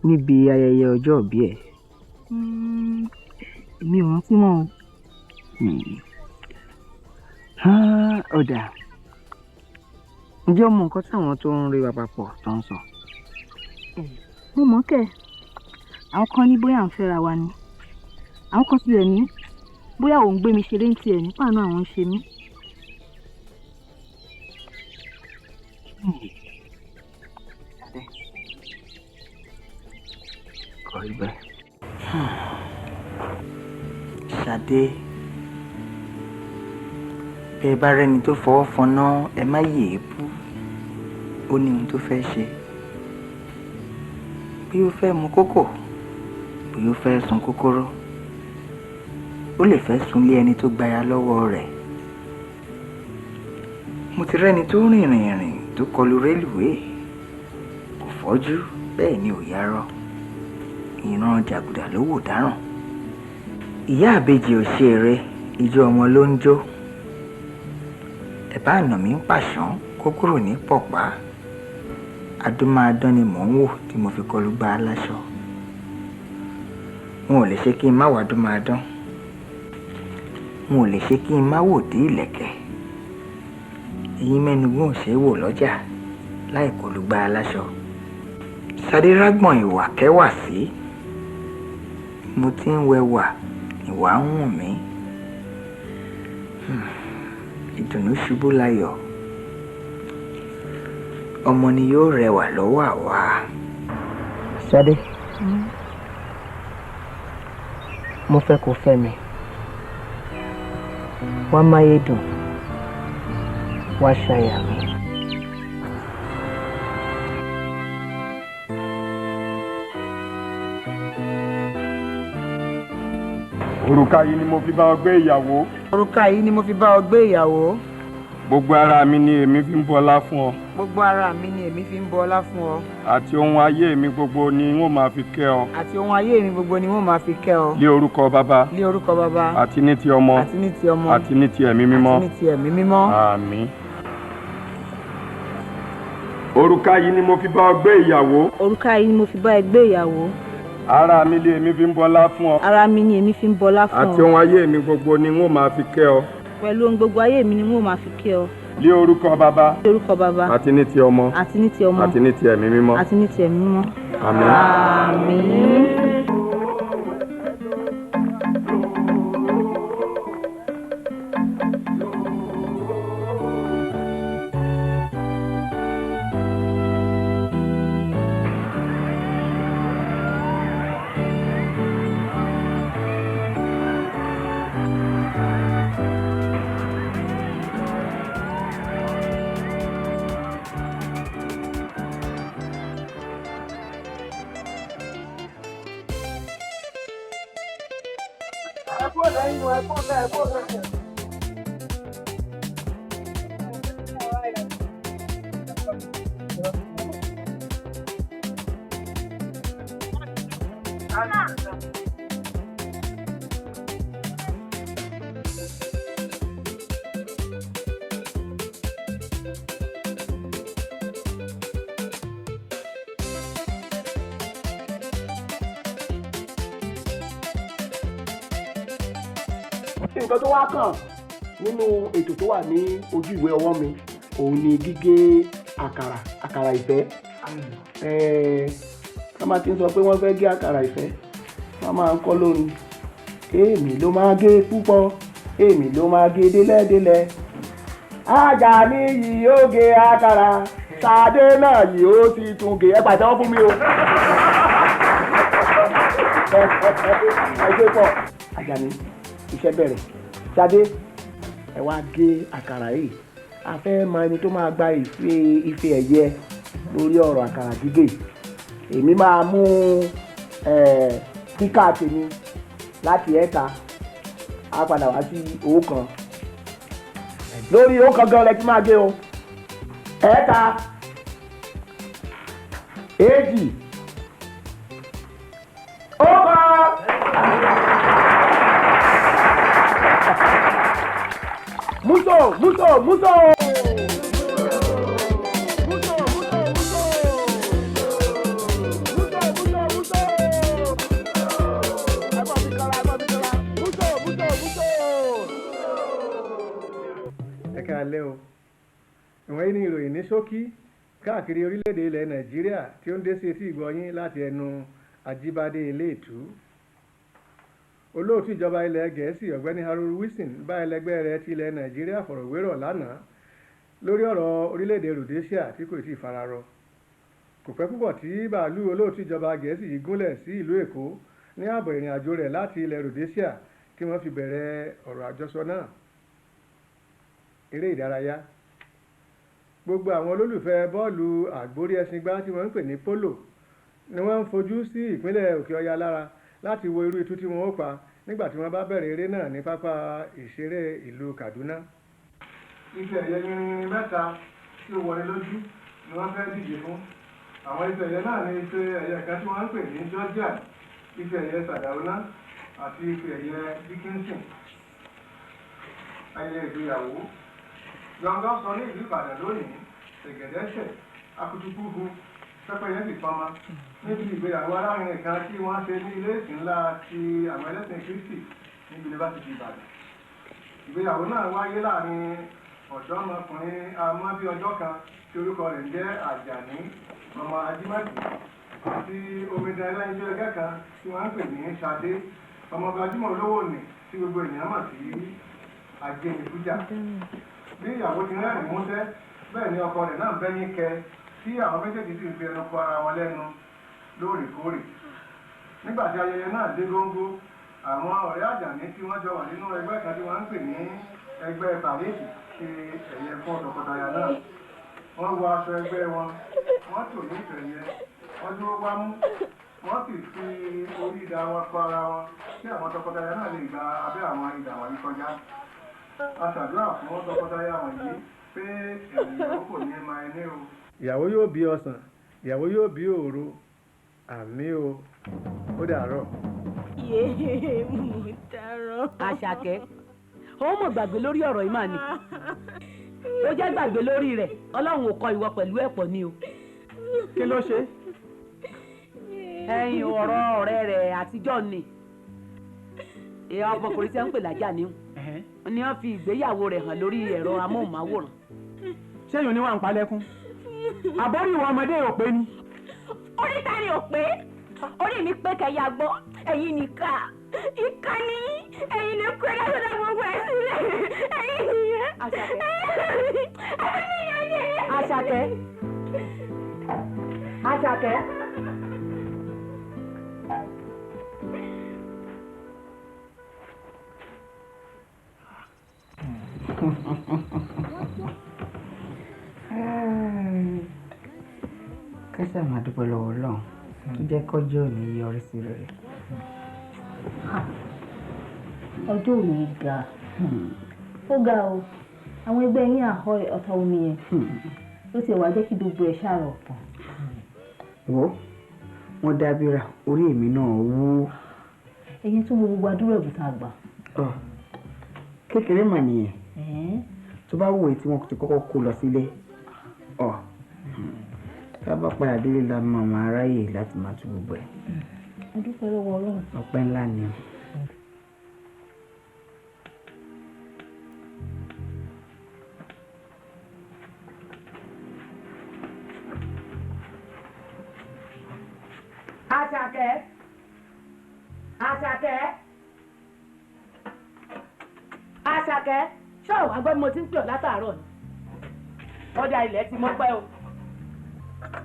níbi ayẹyẹ ọjọ́ ìbí ẹ̀. èmi ò rántí mọ́ o. ọ̀dà ǹjẹ́ o mọ nǹkan táwọn tó ń rí wa papọ̀ tó ń sọ? mo mọ̀ kẹ́ àwọn kan ní bóyá à ń fẹ́ra wa ni àwọn kan tilẹ̀ ní bóyá òun gbé mi ṣeré ń tiẹ̀ nípa àánú àwọn ń ṣe mí. kò rí bẹ́ẹ̀. Sade bẹ́ẹ̀ bá rẹ́ni tó fọwọ́ fọná ẹ má yèé bú ó ní ohun tó fẹ́ ṣe bí ó fẹ́ mu kókò bí ó fẹ́ sun kókóró ó lè fẹ́ sunlé ẹni tó gbaya lọ́wọ́ rẹ̀. mo ti rẹ́ni tó rìnrìn tó kọlu rélùwéè kò fọ́jú bẹ́ẹ̀ ni ò yarọ ìran jàgùdà ló wò dáràn. ìyá àbejì ò ṣe eré ijó ọmọ ló ń jó ẹ̀bá àná mi ń pàṣán kó kúrò ní pọ̀pá adúmáadán ni mò ń wò tí mo fi kọlu gba aláṣọ. n ò lè ṣe kí n má wà adúmáadán n ò lè ṣe kí n má wò dé ìlẹ̀kẹ̀ eyín mẹ́nugún ò ṣe é wò lọ́jà láì kọlu gba aláṣọ. Sade rágbọ̀n ìwà kẹwà sí mo ti ń wẹwà ìwà ń wùn mí. ìdùnnú ṣubú láyọ̀ ọmọ ni yóò rẹwà lọ́wọ́ àwa. Sade mo fẹ́ kó fẹ́ mi wá máyé dùn wá ṣàyà mi. òrùka yìí ni mo fi bá ọ gbé ìyàwó. òrùka yìí ni mo fi bá ọ gbé ìyàwó. gbogbo ara mi ni èmi fi ń bọlá fún ọ. gbogbo ara mi ni èmi fi ń bọlá fún ọ. àti ohun ayé mi gbogbo ni n ó máa fi kẹ́ ọ. àti ohun ayé mi gbogbo ni n ó máa fi kẹ́ ọ. lé orúkọ bàbá. lé orúkọ bàbá. àti ní ti ọmọ. àti ní ti ọmọ. àti ní ti ẹ̀mí mímọ́. àti ní ti ẹ̀mí mímọ́. àmín. òrùka yìí ni mo fi bá ọ gbé ìyàwó. òrùka yìí ni mo fi bá ẹ gbé ìyàwó. ara mi ni èmi fi ń bọlá fún ọ. ara mi ni èmi fi ń bọlá fún ọ. àti ohun ayé mi gbogbo ni n ó máa fi kẹ́ ọ. pẹ̀lú ohun gbogbo ayé mi ni n ó máa fi kẹ́ ọ. lé orúkọ bàbá. lé orúkọ bàbá. àti ní ti ọmọ. àti ní ti ọmọ. àti ní ti ẹ̀mí mímọ́. àti ní ti ẹ̀mí mímọ́. àmín. àmín. nǹkan tó wá kàn nínú ètò tó wà ní ojú ìwé ọwọ́ mi òun ni gígé àkàrà ìfẹ́. wọ́n máa ti ń sọ pé wọ́n fẹ́ gé àkàrà ìfẹ́ wọ́n máa ń kọ́ lórin èmi ló máa gé púpọ̀ èmi ló máa gé délẹ̀délẹ̀ Ajani yìí ó gé àkàrà Sade náà yìí ó sì tún gé ẹ pàtẹ́wọ́ fún mi o. ẹ gbé pọ̀ Ajani iṣẹ́ bẹ̀rẹ̀ Sade ẹ wá gé àkàrà yìí a fẹ́ mọ ẹni tó máa gba ife ẹ̀yẹ lórí ọ̀rọ̀ àkàrà gígé èmi máa mú kíkà tèmi láti ẹ̀ta á padà wá sí owó kan lórí owó kan gan lẹ́tí máa gé o ẹ̀ta èjì ọ̀kan. Muso. alẹ́ o. Ìwọ̀n yìí ni ìròyìn ní ṣókí káàkiri orílẹ̀-èdè ilẹ̀ Nàìjíríà tí ó ń dé sí etí ìgbọ́-yín láti ẹnu Ajíbádé Eléètú. Olóòtú ìjọba ilẹ̀ Gẹ̀ẹ́sì ọ̀gbẹ́ni Harold Wilson bá ẹlẹgbẹ́ rẹ̀ ti ilẹ̀ Nàìjíríà fọ̀rọ̀wérọ̀ lánàá lórí ọ̀rọ̀ orílẹ̀-èdè Rhodesia tí kò tí ì fararọ. Kò pẹ́ púpọ̀ tí bàálù olóòtú ìjọba Gẹ̀ẹ́sì yìí gúnlẹ̀ sí ìlú Èkó ní ààbọ̀ ìrìn àjò rẹ̀ láti ilẹ̀ Rhodesia kí wọ́n fi bẹ̀rẹ̀ ọ̀rọ̀ àjọsọ náà. Eré ìdárayá. Gbogbo àwọn olólùfẹ́ bọ́ọ̀lù àgbórí ẹṣingbá tí wọ́n ń pè ní polo ni wọ́n ń fojú sí ìpínlẹ̀ Òkè Ọya lára láti wo irú itú tí wọ́n ó pa nígbà tí wọ́n bá bẹ̀rẹ̀ eré náà ní pápá ìṣeré ìlú Kaduna. Ife ẹ̀yẹ irin mẹ́ta tí ó wọlé lójú ni wọ́n fẹ́ díje fún. Àwọn ife ẹ̀yẹ náà ní ife ẹ̀yẹ kan tí wọ́n ń pè ní Georgia, ife ẹ̀yẹ Sadauna àti ife ẹ̀yẹ Dickinson. Ayẹyẹ ìgbéyàwó gbọ̀ngàn sọ ní ìlú Ìbàdàn lónìí, ṣègẹ̀dẹ́sẹ̀ akutukuhu pẹ́pẹ́yẹ sì fọmọ níbi ìgbéyàwó alárinrin kan tí wọ́n ṣe ní ilé ìsìn ńlá ti àwọn ẹlẹ́sìn Kristi ní Yunifásitì Ìbàdàn. Ìgbéyàwó náà wáyé láàrin ọ̀dọ́mọkùnrin amọ́bí ọjọ́ kan tí orúkọ rẹ̀ ń jẹ́ Ajani ọmọ Ajímọ̀tì àti omidan ẹlẹ́yinjú ẹgẹ́ kan tí wọ́n ń pè ní Sade ọmọ gbajúmọ̀ olówó nì tí gbogbo ènìyàn mọ̀ sí Ajénifújà. Bí ìyàwó ti rẹ́rìn músẹ́ bẹ́ẹ̀ ni ọkọ rẹ̀ náà bẹ́yìn kẹ tí àwọn méjèèjì sì fi ẹnu kọ ara wọn lẹ́nu lóòrèkóòrè. Nígbà tí ayẹyẹ náà dé góńgó, àwọn ọ̀rẹ́ Àjàní tí wọ́n jọ wà nínú ẹgbẹ́ kan tí wọ́n ń pè ní ẹgbẹ́ pàríkì ṣe ẹ̀yẹ fún tọkọtaya náà. Wọ́n wọ aṣọ ẹgbẹ́ wọn, wọ́n tò ní ìfẹ̀yẹ, wọ́n dúró wámú, wọ́n sì fi orí ìdá wọn kọ ara wọn kí àwọn tọkọtaya náà lè gba abẹ́ àwọn ìdà wọ̀nyí kọjá. A ṣàdúrà fún tọkọtaya wọ̀nyí pé ènìyàn kò ní máa ní o. Ìyàwó yóò bí ọsàn, ìyàwó yóò bí òru, àmín o, ó dàárọ̀. Yéé mo dáràn. Àṣàkẹ́ ó mọ̀ gbàgbé lórí ọ̀rọ̀ yìí mà ni ó jẹ́ gbàgbé lórí rẹ̀ Ọlọ́run ò kọ ìwọ pẹ̀lú ẹ̀pọ̀ ni o. Kí ló ṣe? Ẹ̀yin ọ̀rọ̀ ọ̀rẹ́ rẹ̀ àtijọ́ ni ọmọkùnrin tí wọ́n ń pè l'Àjàní ni wọ́n fi ìgbéyàwó rẹ̀ hàn lórí ẹ̀rọ amóhùnmáwòrán. Ṣéyìn ni wọ́n ń palẹ́kún? Àbórí ìwọ ọmọdé ò pé ni. Orí ta ni ò pé? Orí mi pé kẹyà gbọ́, ẹ̀yin nìka. Ìka ni ẹ̀yin lè kó ẹ̀dá sọ́dọ̀ gbogbo ẹ̀ sílẹ̀. Ẹ̀yin nìyẹn. Àṣàkẹ́. Ẹ̀yin nìyẹn. Àṣàkẹ́. Àṣàkẹ́. Kẹ́sà máa dúpẹ́ lọ́wọ́ Ọlọ́run tó jẹ́ kọ́jọ́ òní yọrí sí rere. Ọjọ́ òní ga ó ga o àwọn ẹgbẹ́ yín àhọ́ ọ̀tọ̀ omi yẹn ló ti wá jẹ́ kí gbogbo ẹ̀ ṣàrọ̀ pọ̀. Wo wọ́n dábìrà orí èmi náà wú. Ẹyin tún gbogbo àdúrà ẹ̀bùtà àgbà. Kékeré mà nìyẹn tó bá wù tí wọ́n ti kọ́kọ́ kó lọ sílé tá a bá padà délé la máa ráyè láti máa tún gbogbo ẹ̀. A dúpẹ́ lọ́wọ́ Ọlọ́run. Ọpẹ́ ńlá ni. Àṣàkẹ́. Àṣàkẹ́. Àṣàkẹ́. Ṣé àwọn àgbẹ̀ mo ti ń pè ọ́ látàárọ̀ ni? Ọjà ilẹ̀ ti mọ́ pẹ́ o.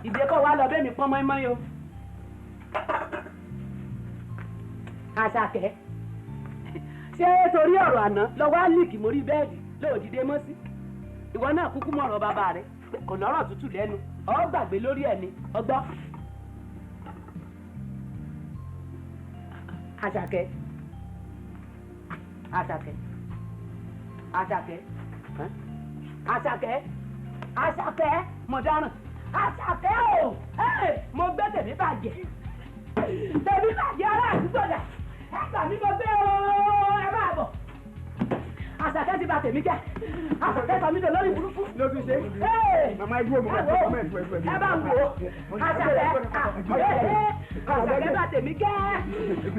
Ìdẹ́kọ̀ wa lọ bẹ́ẹ̀ mi pọ́n mọ́ínmọ́ín o. Àṣàkẹ́. Ṣé torí ọ̀rọ̀ àná lọ́wọ́ á líìkì mórí bẹ́ẹ̀dì lóòdìdé mọ́ sí? Ìwọ náà kúkú mọ̀rọ̀ bàbá rẹ̀ kò lọ́rọ̀ tútù lẹ́nu ọ gbàgbé lórí ẹ̀ ni ọgbọ́. Àṣàkẹ́. Àṣàkẹ́. Àṣàkẹ́. Àṣàkẹ́. Àṣàkẹ́. Mo dáràn. Àṣàkẹ́ o mo gbé tèmi bàjẹ́ tèmi bàjẹ́ ará àdúgbò dà ẹgbà mi mo gbé o ẹ máa bọ̀. Àṣàkẹ́ ti bà tèmi jẹ́ Àṣàkẹ́ sọ mí lọ lórí burúkú. ló fi ṣe màmá igbó mi ẹ bá ń wò Àṣàkẹ́ Àṣàkẹ́ bà tèmi jẹ́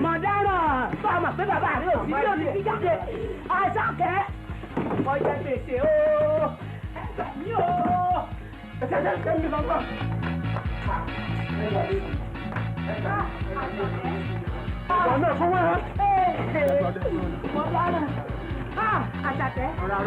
mo dáràn fún ọmọ pé bàbá rẹ ò sí ní òní fi jáde Àṣàkẹ́ Ọjà gbèsè o. Ẹgbà mi o. Ẹgbà mi lọ́gbọ̀n. Ọ̀nà fún wa. Mo dára. Àṣàkẹ́. Ọ̀rọ̀.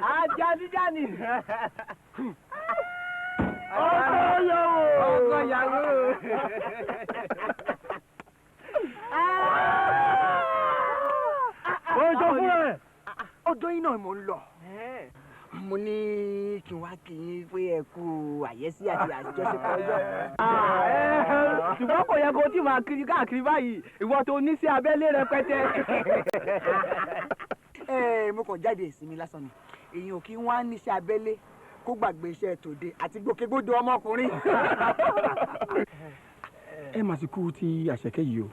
Ajani. Ọkọ ìyàwó. Ojo fún ẹ. Ọjọ́ yìí náà mo ń lọ. Mo ní kí n wá kí n pé ẹ kú àyẹ́sí àti àjọṣepọ̀ ọjọ́. Ṣùgbọ́n kò yẹ kó tí máa kiri káàkiri báyìí ìwọ tó ní sí abẹ́lé rẹpẹtẹ. Mo kàn jáde ìsinmi lásán ni èyàn ò kí wọ́n á níṣẹ́ abẹ́lé kó gbàgbé iṣẹ́ tòde àti gbòkègbodò ọmọkùnrin. Ẹ mà sì kú ti Àṣàkẹ́ yìí o.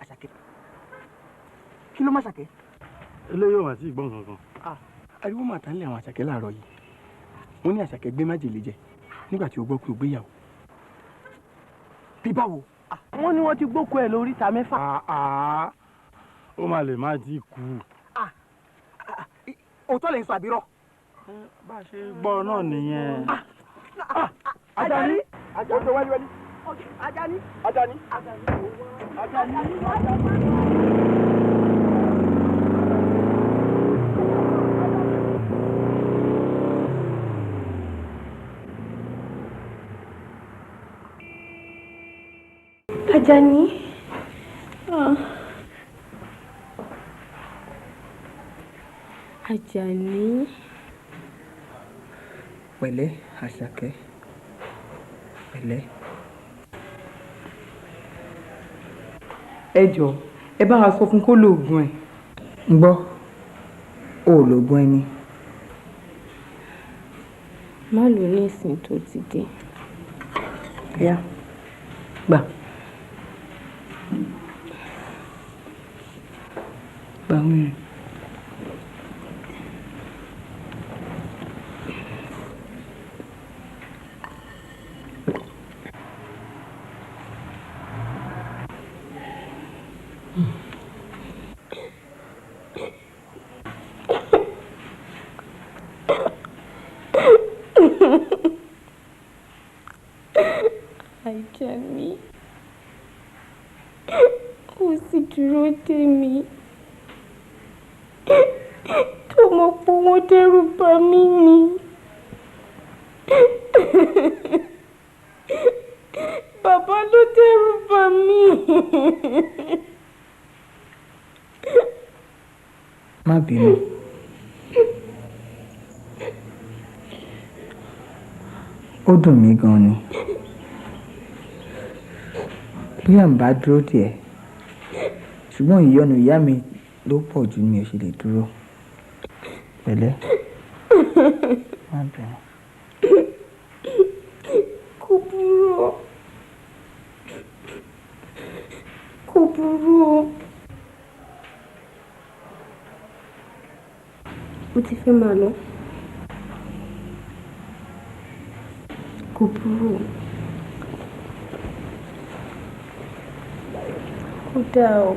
Àṣàkẹ́ kí ló má ṣàkẹ́. eléyìí ò mà sí ìgbọ́n kankan. Ariwo mà tán lé àwọn Àṣàkẹ́ láàárọ̀ yìí. Wọ́n ní Àṣàkẹ́ gbé májèlé jẹ nígbà tí ó gbọ́ pé ó gbéyàwó. Bí báwo. Wọ́n ní wọ́n ti gbókò ẹ̀ lórí ìta mẹ́fà. Ó mà lè má ti kú. Òótọ́ lè ń sọ àbírọ̀. Bá a ṣe gbọ́ náà nìyẹn. Ajani. Ojo wẹ́lí. Ajani. Ajani. Ajani. Pẹ̀lẹ́ Àṣàkẹ́. Pẹ̀lẹ́. Ẹ jọ̀ọ́ ẹ bá wa sọ fún kó lóògùn ẹ̀. Ń gbọ́ ó lóògùn ẹni. Má lò ní ìsìn tó ti dé. Yá gbà. Gbà wọ́n. Ajani, ó sì dúró dè mí tó mọ̀ pé wọ́n dẹ́rù bà mí ni. Bàbá ló dẹ́rù bà mí. Má bínú. Ó dùn mí gan ni. Bí à ń bá dúró díẹ̀, ṣùgbọ́n ìyọnu ìyá mi ló pọ̀ jù mi ò ṣe lè dúró. Pẹ̀lẹ́. Má bínú. Kò burú. Kò burú. Ó ti fẹ́ máa lọ. Kò burú. Ó dáa o.